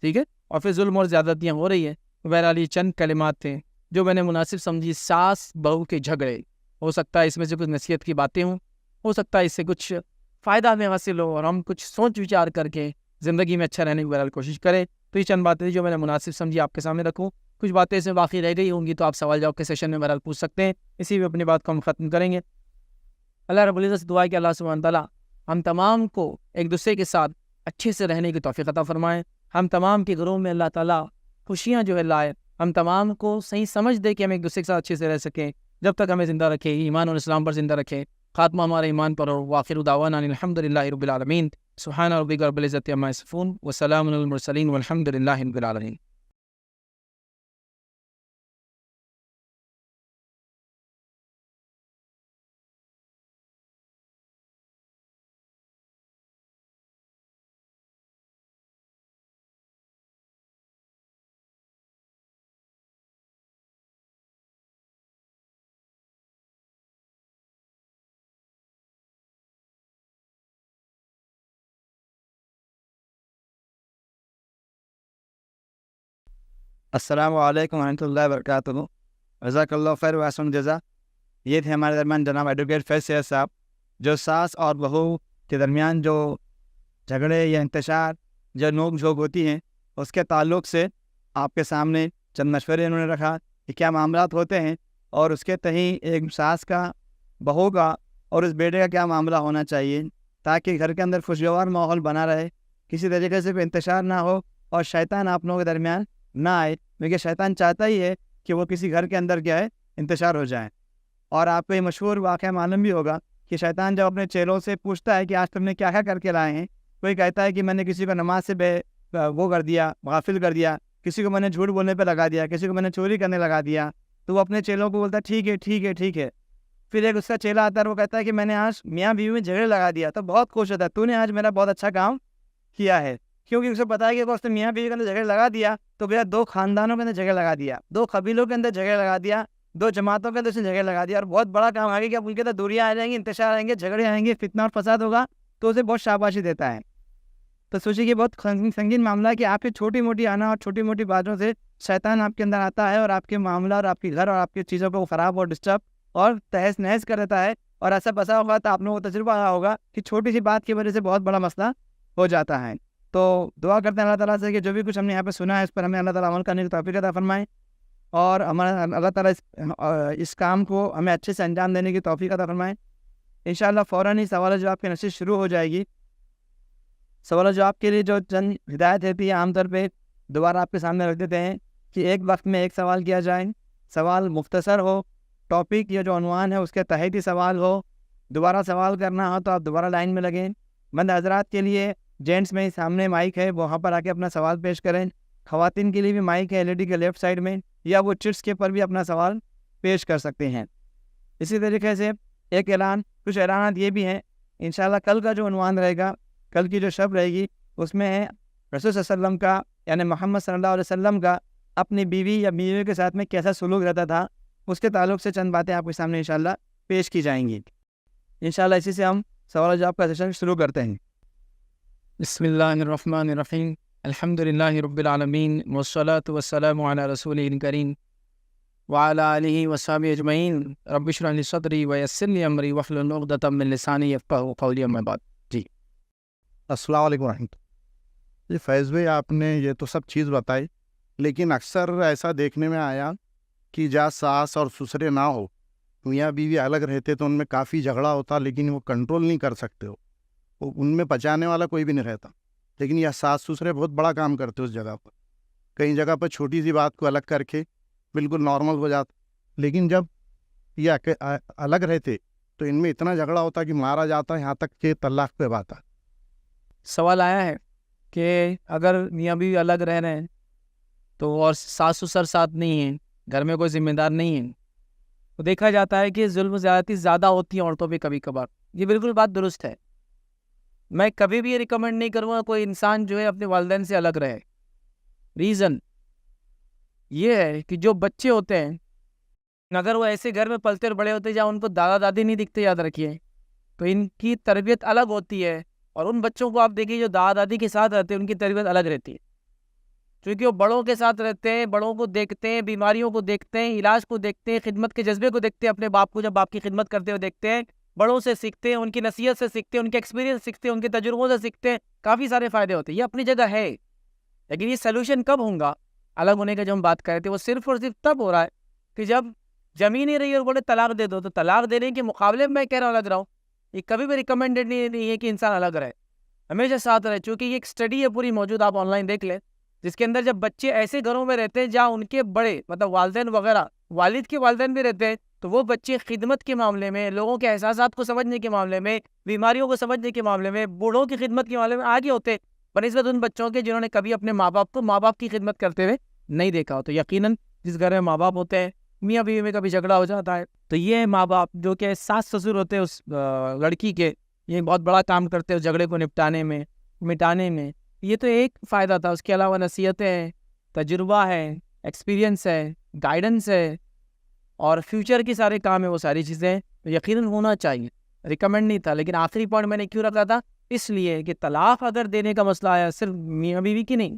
ठीक है, और फिर जुल्म और ज्यादतियाँ हो रही है। बहरहाल ये चंद कलिमात थे जो मैंने मुनासिब समझी। सास बहू के झगड़े, हो सकता है इसमें से कुछ नसीहत की बातें हों, हो सकता है इससे कुछ फ़ायदा हमें हासिल हो और हम कुछ सोच विचार करके ज़िंदगी में अच्छा रहने की बहरहाल कोशिश करें। तो ये चंद बातें थी जो मैंने मुनासिब समझी आपके सामने रखूँ। कुछ बातें इसमें बाकी रह गई होंगी तो आप सवाल जवाब के सेशन में बहरहाल पूछ सकते हैं। इसी में अपनी बात को हम ख़त्म करेंगे। अल्लाह रब्बुल इज़्ज़त से दुआ है कि अल्लाह सुब्हान तआला हम तमाम को एक दूसरे के साथ अच्छे से रहने की तौफ़ीक़ अता फ़रमाएँ। हम तमाम के घरों में अल्लाह ताला खुशियाँ जो है लाए, हम तमाम को सही समझ दे कि हम एक दूसरे के साथ अच्छे से रह सकें। जब तक हमें ज़िंदा रखे, ईमान और इस्लाम पर ज़िंदा रखे, ख़ात्मा हमारे ईमान पर हो। वाखिर दावाना अनिल हम्दुलिल्लाहि रब्बिल आलमीन। सुब्हान रब्बिका रब्बिल इज़्ज़ति अम्मा यसिफ़ून व सलामुन अलल मुरसलीन वल्हम्दुलिल्लाहि रब्बिल आलमीन। अस्सलामु अलैकुम वरहमतुल्लाहि वबरकातुहू। जज़ाकल्लाहु खैर व अहसन जज़ा। ये थे हमारे दरमियान जनाब एडवोकेट फैज़ सैयद साहब, जो सास और बहू के दरमियान जो झगड़े या इंतशार, जो नोक झोंक होती हैं, उसके ताल्लुक़ से आपके सामने चंद मशवरे उन्होंने रखा कि क्या मामलात होते हैं और उसके तहीं एक सास का, बहू का और उस बेटे का क्या मामला होना चाहिए, ताकि घर के अंदर खुशगवार माहौल बना रहे, किसी तरीके से भी इंतशार ना हो और शैतान आप लोगों के दरमियान ना आए, क्योंकि शैतान चाहता ही है कि वो किसी घर के अंदर क्या है, इंतशार हो जाए। और आपको ये मशहूर वाक़या मालूम भी होगा कि शैतान जब अपने चेलों से पूछता है कि आज तुमने क्या क्या करके लाए हैं, कोई कहता है कि मैंने किसी को नमाज से वो कर दिया, गाफिल कर दिया, किसी को मैंने झूठ बोलने पे लगा दिया, किसी को मैंने चोरी करने लगा दिया। तो वो अपने चेलों को बोलता है ठीक है ठीक है ठीक है। फिर एक उसका चेला आता है, वो कहता है कि मैंने आज मियाँ बीवी में झगड़े लगा दिया। तो बहुत खुश होता है, तूने आज मेरा बहुत अच्छा काम किया है, क्योंकि उसे पता है कि अगर उसने मियाँ बीवी के अंदर झगड़े लगा दिया तो भैया 2 खानदानों के अंदर झगड़े लगा दिया, 2 कबीलों के अंदर झगड़े लगा दिया, 2 जमातों के अंदर उसने झगड़े लगा दिया और बहुत बड़ा काम आगे कि अब उनके अंदर दूरियाँ आ जाएंगी, इंतशार आएंगे, झगड़े आएंगे, फितना और फसाद होगा। तो उसे बहुत शाबाशी देता है। तो सोचिए कि बहुत संगीन मामला है कि आपकी छोटी मोटी आना और छोटी मोटी बातों से शैतान आपके अंदर आता है और आपके मामला और आपके घर और आपकी चीज़ों को ख़राब और डिस्टर्ब और तहस नहस कर देता है। और ऐसा बसा होगा तो आप लोगों को तजुर्बा रहा होगा कि छोटी सी बात की वजह से बहुत बड़ा मसला हो जाता है। तो दुआ करते हैं अल्लाह ताला से कि जो भी कुछ हमने यहाँ पे सुना है, इस पर हमें अल्लाह ताला अमल करने की तौफीक अता फरमाए और हमारा अल्लाह ताला इस काम को हमें अच्छे से अंजाम देने की तौफीक अता फरमाए। इंशाअल्लाह फ़ौरन ही सवाल जवाब की नशीद शुरू हो जाएगी। सवाल जवाब के लिए जो चंद हिदायत रहती है आमतौर पे दोबारा आपके सामने रख देते हैं कि एक वक्त में एक सवाल किया जाए, सवाल मुख्तसर हो, टॉपिक या जो उन्वान है उसके तहत ही सवाल हो। दोबारा सवाल करना हो तो आप दोबारा लाइन में लगें। मर्द हजरात के लिए जेंट्स में ही सामने माइक है, वहाँ पर आके अपना सवाल पेश करें। ख़वातीन के लिए भी माइक है LED के लेफ़्ट साइड में, या वो चिट्स के पर भी अपना सवाल पेश कर सकते हैं। इसी तरीके से एक ऐलान, कुछ ऐलानात ये भी हैं, इंशाअल्लाह कल का जो उन्वान रहेगा, कल की जो शब रहेगी, उसमें है रसूल सल्लल्लाहु अलैहि वसल्लम का, यानी मोहम्मद सल्लल्लाहु अलैहि वसल्लम का अपनी बीवी या बीवी के साथ में कैसा सलूक रहता था, उसके ताल्लुक से चंद बातें आपके सामने इंशाअल्लाह पेश की जाएंगी। इंशाअल्लाह इसी से हम सवाल जवाब का सेशन शुरू करते हैं। बिस्मिल्लाहिर्रहमानिर्रहीम, अल्हम्दुलिल्लाहि रब्बिल आलमीन, वस्सलातु वस्सलामु अला रसूलिल करीम व अला आलिहि व सहबिहि अजमईन, रब्बि इश्रह ली सदरी व यस्सिर ली अमरी वहलुल उक़दतम मिन लिसानी यफ़क़हू क़ौली, अम्मा बाद। जी, अस्सलाम वालेकुम रहमतुल्लाह। जी फैज़ भाई, आपने ये तो सब चीज़ बताई, लेकिन अक्सर ऐसा देखने में आया कि जहाँ सास और ससुरे ना हो, मियाँ बीवी अलग रहते तो उनमें काफ़ी झगड़ा होता, लेकिन वो कंट्रोल नहीं कर सकते हो, उनमें पचाने वाला कोई भी नहीं रहता। लेकिन यह सास ससुरे बहुत बड़ा काम करते उस जगह पर। कई जगह पर छोटी सी बात को अलग करके बिल्कुल नॉर्मल हो जाता, लेकिन जब ये अलग रहते तो इनमें इतना झगड़ा होता कि मारा जाता, यहाँ तक कि तलाक पे बात आता। सवाल आया है कि अगर मियाँ बीवी अलग रह रहे हैं तो और सास ससुर साथ नहीं है, घर में कोई जिम्मेदार नहीं है, तो देखा जाता है कि जुल्म ज़्यादती ज़्यादा होती है औरतों पे कभी कभार। ये बिल्कुल बात दुरुस्त है। मैं कभी भी ये रिकमेंड नहीं करूँगा कोई इंसान जो है अपने वालिदैन से अलग रहे। रीज़न ये है कि जो बच्चे होते हैं, अगर वो ऐसे घर में पलते और बड़े होते हैं जहाँ उनको दादा दादी नहीं दिखते, याद रखिए, तो इनकी तरबियत अलग होती है। और उन बच्चों को आप देखिए जो दादा दादी के साथ रहते हैं, उनकी तरबियत अलग रहती है, क्योंकि वो बड़ों के साथ रहते हैं, बड़ों को देखते हैं, बीमारियों को देखते हैं, इलाज को देखते हैं, खिदमत के जज्बे को देखते हैं, अपने बाप को जब बाप की खिदमत करते हुए देखते हैं, बड़ों से सीखते हैं, उनकी नसीहत से सीखते हैं, उनके एक्सपीरियंस सीखते हैं, उनके तजुर्बों से सीखते हैं। काफ़ी सारे फ़ायदे होते हैं, ये अपनी जगह है। लेकिन ये सोल्यूशन कब होगा अलग होने का जो हम बात कर रहे थे, वो सिर्फ और सिर्फ तब हो रहा है कि जब जमीन ही रही और बोले तलाक दे दो। तो तलाक देने के मुकाबले में मैं कह रहा हूँ अलग रहो। ये कभी भी रिकमेंडेड नहीं है कि इंसान अलग रहे, हमेशा साथ रहे। चूँकि ये एक स्टडी है पूरी मौजूद, आप ऑनलाइन देख लें, जिसके अंदर जब बच्चे ऐसे घरों में रहते हैं जहाँ उनके बड़े मतलब वालिदैन वगैरह, वालिद के वालिदैन भी रहते हैं, तो वो बच्चे खिदमत के मामले में, लोगों के एहसासात को समझने के मामले में, बीमारियों को समझने के मामले में, बूढ़ों की खिदमत के मामले में आगे होते, बनिस्बत उन बच्चों के जिन्होंने कभी अपने माँ बाप को माँ बाप की खिदमत करते हुए नहीं देखा हो। तो यकीनन जिस घर में माँ बाप होते हैं, मियाँ बीवी में कभी झगड़ा हो जाता है, तो ये माँ बाप जो कि सास ससुर होते हैं उस लड़की के, ये बहुत बड़ा काम करते हैं उस झगड़े को निपटाने में, मिटाने में। ये तो एक फ़ायदा था। उसके अलावा नसीहतें हैं, तजुर्बा है, एक्सपीरियंस है, गाइडेंस है और फ्यूचर की सारे काम है, वो सारी चीज़ें तो यकीनन होना चाहिए। रिकमेंड नहीं था, लेकिन आखिरी पॉइंट मैंने क्यों रखा था, इसलिए कि तलाक अगर देने का मसला आया सिर्फ मियाँ बीवी की नहीं,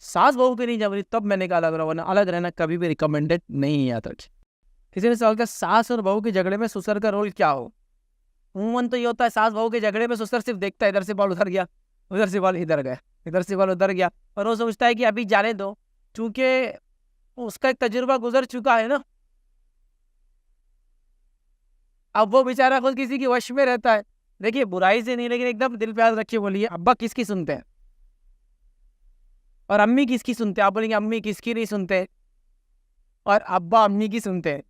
सास बहू की नहीं जम रही तब मैंने कहा अलग रहो, वरना अलग रहना कभी भी रिकमेंडेड नहीं है याद रखिए। किसी ने सवाल किया सास और बहू के झगड़े में ससुर का रोल क्या हो। उमूमन तो ये होता है सास बहू के झगड़े में ससुर सिर्फ देखता है, इधर से बाल उधर गया, उधर से बाल इधर गया, इधर से बाल उधर गया, और वो सोचता है कि अभी जाने दो, क्योंकि उसका एक तजुर्बा गुजर चुका है ना। अब वो बेचारा खुद किसी की वश में रहता है। देखिए बुराई से नहीं, लेकिन एकदम दिल पे हाथ रखिए, बोलिए अब्बा किसकी सुनते हैं और अम्मी किसकी सुनते हैं। आप बोलेंगे अम्मी किसकी नहीं सुनते और अब्बा अम्मी की सुनते हैं।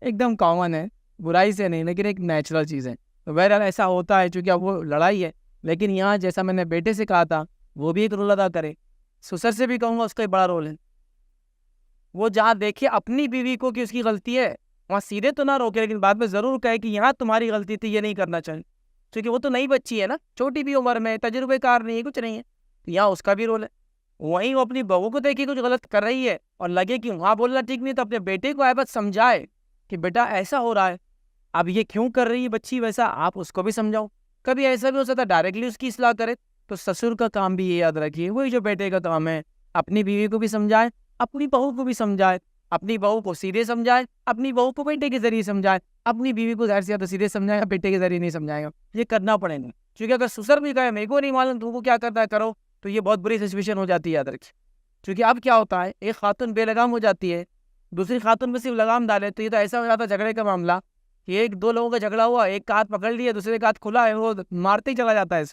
एकदम कॉमन है, बुराई से नहीं, लेकिन एक नेचुरल चीज़ है। तो बहरहाल ऐसा होता है, क्योंकि अब वो लड़ाई है। लेकिन यहाँ जैसा मैंने बेटे से कहा था, वो भी एक रोल अदा करे। ससुर से भी कहूँगा, उसका एक बड़ा रोल है। वो जहाँ देखे अपनी बीवी को कि उसकी गलती है, वहाँ सीधे तो ना रोके, लेकिन बाद में ज़रूर कहे कि यहाँ तुम्हारी गलती थी, ये नहीं करना चाहिए। क्योंकि वो तो नई बच्ची है ना, छोटी भी उम्र में, तजुर्बेकार नहीं है, कुछ नहीं है। तो यहाँ उसका भी रोल है। वहीं वो अपनी बहू को देखे कुछ गलत कर रही है और लगे कि वहाँ बोलना ठीक नहीं, तो अपने बेटे को आए बस समझाए कि बेटा ऐसा हो रहा है, अब ये क्यों कर रही है बच्ची, वैसा आप उसको भी समझाओ। कभी ऐसा भी हो सकता है डायरेक्टली उसकी इस्लाह करे। तो ससुर का काम भी ये याद रखिए, वही जो बेटे का काम है, अपनी बीवी को भी समझाए, अपनी बहू को भी समझाए। अपनी बहू को सीधे समझाए, अपनी बहू को बेटे के जरिए समझाए। अपनी बीवी को ज़ाहिर सी बात है सीधे समझाएगा, बेटे के जरिए नहीं समझाएगा। ये करना पड़ेगा, क्योंकि अगर ससुर भी कहे मेरे को नहीं मालूम तुमको क्या करता है करो, तो ये बहुत बुरी सिचुएशन हो जाती है याद रखिए। क्योंकि अब क्या होता है, एक खातून बेलगाम हो जाती है, दूसरी खातून पे सिर्फ लगाम डाले, तो ये तो ऐसा हो जाता है झगड़े का मामला कि एक दो लोगों का झगड़ा हुआ, एक का हाथ पकड़ लिया, दूसरे का हाथ खुला है, वो मारते ही चला जाता है।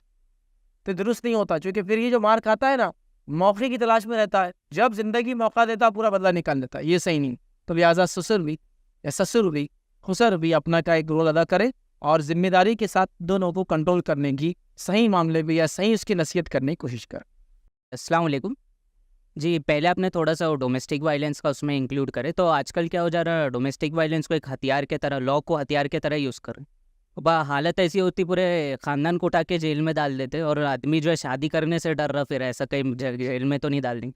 तो दुरुस्त नहीं होता, क्योंकि फिर ये जो मार खाता है ना, मौके की तलाश में रहता है। जब जिंदगी मौका देता है पूरा बदला निकाल लेता है, ये सही नहीं। तो लिहाजा ससुर भी या ससुर भी खुसर भी अपना का एक रोल अदा करे और जिम्मेदारी के साथ दोनों को कंट्रोल करने की, सही मामले में या सही उसकी नसीहत करने की कोशिश करे। अस्सलाम वालेकुम जी। पहले आपने थोड़ा सा डोमेस्टिक वायलेंस का उसमें इंक्लूड करे, तो आजकल क्या हो जा रहा है, डोमेस्टिक वायलेंस को एक हथियार के तरह, लॉ को हथियार के तरह यूज़ करें। हालत ऐसी होती पूरे ख़ानदान को उठा के जेल में डाल देते, और आदमी जो है शादी करने से डर रहा, फिर ऐसा कहीं जेल में तो नहीं डाल देंगे।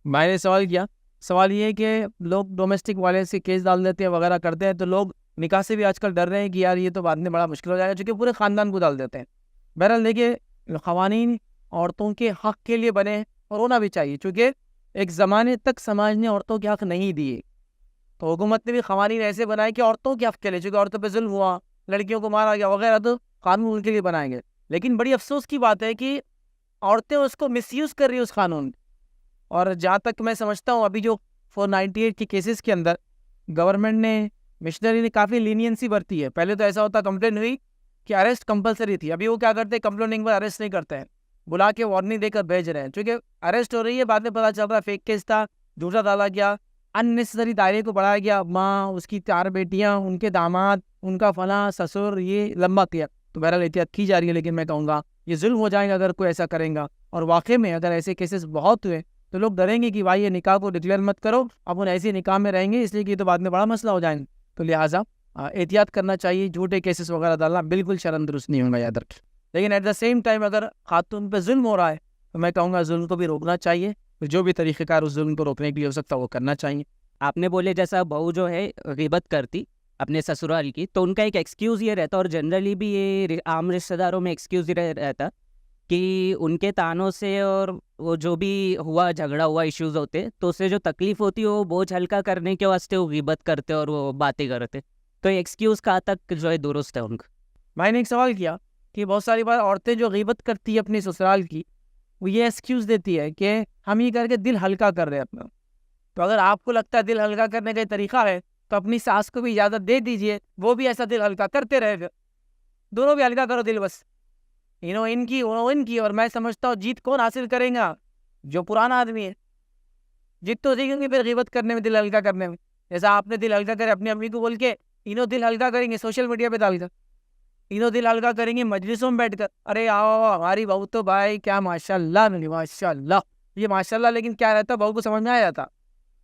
मैंने सवाल किया, सवाल ये है कि लोग डोमेस्टिक वायलेंस के केस डाल देते हैं वगैरह करते हैं, तो लोग निकाह से भी आजकल डर रहे हैं कि यार ये तो बाद में बड़ा मुश्किल हो जाएगा, क्योंकि पूरे ख़ानदान को डाल देते हैं। बहरहाल देखिए, क़वानीन औरतों के हक़ के लिए बने हैं और होना भी चाहिए, क्योंकि एक ज़माने तक समाज ने औरतों के हक़ नहीं दिए, तो हुकूमत ने भी क़वानीन ऐसे बनाए कि औरतों के हक़ के लिए, क्योंकि औरतों पर जुल्म हुआ, लड़कियों को मारा गया वगैरह, तो कानून उनके लिए बनाएंगे। लेकिन बड़ी अफसोस की बात है कि औरतें उसको मिसयूज़ कर रही है उस कानून। और जहाँ तक मैं समझता हूँ, अभी जो 498 के केसेस के अंदर गवर्नमेंट ने, मिशनरी ने काफ़ी लीनियंसी बरती है। पहले तो ऐसा होता, कंप्लेन हुई कि अरेस्ट कंपलसरी थी, अभी वो क्या करते हैं, कंप्लेनिंग पर अरेस्ट नहीं करते हैं, बुला के वार्निंग देकर भेज रहे हैं। क्योंकि अरेस्ट हो रही है, बाद में पता चल रहा है फेक केस था, झूठा डाला गया, अननेसेसरी दायरे को बढ़ाया गया, माँ, उसकी 4 बेटियाँ, उनके दामाद, उनका फला ससुर, ये लंबा किया। तो बहरहाल एहतियात की जा रही है, लेकिन मैं कहूँगा ये जुल्म हो जाएगा अगर कोई ऐसा करेगा। और वाकई में अगर ऐसे केसेस बहुत हुए तो लोग डरेंगे कि भाई ये निकाह को डिक्लेयर मत करो, अब उन ऐसे निकाह में रहेंगे, इसलिए कि तो बाद में बड़ा मसला हो जाएगा। तो लिहाजा एहतियात करना चाहिए, झूठे केसेस वगैरह डालना बिल्कुल शर्म दुरुस्त नहीं होगा याद रखें। लेकिन एट द सेम टाइम अगर खातून पे जुल्म हो रहा है, तो मैं कहूँगा जुल्म को भी रोकना चाहिए, जो भी तरीक़ेकार उस जुल्म को रोकने के लिए हो सकता है वो करना चाहिए। आपने बोले जैसा बहू जो है गिबत करती अपने ससुराल की, तो उनका एक एक्सक्यूज़ ये रहता, और जनरली भी ये आम रिश्तेदारों में एक्सक्यूज़ ये रहता कि उनके तानों से और वो जो भी हुआ, झगड़ा हुआ, इश्यूज़ होते, तो उससे जो तकलीफ़ होती है वो बोझ हल्का करने के वास्ते वो गिबत करते और वो बातें करते। तो एक्सक्यूज़ कहाँ तक जो है दुरुस्त है उनका? मैंने एक सवाल किया कि बहुत सारी बार औरतें जो गिबत करती है अपने ससुराल की, वो ये एक्सक्यूज़ देती है कि हम ये करके दिल हल्का कर रहे हैं अपना। तो अगर आपको लगता है दिल हल्का करने का तरीका है, तो अपनी सास को भी इजाज़त दे दीजिए, वो भी ऐसा दिल हल्का करते रहेगा। दोनों भी हल्का करो दिल, बस इनकी उन्हों इनकी। और मैं समझता हूँ जीत कौन हासिल करेगा, जो पुराना आदमी है। जीत तो सीखेंगे फिर गिबत करने में, दिल हल्का करने में। जैसा आपने दिल हल्का करे अपनी अम्मी को बोल के, इन्हों दिल हल्का करेंगे सोशल मीडिया पे डालकर, इन्हों दिल हल्का करेंगे मजलिसों में बैठकर, अरे आओ हमारी बहू तो भाई क्या माशाल्लाह नहीं माशाल्लाह। ये माशाल्लाह लेकिन क्या रहता, बहू को समझ में आ जाता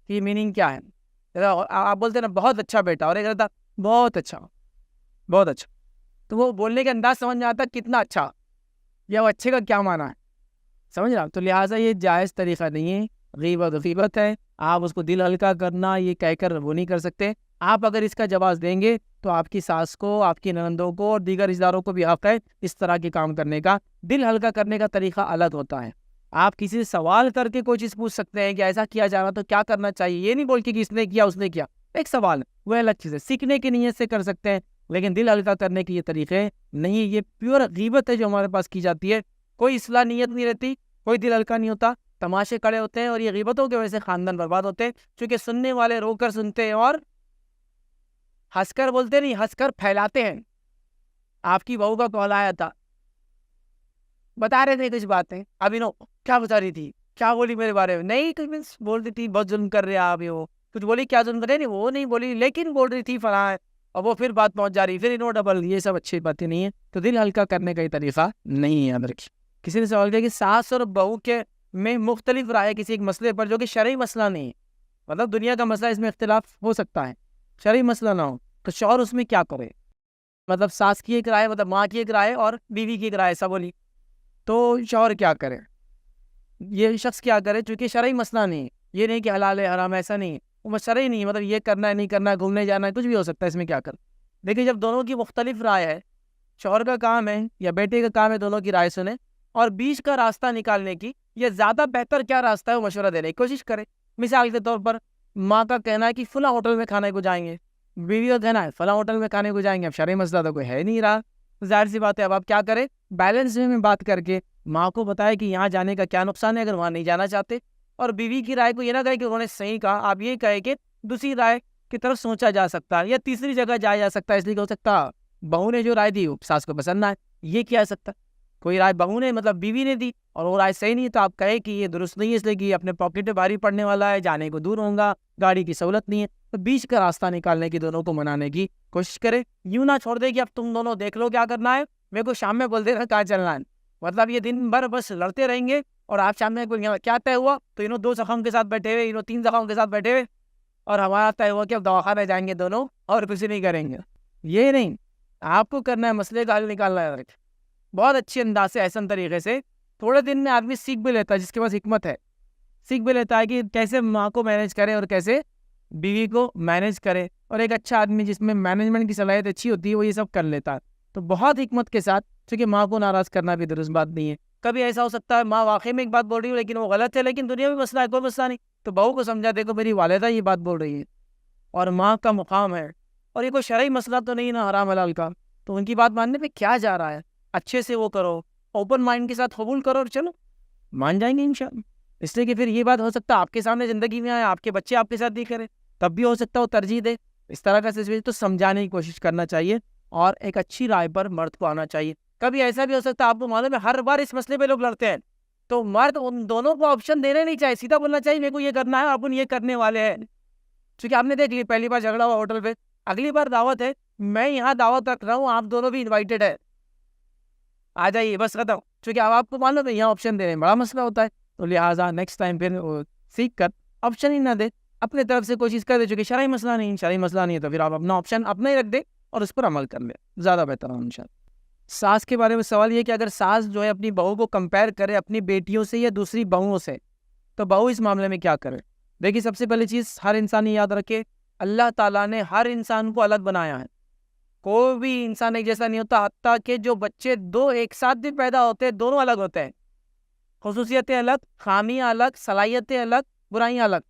कि मीनिंग क्या है। आप बोलते ना बहुत अच्छा बेटा, और एक रहता बहुत अच्छा बहुत अच्छा, तो वो बोलने के अंदाज समझ में आता कितना अच्छा, या वो अच्छे का क्या माना है, समझ रहा। तो लिहाजा ये जायज़ तरीक़ा नहीं है, ग़ीबत है। आप उसको दिल हल्का करना ये कहकर वो नहीं कर सकते। आप अगर इसका जवाब देंगे तो आपकी सास को, आपकी ननंदों को और दीगर रिश्तेदारों को भी हक़ है इस तरह के काम करने का। दिल हल्का करने का तरीक़ा अलग होता है, आप किसी से सवाल करके कोई चीज़ पूछ सकते हैं कि ऐसा किया जा रहा तो क्या करना चाहिए, ये नहीं बोल के कि इसने किया उसने किया, एक सवाल है, वह अलग चीज़ है। सीखने की नीयत से कर सकते हैं, लेकिन दिल हल्का करने के ये तरीके नहीं, ये प्योर गीबत है जो हमारे पास की जाती है। कोई इसलाह नीयत नहीं रहती, कोई दिल हल्का नहीं होता, तमाशे खड़े होते हैं और ये गीबतों की वजह से खानदान बर्बाद होते हैं, क्योंकि सुनने वाले रोकर सुनते हैं और हंसकर बोलते नहीं, हंसकर फैलाते हैं। आपकी बहू का कॉल आया था, बता रहे थे कुछ बातें, अभी नो क्या बता रही थी, क्या बोली मेरे बारे में, नहीं कुछ मीन्स बोल रही थी बहुत जुल्म कर रहे हैं आप, ये वो कुछ बोली, क्या जुल्म कर रहे, नहीं वो नहीं बोली लेकिन बोल रही थी फलां है, और वो फिर बात पहुंच जा रही, फिर इनो डबल, ये सब अच्छी बातें नहीं है। तो दिल हल्का करने का ही तरीका नहीं है, याद रखिए। किसी ने सवाल किया कि सास और बहू के में मुख्तलिफ राय है किसी एक मसले पर जो कि शरई मसला नहीं है, मतलब दुनिया का मसला, इसमें इख्तिलाफ हो सकता है, शरई मसला ना हो, तो शौहर उसमें क्या करे, मतलब सास की एक राय, मतलब माँ की एक राय और बीवी की एक राय, ऐसा बोली, तो शौहर क्या करे, ये शख्स क्या करे, चूंकि शरई मसला नहीं है, ये नहीं कि हलाल है हराम, ऐसा नहीं है, वो शरई नहीं है, मतलब ये करना है नहीं करना है, घूमने जाना है, कुछ भी हो सकता है, इसमें क्या कर। देखिए जब दोनों की मुख्तलिफ राय है, शौहर का काम है या बेटे का काम है दोनों की राय सुने और बीच का रास्ता निकालने की, या ज़्यादा बेहतर क्या रास्ता है वो मशवरा देने की कोशिश करे। मिसाल के तौर पर माँ का कहना है कि फला होटल में खाने को जाएंगे, बीवी का कहना है फला होटल में खाने को जाएंगे, अब शरई मसला तो कोई है नहीं रहा, जाहिर सी बात है। अब आप क्या करें, बैलेंस में बात करके माँ को बताए कि यहाँ जाने का क्या नुकसान है अगर वहाँ नहीं जाना चाहते, और बीवी की राय को ये ना कहे कि उन्होंने सही कहा, आप ये कहे कि दूसरी राय की तरफ सोचा जा सकता है या तीसरी जगह जाया जा सकता है, इसलिए हो सकता बहू ने जो राय दी वो सास को पसंद ना है, ये क्या है सकता। कोई राय बहू ने मतलब बीवी ने दी और वो राय सही नहीं है, तो आप कहे कि ये दुरुस्त नहीं है इसलिए कि अपने पॉकेट में भारी पड़ने वाला है, जाने को दूर होगा, गाड़ी की सहूलत नहीं है, तो बीच का रास्ता निकालने की, दोनों को मनाने की कोशिश करे। यूं ना छोड़ दे कि अब तुम दोनों देख लो क्या करना है, मेरे को शाम में बोल देना कहाँ चलना है, मतलब ये दिन भर बस लड़ते रहेंगे और आप शाम में क्या तय हुआ, तो इन्हों 2 जख्म के साथ बैठे हुए, इन्हों 3 जख्म के साथ बैठे हुए, और हमारा तय हुआ कि अब दवाखाने जाएंगे दोनों और कुछ नहीं करेंगे। ये नहीं, आपको करना है मसले का हल निकालना है बहुत अच्छे अंदाज से, ऐसा तरीके से। थोड़े दिन में आदमी सीख भी लेता है, जिसके पास हिकमत है सीख भी लेता है कि कैसे माँ को मैनेज करे और कैसे बीवी को मैनेज करे, और एक अच्छा आदमी जिसमें मैनेजमेंट की सलाहियत अच्छी होती है वो ये सब कर लेता है। तो बहुत हिकमत के साथ, क्योंकि माँ को नाराज़ करना भी दुरुस्त बात नहीं है। कभी ऐसा हो सकता है माँ वाकई में एक बात बोल रही हो लेकिन वो गलत है, लेकिन दुनिया में मसला है, कोई मसला नहीं, तो बहू को समझा, देखो मेरी वालिदा ये बात बोल रही है और माँ का मुकाम है और ये कोई शरई मसला तो नहीं ना हराम हलाल का, तो उनकी बात मानने पे क्या जा रहा है, अच्छे से वो करो, ओपन माइंड के साथ कबूल करो और चलो, मान जाएंगे इंशाल्लाह। इसलिए कि फिर ये बात हो सकता है आपके सामने ज़िंदगी में आए, आपके बच्चे आपके साथ भी करें, तब भी हो सकता है वो तरजीह दे, इस तरह का सिचुएशन, तो समझाने की कोशिश करना चाहिए और एक अच्छी राय पर मर्द को आना चाहिए। कभी ऐसा भी हो सकता है, आपको मालूम है हर बार इस मसले पे लोग लड़ते हैं, तो मर्द उन दोनों को ऑप्शन देने नहीं चाहिए, सीधा बोलना चाहिए मेरे को ये करना है, अपन ये करने वाले हैं। क्योंकि आपने देख लिया पहली बार झगड़ा हुआ होटल पे, अगली बार दावत है, मैं यहाँ दावत रख रहा हूँ, आप दोनों भी इन्वाइटेड है, आ जाइए, बस खत्म। क्योंकि अब आपको मालूम है यहाँ ऑप्शन देने में बड़ा मसला होता है, तो लिहाजा नेक्स्ट टाइम फिर सीख कर ऑप्शन ही ना दे, अपने तरफ से कोशिश कर दे। चूँकि शरई मसला नहीं है तो फिर आप अपना ऑप्शन अपना ही रख दे और उस पर अमल कर ले, ज़्यादा बेहतर हो इंशाल्लाह। सास के बारे में सवाल ये कि अगर सास जो है अपनी बहू को कंपेयर करे अपनी बेटियों से या दूसरी बहुओं से, तो बहू इस मामले में क्या करे। देखिए सबसे पहली चीज़ हर इंसान याद रखे, अल्लाह ताला ने हर इंसान को अलग बनाया है, कोई भी इंसान एक जैसा नहीं होता, हत्ता कि जो बच्चे 2 एक साथ भी पैदा होते हैं दोनों अलग होते हैं, खुसूसियतें अलग, खामियां अलग, सलाहियतें अलग, बुराइयां अलग,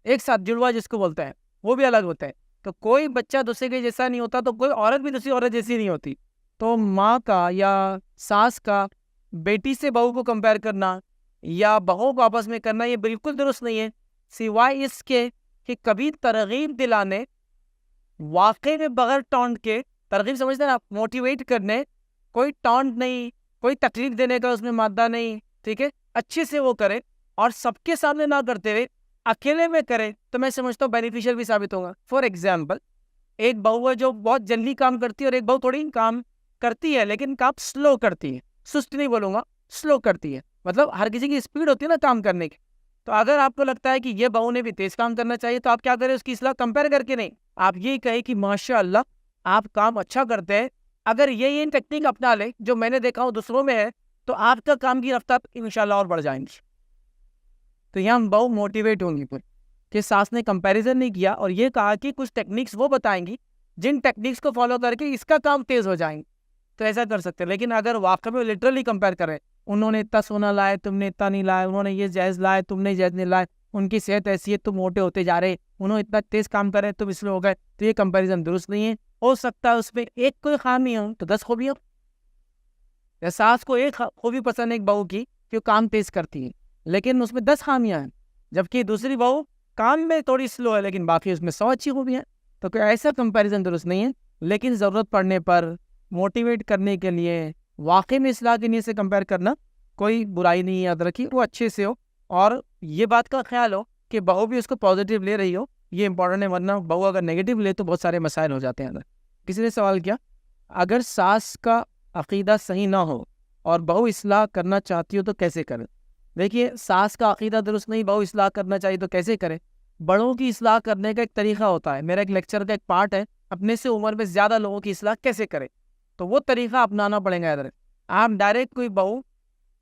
एक साथ जुड़वा जिसको बोलते हैं वो भी अलग होते हैं। तो कोई बच्चा दूसरे के जैसा नहीं होता, तो कोई औरत भी दूसरी औरत जैसी नहीं होती। तो माँ का या सास का बेटी से बहू को कंपेयर करना या बहू को आपस में करना ये बिल्कुल दुरुस्त नहीं है, सिवाय इसके कि कभी तरगीब दिलाने, वाकई में बगैर टॉन्ट के, तरगीब समझते हैं आप, मोटिवेट करने, कोई टॉन्ट नहीं, कोई तकलीफ देने का उसमें मादा नहीं, ठीक है, अच्छे से वो करे और सबके सामने ना करते हुए अकेले में करे, तो मैं समझता हूँ बेनिफिशियल भी साबित होगा। फॉर एग्जाम्पल, एक बहू है जो बहुत जल्दी काम करती है और एक बहू थोड़ी काम करती है लेकिन काम स्लो करती है, सुस्त नहीं बोलूँगा, स्लो करती है, मतलब हर किसी की स्पीड होती है ना काम करने की। तो अगर आपको लगता है कि ये बहू ने भी तेज काम करना चाहिए, तो आप क्या करें, उसकी इसलाह कंपेयर करके नहीं, आप ये कहें कि माशाअल्लाह आप काम अच्छा करते हैं, अगर ये टेक्निक अपना ले जो मैंने देखा हूँ दूसरों में है, तो आपका काम की रफ्तार इंशाल्लाह और बढ़ जाएंगी। तो यहाँ बहू मोटिवेट होंगी फिर कि सास ने कंपैरिजन नहीं किया और ये कहा कि कुछ टेक्निक्स वो बताएंगी जिन टेक्निक्स को फॉलो करके इसका काम तेज हो जाएंगे, तो ऐसा कर सकते हैं। लेकिन अगर वाकई में लिटरली कंपेयर करें उन्होंने इतना सोना लाया, तुमने इतना नहीं लाया, उन्होंने ये जायज़ लाया, तुमने जायज़ नहीं लाया, उनकी सेहत ऐसी है, तुम मोटे होते जा रहे, उन्होंने इतना तेज काम कर रहे, तुम इसलिए हो गए। तो ये कंपैरिजन दुरुस्त नहीं है। हो सकता है उसमें एक कोई खामी हो तो 10 खूबी हो। या सास को एक खूबी पसंद है एक बहू की कि वो काम तेज करती है, लेकिन उसमें 10 खामियां हैं, जबकि दूसरी बहू काम में थोड़ी स्लो है लेकिन बाकी उसमें 100 अच्छी खूबियां हैं। तो क्या ऐसा कंपैरिजन दुरुस्त नहीं है। लेकिन ज़रूरत पड़ने पर मोटिवेट करने के लिए वाकई में इस्लाह के नीयत से कंपेयर करना कोई बुराई नहीं है, याद रखिए वो अच्छे से हो और ये बात का ख्याल हो कि बहू भी उसको पॉजिटिव ले रही हो, ये इंपॉर्टेंट है। वरना बहू अगर नेगेटिव ले तो बहुत सारे मसाइल हो जाते हैं अंदर। किसी ने सवाल किया, अगर सास का अकीदा सही ना हो और बहू इस्लाह करना चाहती हो तो कैसे करें? देखिए, सास का अकीदा दुरुस्त नहीं, बहू इस्लाह करना चाहिए तो कैसे करें? बड़ों की इस्लाह करने का एक तरीका होता है। मेरा एक लेक्चर का एक पार्ट है, अपने से उम्र में ज़्यादा लोगों की इस्लाह कैसे करें, तो वो तरीका अपनाना पड़ेगा इधर। आप डायरेक्ट कोई बहू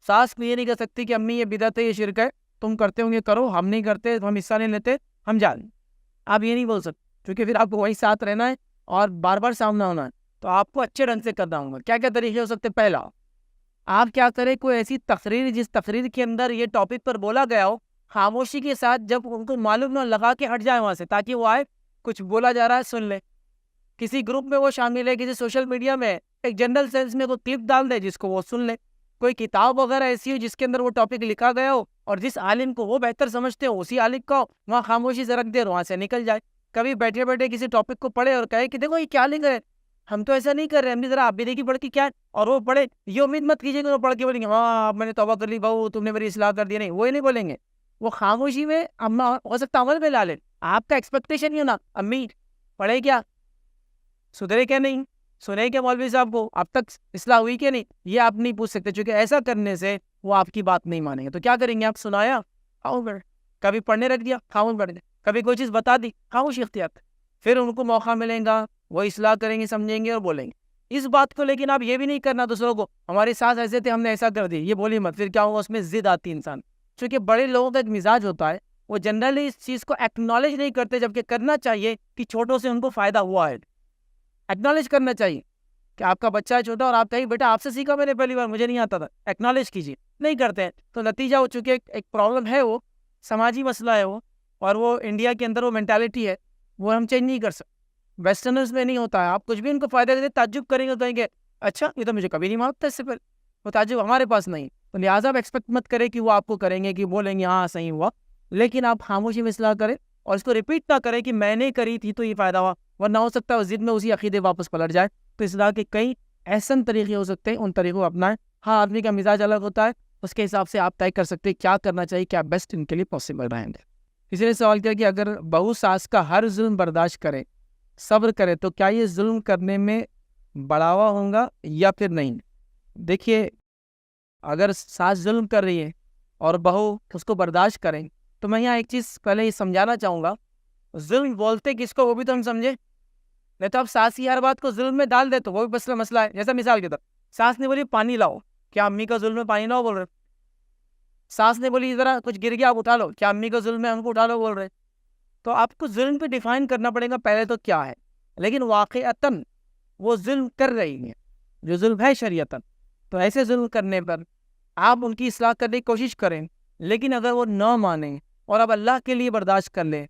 सास को ये नहीं कह सकती कि अम्मी ये बिदअत है, ये शिरक है, तुम करते होंगे करो, हम नहीं करते तो हम हिस्सा नहीं लेते, हम जान। आप ये नहीं बोल सकते, क्योंकि फिर आपको वही साथ रहना है और बार बार सामना होना है। तो आपको अच्छे ढंग से करना होगा। क्या क्या तरीके हो सकते? पहला, आप क्या करें, कोई ऐसी तकरीर जिस तकरीर के अंदर ये टॉपिक पर बोला गया हो, खामोशी के साथ, जब उनको मालूम ना लगा के हट जाए वहाँ से, ताकि वो आए, कुछ बोला जा रहा है सुन ले। किसी ग्रुप में वो शामिल है, किसी सोशल मीडिया में एक जनरल सेंस में कोई क्लिप डाल दे जिसको वो सुन ले। कोई किताब वगैरह ऐसी हो जिसके अंदर वो टॉपिक लिखा गया हो और जिस आलिम को वो बेहतर समझते हो उसी आलिम को वहाँ खामोशी से रख दे और वहाँ से निकल जाए। कभी बैठे बैठे किसी टॉपिक को पढ़े और कहे कि देखो ये क्या लिख रहे, हम तो ऐसा नहीं कर रहे, हमने जरा आप भी देखी पढ़ के क्या है, और वो पढ़े। ये उम्मीद मत कीजिए कि वो पढ़ के बोलेंगे हाँ मैंने तौबा कर ली बहू, तुमने मेरी इस्लाह कर दी। नहीं, वो ही नहीं बोलेंगे। वो खामोशी में अम्मा हो सकता अमल में ला ले। आपका एक्सपेक्टेशन ही हो ना, अम्मी पढ़े क्या, सुधरे क्या नहीं, सुने क्या मौलवी साहब को, अब तक इस्लाह हुई क्या नहीं, ये आप नहीं पूछ सकते, क्योंकि ऐसा करने से वो आपकी बात नहीं मानेंगे। तो क्या करेंगे आप? सुनाया, खामोश, कभी पढ़ने रख दिया, खामोश बैठ गए, कभी कोई चीज़ बता दी, खामोश इख्तियार। फिर उनको मौका मिलेगा, वो इस्लाह करेंगे, समझेंगे और बोलेंगे इस बात को। लेकिन आप ये भी नहीं करना दूसरों को, हमारी सास ऐसे थे हमने ऐसा कर दी, ये बोली मत। फिर क्या होगा? उसमें जिद आती इंसान। क्योंकि बड़े लोगों का एक मिजाज होता है, वो जनरली इस चीज़ को एक्नॉलेज नहीं करते, जबकि करना चाहिए कि छोटों से उनको फ़ायदा हुआ है। एक्नॉलेज करना चाहिए कि आपका बच्चा है छोटा और आप कहीं बेटा आपसे सीखा मैंने पहली बार, मुझे नहीं आता था, एक्नॉलेज कीजिए। नहीं करते हैं तो नतीजा हो चुके एक प्रॉब्लम है, वो समाजी मसला है वो, और वो इंडिया के अंदर वो मेंटालिटी है, वो हम चेंज नहीं कर सकते। वेस्टर्नर्स में नहीं होता है। आप कुछ भी उनको फ़ायदा देते ताज्जुब करेंगे तो कहेंगे अच्छा ये तो मुझे कभी नहीं मांगता इससे पहले, वो ताज्जुब हमारे पास नहीं। तो लिहाजा आप एक्सपेक्ट मत करें कि वो आपको करेंगे, कि बोलेंगे हाँ सही हुआ, लेकिन आप खामोशी में इस्लाह करें और इसको रिपीट ना करें कि मैंने करी थी तो ये फ़ायदा हुआ, वरना हो सकता है जिद में उसी अकीदे वापस पलट जाए। तो इस्लाह के कई ऐसे तरीके हो सकते हैं, उन तरीक़ों को अपनाएं। हाँ, आदमी का मिजाज अलग होता है, उसके हिसाब से आप तय कर सकते हैं क्या करना चाहिए, क्या बेस्ट इनके लिए पॉसिबल रहेंगे। किसी ने सवाल किया कि अगर बहू सास का हर जुल्म बर्दाश्त करे, सब्र करे, तो क्या ये जुल्म करने में बढ़ावा होगा या फिर नहीं? देखिए, अगर सास जुल्म कर रही है और बहू उसको बर्दाश्त करें, तो मैं यहाँ एक चीज़ पहले ये समझाना चाहूँगा, जुल्म बोलते किसको वो भी तो हम समझे। नहीं तो आप सास की हर बात को जुल्म में डाल दे तो वो भी बस मसला है। जैसा मिसाल के तौर, सास ने बोली पानी लाओ, क्या अम्मी का जुल्म है पानी लाओ बोल रहे? सास ने बोली ज़रा कुछ गिर गया आप उठा लो, क्या अम्मी का जुल्म है हमको उठा लो बोल रहे? तो आपको जुल्म पे डिफाइन करना पड़ेगा पहले तो क्या है, लेकिन वाक़अतन वो जुल्म कर रही है, जो जुल्म है शरीयतन। तो ऐसे जुल्म करने पर आप उनकी इस्लाह करने की कोशिश करें, लेकिन अगर वो न माने और अब अल्लाह के लिए बर्दाश्त कर ले,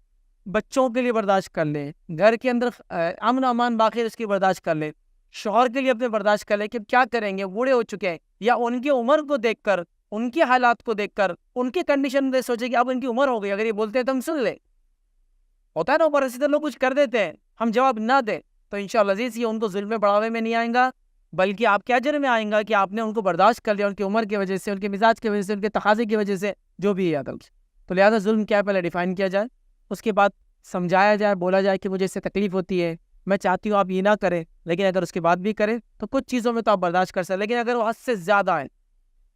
बच्चों के लिए बर्दाश्त कर ले, घर के अंदर अमन अमान बाकी उसकी बर्दाश्त कर ले, शौहर के लिए अपने बर्दाश्त कर ले, कि क्या करेंगे बूढ़े हो चुके हैं, या उनकी उम्र को देखकर, उनके हालात को देखकर, उनके कंडीशन में सोचे कि अब उनकी उम्र हो गई, अगर ये बोलते हैं तो हम सुन ले। होता है ना ऊपर से लोग कुछ कर देते हैं, हम जवाब ना दें, तो इंशाअल्लाह अज़ीज़ ये उनको जुल्म में बढ़ावे में नहीं आएगा, बल्कि आपके अजर में आएगा कि आपने उनको बर्दाश्त कर लिया, उनकी उम्र की वजह से, उनके मिजाज की वजह से, उनके तकाज़े की वजह से, जो भी है। तो लिहाजा जुल्म क्या पहले डिफाइन किया जाए, उसके बाद समझाया जाए, बोला जाए कि मुझे इससे तकलीफ होती है, मैं चाहती हूँ आप ये ना करें, लेकिन अगर उसके बाद भी करें तो कुछ चीज़ों में तो आप बर्दाश्त कर सकते। लेकिन अगर वो हद से ज़्यादा है,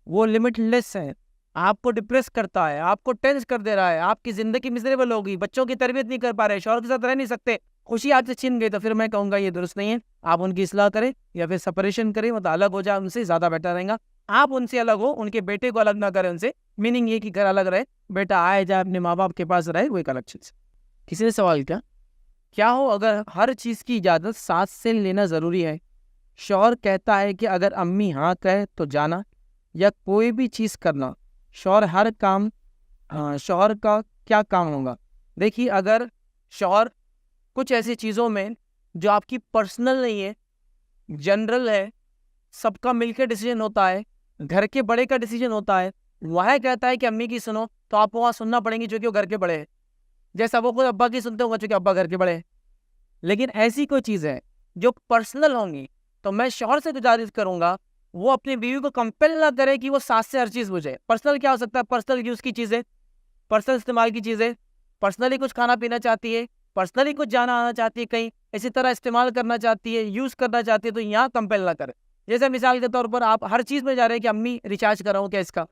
वो लिमिटलेस है, आपको डिप्रेस करता है, आपको टेंस कर दे रहा है, आपकी ज़िंदगी मिजरेबल होगी, बच्चों की तरबियत नहीं कर पा रहे, शौहर के साथ रह नहीं सकते, खुशी आपसे छीन गई, तो फिर मैं कहूँगा ये दुरुस्त नहीं है। आप उनकी इस्लाह करें या फिर सेपरेशन करें, मतलब अलग हो जाए उनसे, ज़्यादा बेटर रहेगा। आप उनसे अलग हो, उनके बेटे को अलग ना करें उनसे, मीनिंग ये कि घर अलग रहे, बेटा आए जाए अपने माँ बाप के पास रहे, वो एक अलग चीज़। किसी ने सवाल किया क्या हो अगर हर चीज़ की इजाज़त सास से लेना ज़रूरी है? शौहर कहता है कि अगर अम्मी हाँ कहे तो जाना, या कोई भी चीज़ करना, शौहर हर काम शौहर का क्या काम होगा? देखिए, अगर शौहर कुछ ऐसी चीज़ों में जो आपकी पर्सनल नहीं है, जनरल है, सबका मिलकर डिसीजन होता है, घर के बड़े का डिसीजन होता है, वह कहता है कि अम्मी की सुनो, तो आपको वहाँ सुनना पड़ेगी क्योंकि वो घर के बड़े हैं। जैसा वो कोई अब्बा की सुनते होगा क्योंकि अब्बा घर के बड़े हैं। लेकिन ऐसी कोई चीज़ है जो पर्सनल होंगी, तो मैं शौहर से गुजारिश करूंगा वो अपनी बीवी को कंपेल ना करे कि वो सास से हर चीज़ पूछे। पर्सनल क्या हो सकता है? पर्सनल यूज़ की चीज़ें, पर्सनल इस्तेमाल की चीज़ें, पर्सनली कुछ खाना पीना चाहती है, पर्सनली कुछ जाना आना चाहती है कहीं, इसी तरह इस्तेमाल करना चाहती है, यूज़ करना चाहती है, तो यहाँ कंपेल ना करे। जैसे मिसाल के तौर पर आप हर चीज़ में जा रहे हैं कि अम्मी रिचार्ज कराऊँ क्या इसका?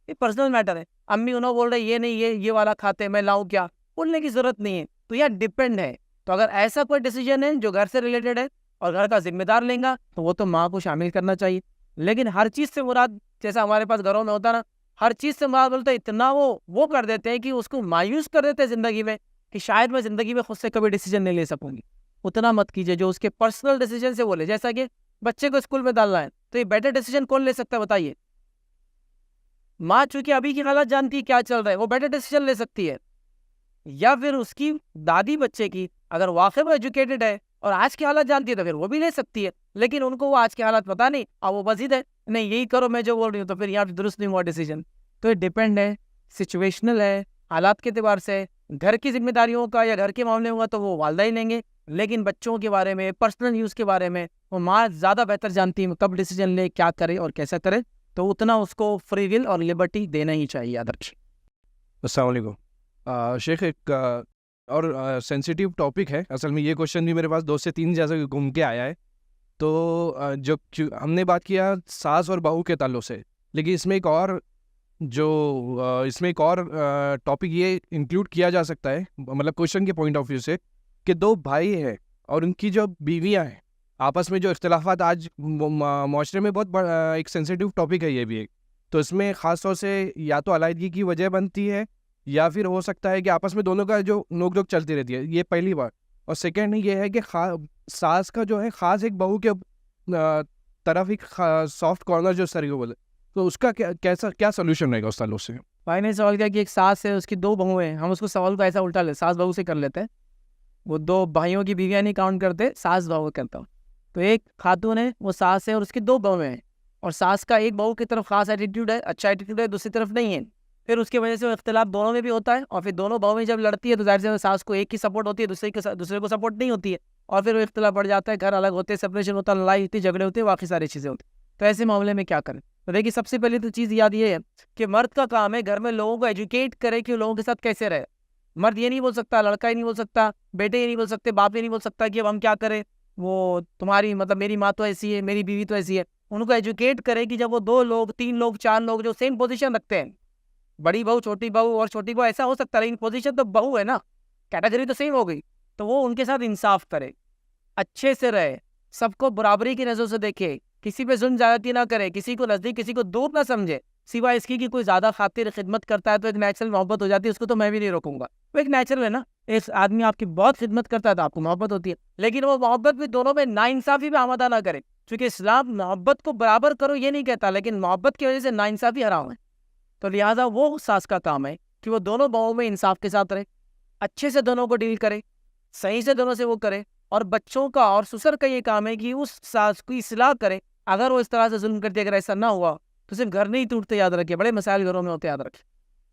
ये पर्सनल मैटर है। अम्मी उन्होंने बोल रहे ये नहीं, ये वाला खाते हैं, मैं लाऊं क्या? बोलने की जरूरत नहीं है। तो यह डिपेंड है। तो अगर ऐसा कोई डिसीजन है जो घर से रिलेटेड है और घर का जिम्मेदार लेगा, तो वो तो माँ को शामिल करना चाहिए। लेकिन हर चीज़ से मुराद, जैसा हमारे पास घरों में होता ना, हर चीज़ से मुराद बोलते इतना वो कर देते हैं कि उसको मायूस कर देते हैं ज़िंदगी में, कि शायद मैं ज़िंदगी में खुद से कभी डिसीजन नहीं ले सकूंगी। उतना मत कीजिए जो उसके पर्सनल डिसीजन से बोले। जैसा कि बच्चे को स्कूल में डालना है, तो ये बेटर डिसीजन कौन ले सकता है बताइए? माँ चूंकि अभी की हालत जानती है क्या चल रहा है, वो बेटर डिसीजन ले सकती है। या फिर उसकी दादी बच्चे की अगर वाकई में एजुकेटेड है और आज की हालत जानती है तो फिर वो भी ले सकती है। लेकिन उनको वो आज की हालत पता नहीं और वो बस है नहीं यही करो मैं जो बोल रही हूँ, तो फिर यहाँ पे दुरुस्त नहीं हुआ डिसीजन। तो ये डिपेंड है, सिचुएशनल है, हालात के एतबार से। घर की जिम्मेदारियों का या घर के मामले होगा तो वो वालदा ही लेंगे, लेकिन बच्चों के बारे में, पर्सनल यूज़ के बारे में वो माँ ज़्यादा बेहतर जानती है कब डिसीजन ले, क्या करे और कैसा करे। तो उतना उसको फ्री विल और लिबर्टी देना ही चाहिए। आदर्श अस्सलाम वालेकुम। शेख, एक और सेंसिटिव टॉपिक है। असल में ये क्वेश्चन भी मेरे पास 2 से 3 जैसे घूम के आया है। तो हमने बात किया सास और बहू के ताल्लुक से, लेकिन इसमें एक और टॉपिक ये इंक्लूड किया जा सकता है, मतलब क्वेश्चन के पॉइंट ऑफ व्यू से, कि 2 भाई हैं और उनकी जो बीवियां हैं, आपस में जो इख्तिलाफात आज माशरे में बहुत एक सेंसिटिव टॉपिक है ये भी एक। तो इसमें ख़ास तौर से या तो अलाइदगी की वजह बनती है या फिर हो सकता है कि आपस में दोनों का जो नोक-झोंक चलती रहती है, ये पहली बात। और सेकंड ये है कि सास का जो है ख़ास एक बहू के तरफ एक सॉफ्ट कॉर्नर जो सर को बोले, तो उसका क्या सोल्यूशन रहेगा उस ताल्लुक से? भाई ने सवाल किया कि एक सास है, उसकी 2 बहुएं हैं। हम उसको सवाल को ऐसा उल्टा ले, सास बहू से कर लेते हैं। वो 2 भाइयों की बीवियां नहीं काउंट करते, सास बहू करता हूँ। तो एक खातून है, वो सास है और उसकी 2 बहुएं हैं, और सास का एक बहू की तरफ खास एटीट्यूड है, अच्छा एटीट्यूड है, दूसरी तरफ नहीं है। फिर उसकी वजह से वो इख्तिलाफ दोनों में भी होता है, और फिर दोनों बहुएं जब लड़ती है तो जाहिर से सास को एक की सपोर्ट होती है, दूसरे को सपोर्ट नहीं होती है, और फिर वो इख्तिलाफ बढ़ जाता है, घर अलग होते हैं, सेपरेशन होता है, लड़ाई होती है, झगड़े होते हैं, बाकी सारी चीज़ें होती हैं। तो ऐसे मामले में क्या करें? तो देखिए, सबसे पहले तो चीज़ याद ये है कि मर्द का काम है घर में लोगों को एजुकेट करे कि लोगों के साथ कैसे रहे। मर्द ये नहीं बोल सकता, लड़का ही नहीं बोल सकता, बेटे ये नहीं बोल सकते, बाप ये नहीं बोल सकता कि अब हम क्या करें, वो तुम्हारी मतलब मेरी माँ तो ऐसी है, मेरी बीवी तो ऐसी है। उनको एजुकेट करें कि जब वो 2 लोग, 3 लोग, 4 लोग जो सेम पोजीशन रखते हैं, बड़ी बहू, छोटी बहू और छोटी बहू, ऐसा हो सकता है, लेकिन पोजीशन तो बहू है ना, कैटेगरी तो सेम हो गई। तो वो उनके साथ इंसाफ करे, अच्छे से रहे, सबको बराबरी की नज़र से देखे, किसी पे जुल्म ज्यादती ना करे, किसी को नज़दीक किसी को दूर ना समझे, सिवाय इसकी कि कोई ज़्यादा खातिर खिदमत करता है तो एक नेचुरल मोहब्बत हो जाती है, उसको तो मैं भी नहीं रोकूंगा। वो एक नेचुरल है ना, एक आदमी आपकी बहुत खिदमत करता है तो आपको मोहब्बत होती है, लेकिन वो मोहब्बत भी दोनों में नाइंसाफ़ी में आमादा ना करे, क्योंकि इस्लाम मोहब्बत को बराबर करो ये नहीं कहता, लेकिन मोहब्बत की वजह से नाइंसाफ़ी हराम है। तो लिहाजा वो सास का काम है कि वो दोनों बहुओं में इंसाफ के साथ रहे, अच्छे से दोनों को डील करे, सही से दोनों से वो करे। और बच्चों का और ससुर का ये काम है कि उस सास की इस्लाह करे, अगर वो इस तरह से जुल्म करती है, अगर ऐसा ना हुआ तो सिर्फ घर नहीं टूटते, याद रखिए, बड़े मसाइल घरों में होते, याद रखिए,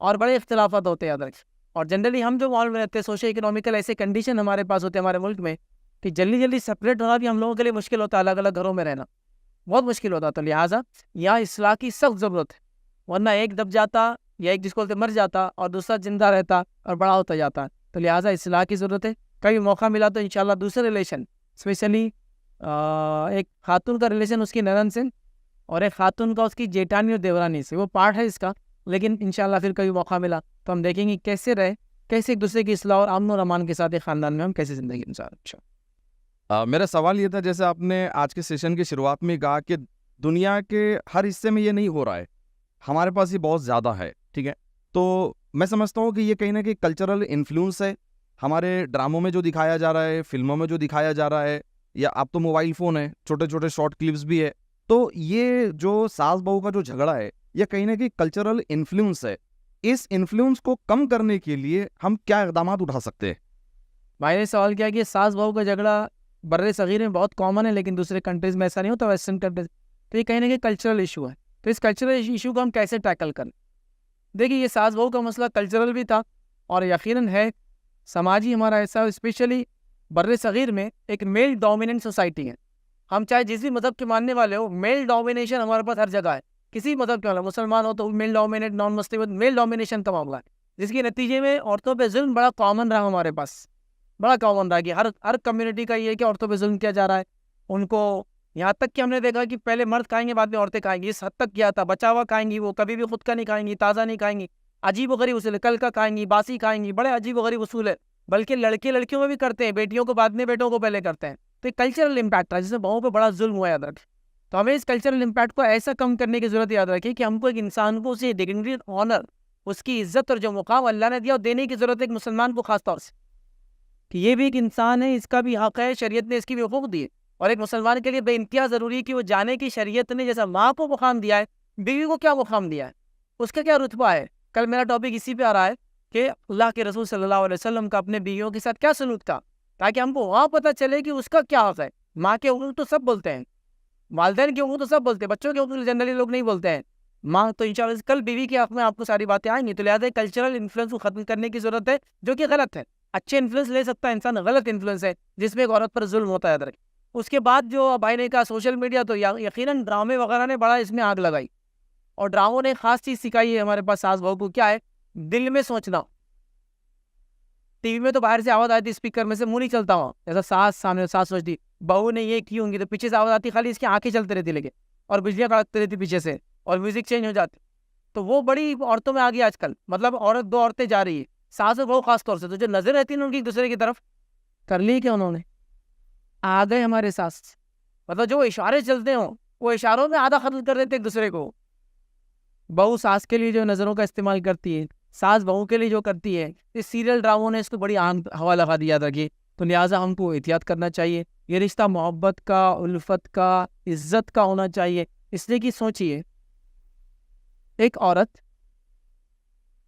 और बड़े इख्तिलाफात होते, याद रखिए। और जनरली हम जो माहौल में रहते हैं, सोशो इकोनॉमिकल ऐसे कंडीशन हमारे पास होते हैं हमारे मुल्क में कि जल्दी जल्दी सेपरेट होना भी हम लोगों के लिए मुश्किल होता है, अलग अलग घरों में रहना बहुत मुश्किल होता। तो लिहाजा यहाँ इस्लाह की सख्त ज़रूरत है, वरना एक दब जाता या एक जिसको बोलते मर जाता और दूसरा जिंदा रहता और बड़ा होता जाता। तो लिहाजा इस्लाह की ज़रूरत है। कभी मौका मिला तो इंशाल्लाह दूसरे रिलेशन, स्पेशली एक खातून का रिलेशन उसकी ननन से और एक खातून का उसकी जेठानी और देवरानी से, वो पार्ट है इसका, लेकिन इंशाल्लाह फिर कभी मौका मिला तो हम देखेंगे कैसे रहे, कैसे एक दूसरे की इस्लाह और अमन और अमान के साथ एक ख़ानदान में हम कैसे ज़िंदगी गुजार। अच्छा, मेरा सवाल ये था, जैसे आपने आज के सेशन की शुरुआत में कहा कि दुनिया के हर हिस्से में ये नहीं हो रहा है, हमारे पास ये बहुत ज़्यादा है, ठीक है। तो मैं समझता हूँ कि ये कहीं ना कहीं कल्चरल इन्फ्लुएंस है, हमारे ड्रामों में जो दिखाया जा रहा है, फिल्मों में जो दिखाया जा रहा है, या अब तो मोबाइल फ़ोन है, छोटे छोटे शॉर्ट क्लिप्स भी है, तो ये जो सास बहू का जो झगड़ा है, ये कहीं ना कहीं कल्चरल इन्फ्लुएंस है। इस इन्फ्लुएंस को कम करने के लिए हम क्या इकदाम उठा सकते हैं? भाई ने सवाल किया कि सास बहू का झगड़ा बर्रे सगीर में बहुत कॉमन है, लेकिन दूसरे कंट्रीज में ऐसा नहीं होता, वेस्टर्न कंट्रीज। तो ये कहीं ना कहीं कल्चरल इशू है। तो इस कल्चरल इशू को हम कैसे टैकल करें? देखिए, ये सास बहू का मसला कल्चरल भी था और यकीनन है समाजी हमारा ऐसा, स्पेशली बर्रे सगीर में एक मेल डोमिनेंट सोसाइटी है। हम चाहे जिस भी मज़हब के मानने वाले हो, मेल डोमिनेशन हमारे पास हर जगह है। किसी मज़हब के वाला मुसलमान हो तो मेल डोमिनेट, नॉन मुस्लिम हो तो मेल डोमिनेशन का मामला है, जिसके नतीजे में औरतों पे जुल्म बड़ा कॉमन रहा हमारे पास, बड़ा कॉमन रहा कि हर कम्युनिटी का ये है कि औरतों पे जुल्म किया जा रहा है। उनको यहाँ तक कि हमने देखा कि पहले मर्द खाएंगे, बाद में औरतें खाएंगी। इस हद तक किया था। बचा हुआ खाएंगी, वो कभी भी खुद का नहीं खाएंगी, ताज़ा नहीं खाएंगी। अजीब व गरीब उसूल है, कल का खाएंगी, बासी खाएंगी, बड़े अजीब व गरीब उसूल है। बल्कि लड़के लड़कियों में भी करते हैं, बेटियों को बाद में, बेटों को पहले करते हैं। तो एक कल्चरल इम्पैक्ट है जिसमें बहुओं पे बड़ा जुल्म हुआ, याद रखें। तो हमें इस कल्चरल इम्पैक्ट को ऐसा कम करने की जरूरत, याद रखिए कि हमको एक इंसान को उसे डिग्निटी, ऑनर, उसकी इज्जत और जो मुकाम अल्लाह ने दिया वो देने की जरूरत है, एक मुसलमान को खास तौर से, कि ये भी एक इंसान है, इसका भी हक है, शरीयत ने इसकी भी हुकूक दिए। और एक मुसलमान के लिए बेइंतहा ज़रूरी है कि वो जाने की शरीयत ने जैसा माँ को मुकाम दिया है, बीवी को क्या मुकाम दिया है, उसका क्या रुतबा है। कल मेरा टॉपिक इसी पे आ रहा है कि अल्लाह के रसूल सल्लल्लाहु अलैहि वसल्लम का अपने बीवियों के साथ क्या सलूक था, ताकि हमको वहाँ पता चले कि उसका क्या हक है। माँ के हुकूक तो सब बोलते हैं, वालिदैन के हुकूक तो सब बोलते हैं, बच्चों के हुकूक जनरली लोग नहीं बोलते हैं। माँ तो इंशाल्लाह कल बीवी के हक में आपको सारी बातें आएंगी। तो लिहाजा कल्चरल इन्फ्लुएंस को खत्म करने की जरूरत है, जो कि गलत है। अच्छे इन्फ्लुएंस ले सकता है इंसान, गलत इन्फ्लुएंस है जिसमें एक औरत पर जुल्म होता है, याद रखें। उसके बाद जो भाई ने कहा सोशल मीडिया, तो यकीनन ड्रामे वगैरह ने बड़ा इसमें आग लगाई। और ड्रामों ने खास चीज़ सिखाई है हमारे पास सास बहू को, क्या है? दिल में सोचना। टीवी में तो बाहर से आवाज़ आती, स्पीकर में से मुंह नहीं चलता वहाँ, जैसा सास सामने सास सोचती बहू ने ये की होंगी, तो पीछे से आवाज़ आती, खाली इसकी आंखें चलती रहती लेके, और बिजलियाँ कड़कती रहती पीछे से, और म्यूजिक चेंज हो जाती। तो वो बड़ी औरतों में आ गई आजकल, मतलब औरत दो औरतें जा रही है, सास और बहू खास तौर से, तो जो नजर रहती है ना उनकी एक दूसरे की तरफ, कर ली क्या उन्होंने? आ गए हमारे सास, मतलब जो इशारे चलते हों वो इशारों में आधा खत्म कर देते एक दूसरे को। बहू सास के लिए जो नज़रों का इस्तेमाल करती है, सास बहू के लिए जो करती है, इस सीरियल ड्रामों ने इसको बड़ी आग हवा लगा दी, याद रखिए। तो लिहाजा हमको एहतियात करना चाहिए। ये रिश्ता मोहब्बत का, उल्फत का, इज्जत का होना चाहिए। इसलिए कि सोचिए, एक औरत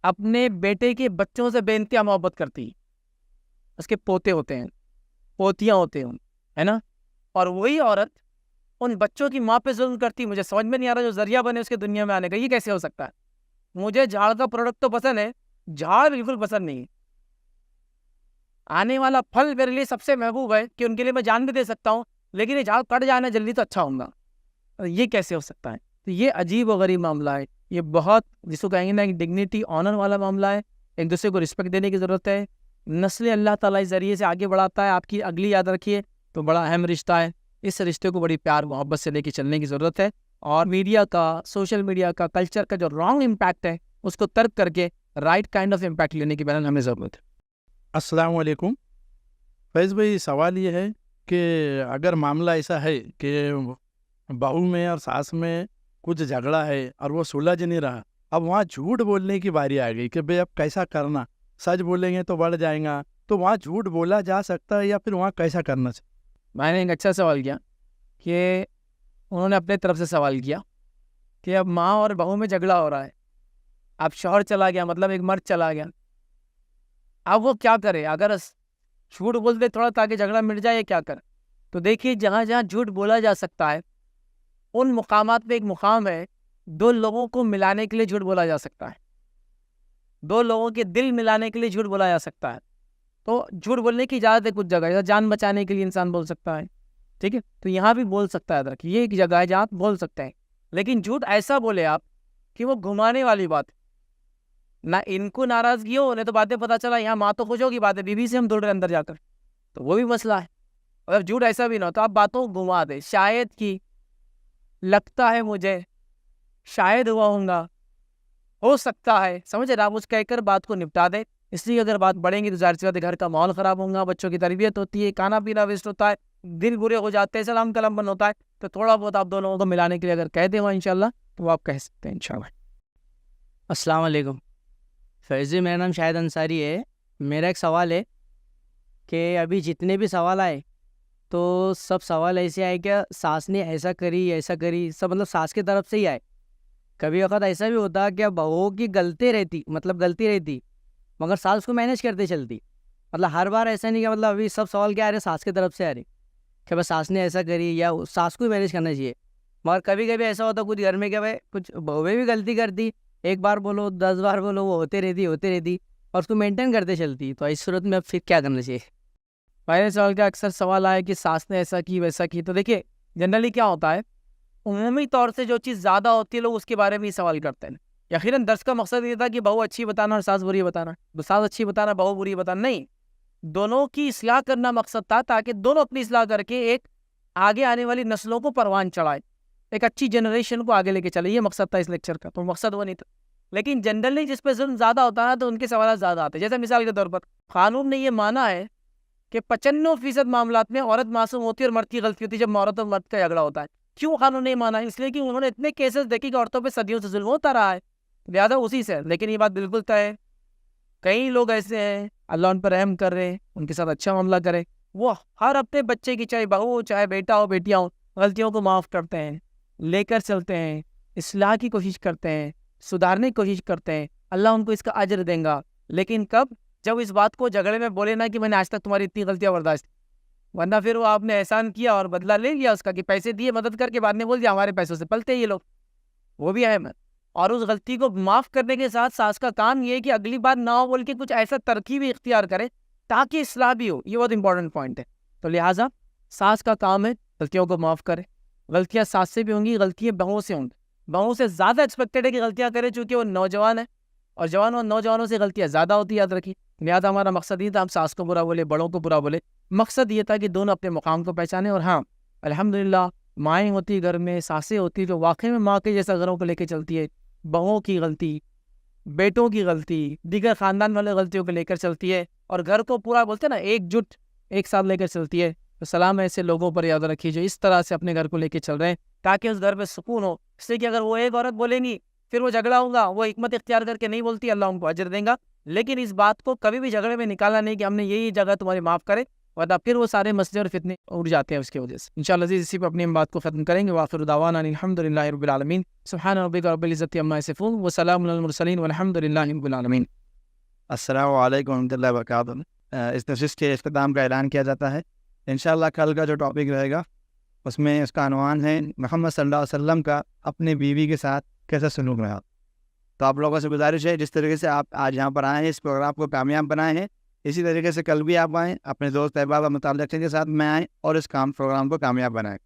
अपने बेटे के बच्चों से बेइंतहा मोहब्बत करती है, उसके पोते होते हैं, पोतियाँ होते हैं, है ना, और वही औरत उन बच्चों की माँ पे जुल्म करती। मुझे समझ में नहीं आ रहा जो जरिया बने उसके दुनिया में आने का, ये कैसे हो सकता है? मुझे झाड़ का प्रोडक्ट तो पसंद है, झाड़ बिल्कुल पसंद नहीं है। आने वाला फल मेरे लिए सबसे महबूब है कि उनके लिए मैं जान भी दे सकता हूँ, लेकिन ये झाड़ कट जाना जल्दी तो अच्छा होगा। ये कैसे हो सकता है? तो ये अजीब व गरीब मामला है। ये बहुत, जिसको कहेंगे ना, डिग्निटी, ऑनर वाला मामला है। एक दूसरे को रिस्पेक्ट देने की ज़रूरत है। नस्लें अल्लाह ताला इस ज़रिए से आगे बढ़ाता है। आपकी अगली याद रखिए, तो बड़ा अहम रिश्ता है। इस रिश्ते को बड़ी प्यार मोहब्बत से लेके चलने की ज़रूरत है। और मीडिया का, सोशल मीडिया का, कल्चर का जो रॉन्ग इम्पैक्ट है उसको तर्क करके राइट काइंड ऑफ इम्पैक्ट लेने की बयान हमें ज़रूरत है। अस्सलाम वालेकुम। फैज़ भाई, सवाल ये है कि अगर मामला ऐसा है कि बहू में और सास में कुछ झगड़ा है और वो सुलझ नहीं रहा, अब वहाँ झूठ बोलने की बारी आ गई कि भाई अब कैसा करना, सच बोलेंगे तो बढ़ जाएगा, तो वहाँ झूठ बोला जा सकता है या फिर वहाँ कैसा करना चाहिए? मैंने एक अच्छा सवाल किया कि उन्होंने अपने तरफ से सवाल किया कि अब माँ और बहू में झगड़ा हो रहा है, अब शौहर चला गया, मतलब एक मर्द चला गया, अब वो क्या करे? अगर झूठ बोल दे थोड़ा ताकि झगड़ा मिट जाए, क्या करे? तो देखिए, जहाँ जहाँ झूठ बोला जा सकता है उन मुकामात पे एक मुकाम है, दो लोगों को मिलाने के लिए झूठ बोला जा सकता है, दो लोगों के दिल मिलाने के लिए झूठ बोला जा सकता है। तो झूठ बोलने की इजाज़त है कुछ जगह, जैसे जान बचाने के लिए इंसान बोल सकता है, ठीक है, तो यहाँ भी बोल सकता है। ये एक जगह है जहाँ आप बोल सकते हैं, लेकिन झूठ ऐसा बोले आप कि वो घुमाने वाली बात, ना इनको नाराज़गी हो, नहीं तो बातें पता चला यहाँ माँ तो खुश होगी, बातें बीवी से हम दौड़ रहे अंदर जाकर, तो वो भी मसला है। और झूठ ऐसा भी ना हो तो आप बातों को घुमा दे, शायद कि लगता है मुझे, शायद हुआ होगा, हो सकता है, समझ रहे आप, उस कहकर बात को निपटा दे। इसलिए अगर बात बढ़ेंगी तो जाहिर सी बात है घर का माहौल ख़राब होगा, बच्चों की तरबियत होती है, खाना पीना वेस्ट होता है, दिल बुरे हो जाते हैं, सलाम कलम बंद होता है। तो थोड़ा बहुत आप दोनों को मिलाने के लिए अगर कह दें वहाँ इंशाल्लाह, तो वो आप कह सकते हैं इंशाल्लाह। अस्सलाम वालेकुम। फैज़ी, मेरा नाम शाहिद अंसारी है। मेरा एक सवाल है कि अभी जितने भी सवाल आए तो सब सवाल ऐसे आए क्या सास ने ऐसा करी, सब मतलब सास की तरफ से ही आए। कभी वक्त ऐसा भी होता क्या बहुओं की गलती रहती मगर सास को मैनेज करते चलती। मतलब हर बार ऐसा नहीं कि मतलब अभी सब सवाल क्या आ रहे सास की तरफ से आ रहे कि बस सास ने ऐसा करी या सास को ही मैनेज करना चाहिए। मगर कभी कभी ऐसा होता कुछ घर में क्या भाई कुछ बहुएं भी गलती करती, एक बार बोलो 10 बार बोलो वो होते रहती और उसको मेंटेन करते चलती। तो इस सूरत में अब फिर क्या करना चाहिए? पहले सवाल का अक्सर सवाल आया कि सास ने ऐसा की वैसा की। तो देखिए जनरली क्या होता है, उमूमी तौर से जो चीज़ ज़्यादा होती है लोग उसके बारे में ही सवाल करते हैं। यकीनन दर्स का मकसद ये था कि बहू अच्छी बताना और सास बुरी बताना, तो सास अच्छी बताना बहू बुरी बताना नहीं, दोनों की इस्लाह करना मकसद था, ताकि दोनों अपनी इस्लाह करके एक आगे आने वाली नस्लों को परवान चढ़ाए, एक अच्छी जनरेशन को आगे लेके चले। ये मकसद था इस लेक्चर का, तो मकसद वो नहीं था। लेकिन जनरली जिस पे जुल्म ज़्यादा होता है तो उनके सवाल ज़्यादा आते हैं। जैसे मिसाल के तौर पर कानून ने ये माना है कि 95% मामलात में औरत मासूम होती है और मर्द की गलती होती है जब औरत और मर्द का झगड़ा होता है। क्यों कानून ने माना? इसलिए कि उन्होंने इतने केसेस देखे कि औरतों पे सदियों से जुल्म होता रहा है, लिहाजा उसी से। लेकिन ये बात बिल्कुल तय है, कई लोग ऐसे हैं अल्लाह उन पर रहम कर रहे हैं, उनके साथ अच्छा मामला करे, वो हर अपने बच्चे की चाहे बहू हो चाहे बेटा हो बेटियाँ हो गलतियों को माफ़ करते हैं, लेकर चलते हैं, इस्लाह की कोशिश करते हैं, सुधारने की कोशिश करते हैं, अल्लाह उनको इसका अजर देगा। लेकिन कब? जब इस बात को झगड़े में बोले ना कि मैंने आज तक तुम्हारी इतनी गलतियां बर्दाश्त, वरना फिर वो आपने एहसान किया और बदला ले लिया उसका कि पैसे दिए मदद करके, बाद में बोल दिया हमारे पैसों से पलते ये लोग, वो भी अहम है। और उस गलती को माफ़ करने के साथ सास का काम ये है कि अगली बार ना हो बोल के कुछ ऐसा तरकीब इख्तियार करे ताकि इस्लाह भी हो। ये बहुत इंपॉर्टेंट पॉइंट है। तो लिहाजा सास का काम है गलतियों को माफ़ करे। गलतियाँ सास से भी होंगी, गलतियाँ बहुओं से होंगी, बहुओं से ज़्यादा एक्सपेक्टेड है कि गलतियाँ करे चूँकि वो नौजवान है, और जवान और नौजवानों से गलतियाँ ज़्यादा होती है, याद रखिए। लिहाजा हमारा मकसद ये था हम सास को बुरा बोले बड़ों को बुरा बोले, मकसद ये था कि दोनों अपने मुकाम को पहचाने। और हाँ अल्हम्दुलिल्लाह माएँ होती घर में, सासें होती जो वाकई में माँ के जैसा घरों को लेकर चलती है, बहुओं की गलती, बेटों की गलती, दीगर ख़ानदान वाले गलतियों को लेकर चलती है और घर को पूरा बोलते हैं ना एकजुट एक साथ लेकर चलती है। तो सलाम ऐसे लोगों पर याद रखिए जो इस तरह से अपने घर को लेकर चल रहे हैं, ताकि उस घर में सुकून हो। इसलिए कि अगर वो एक औरत बोलेंगी फिर वो झगड़ा होगा, वो हिकमत इख्तियार करके नहीं बोलती, अल्लाह उनको अजर देगा। लेकिन इस बात को कभी भी झगड़े में निकालना नहीं कि हमने यही जगह तुम्हारी माफ़ करे, वरना फिर वो सारे मसले और फितने उड़ जाते हैं उसकी वजह से। इंशाअल्लाह अज़ीज़ इसी पर अपनी बात को ख़त्म करेंगे। वाखिर दावाना अल्हम्दुलिल्लाहि रब्बिल आलमीन, सुब्हान रब्बिका रब्बिल इज़्ज़ति अम्मा यसिफून व सलामुन अलल मुरसलीन वल्हम्दुलिल्लाहि रब्बिल आलमीन। अस्सलाम वालेकुम रहमतुल्लाहि व बरकातुहू। इस नशिस्त के इख्तिताम का ऐलान किया जाता है। इंशाअल्लाह कल का जो टॉपिक रहेगा उसमें उसका अनवान है मोहम्मद सल्लल्लाहु अलैहि वसल्लम का अपने बीवी के साथ कैसा सलूक रहा। तो आप लोगों से गुजारिश है जिस तरीके से आप आज यहाँ पर आए हैं, इस प्रोग्राम को कामयाब बनाए हैं, इसी तरीके से कल भी आप आएँ, अपने दोस्त अहबाब व मुताल्लिक़ीन के साथ में आएँ और इस प्रोग्राम को कामयाब बनाएँ।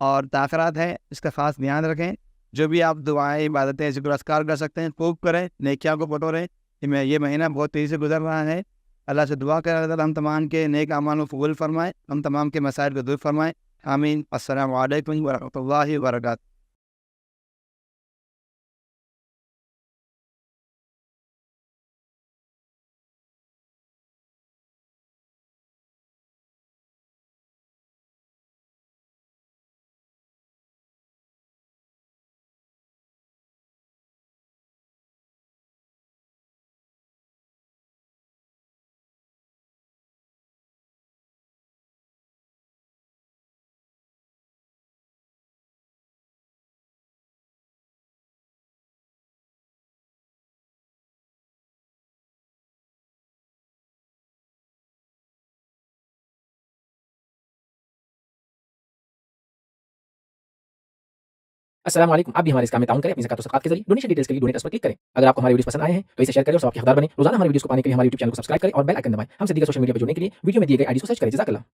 और ताख़िरात है इसका ख़ास ध्यान रखें। जो भी आप दुआएँ इबादतें ज़िक्र अस्कार कर सकते हैं खूब करें, नेकियां को बटोरें। ये महीना बहुत तेज़ी से गुजर रहा है। अल्लाह से दुआ करें अल्लाह हम तमाम के नेक अमाल को कबूल फरमाए, हम तमाम के मसाइल को दूर फरमाए। आमीन। अस्सलामु अलैकुम व रहमतुल्लाहि व बरकातुहू। अस्सलाम वालेकुम। आप भी हमारे इस काम में ताउन करें अपनी ज़कात और सदक़ात के ज़रिए। डोनेशन डिटेल्स के लिए डोनेट पर क्लिक करें। अगर आपको हमारे वीडियोस पसंद आए हैं तो इसे शेयर करें और सबके हकदार बनें। रोज़ाना हमारे वीडियोस को पाने के लिए हमारे यूट्यूब चैनल को सब्सक्राइब करें और बेल आइकन दबाएं। हमसे दीगर सोशल मीडिया पर जुड़ने के लिए वीडियो में दिए गए आईडी को सर्च करें। जज़ाकल्लाह।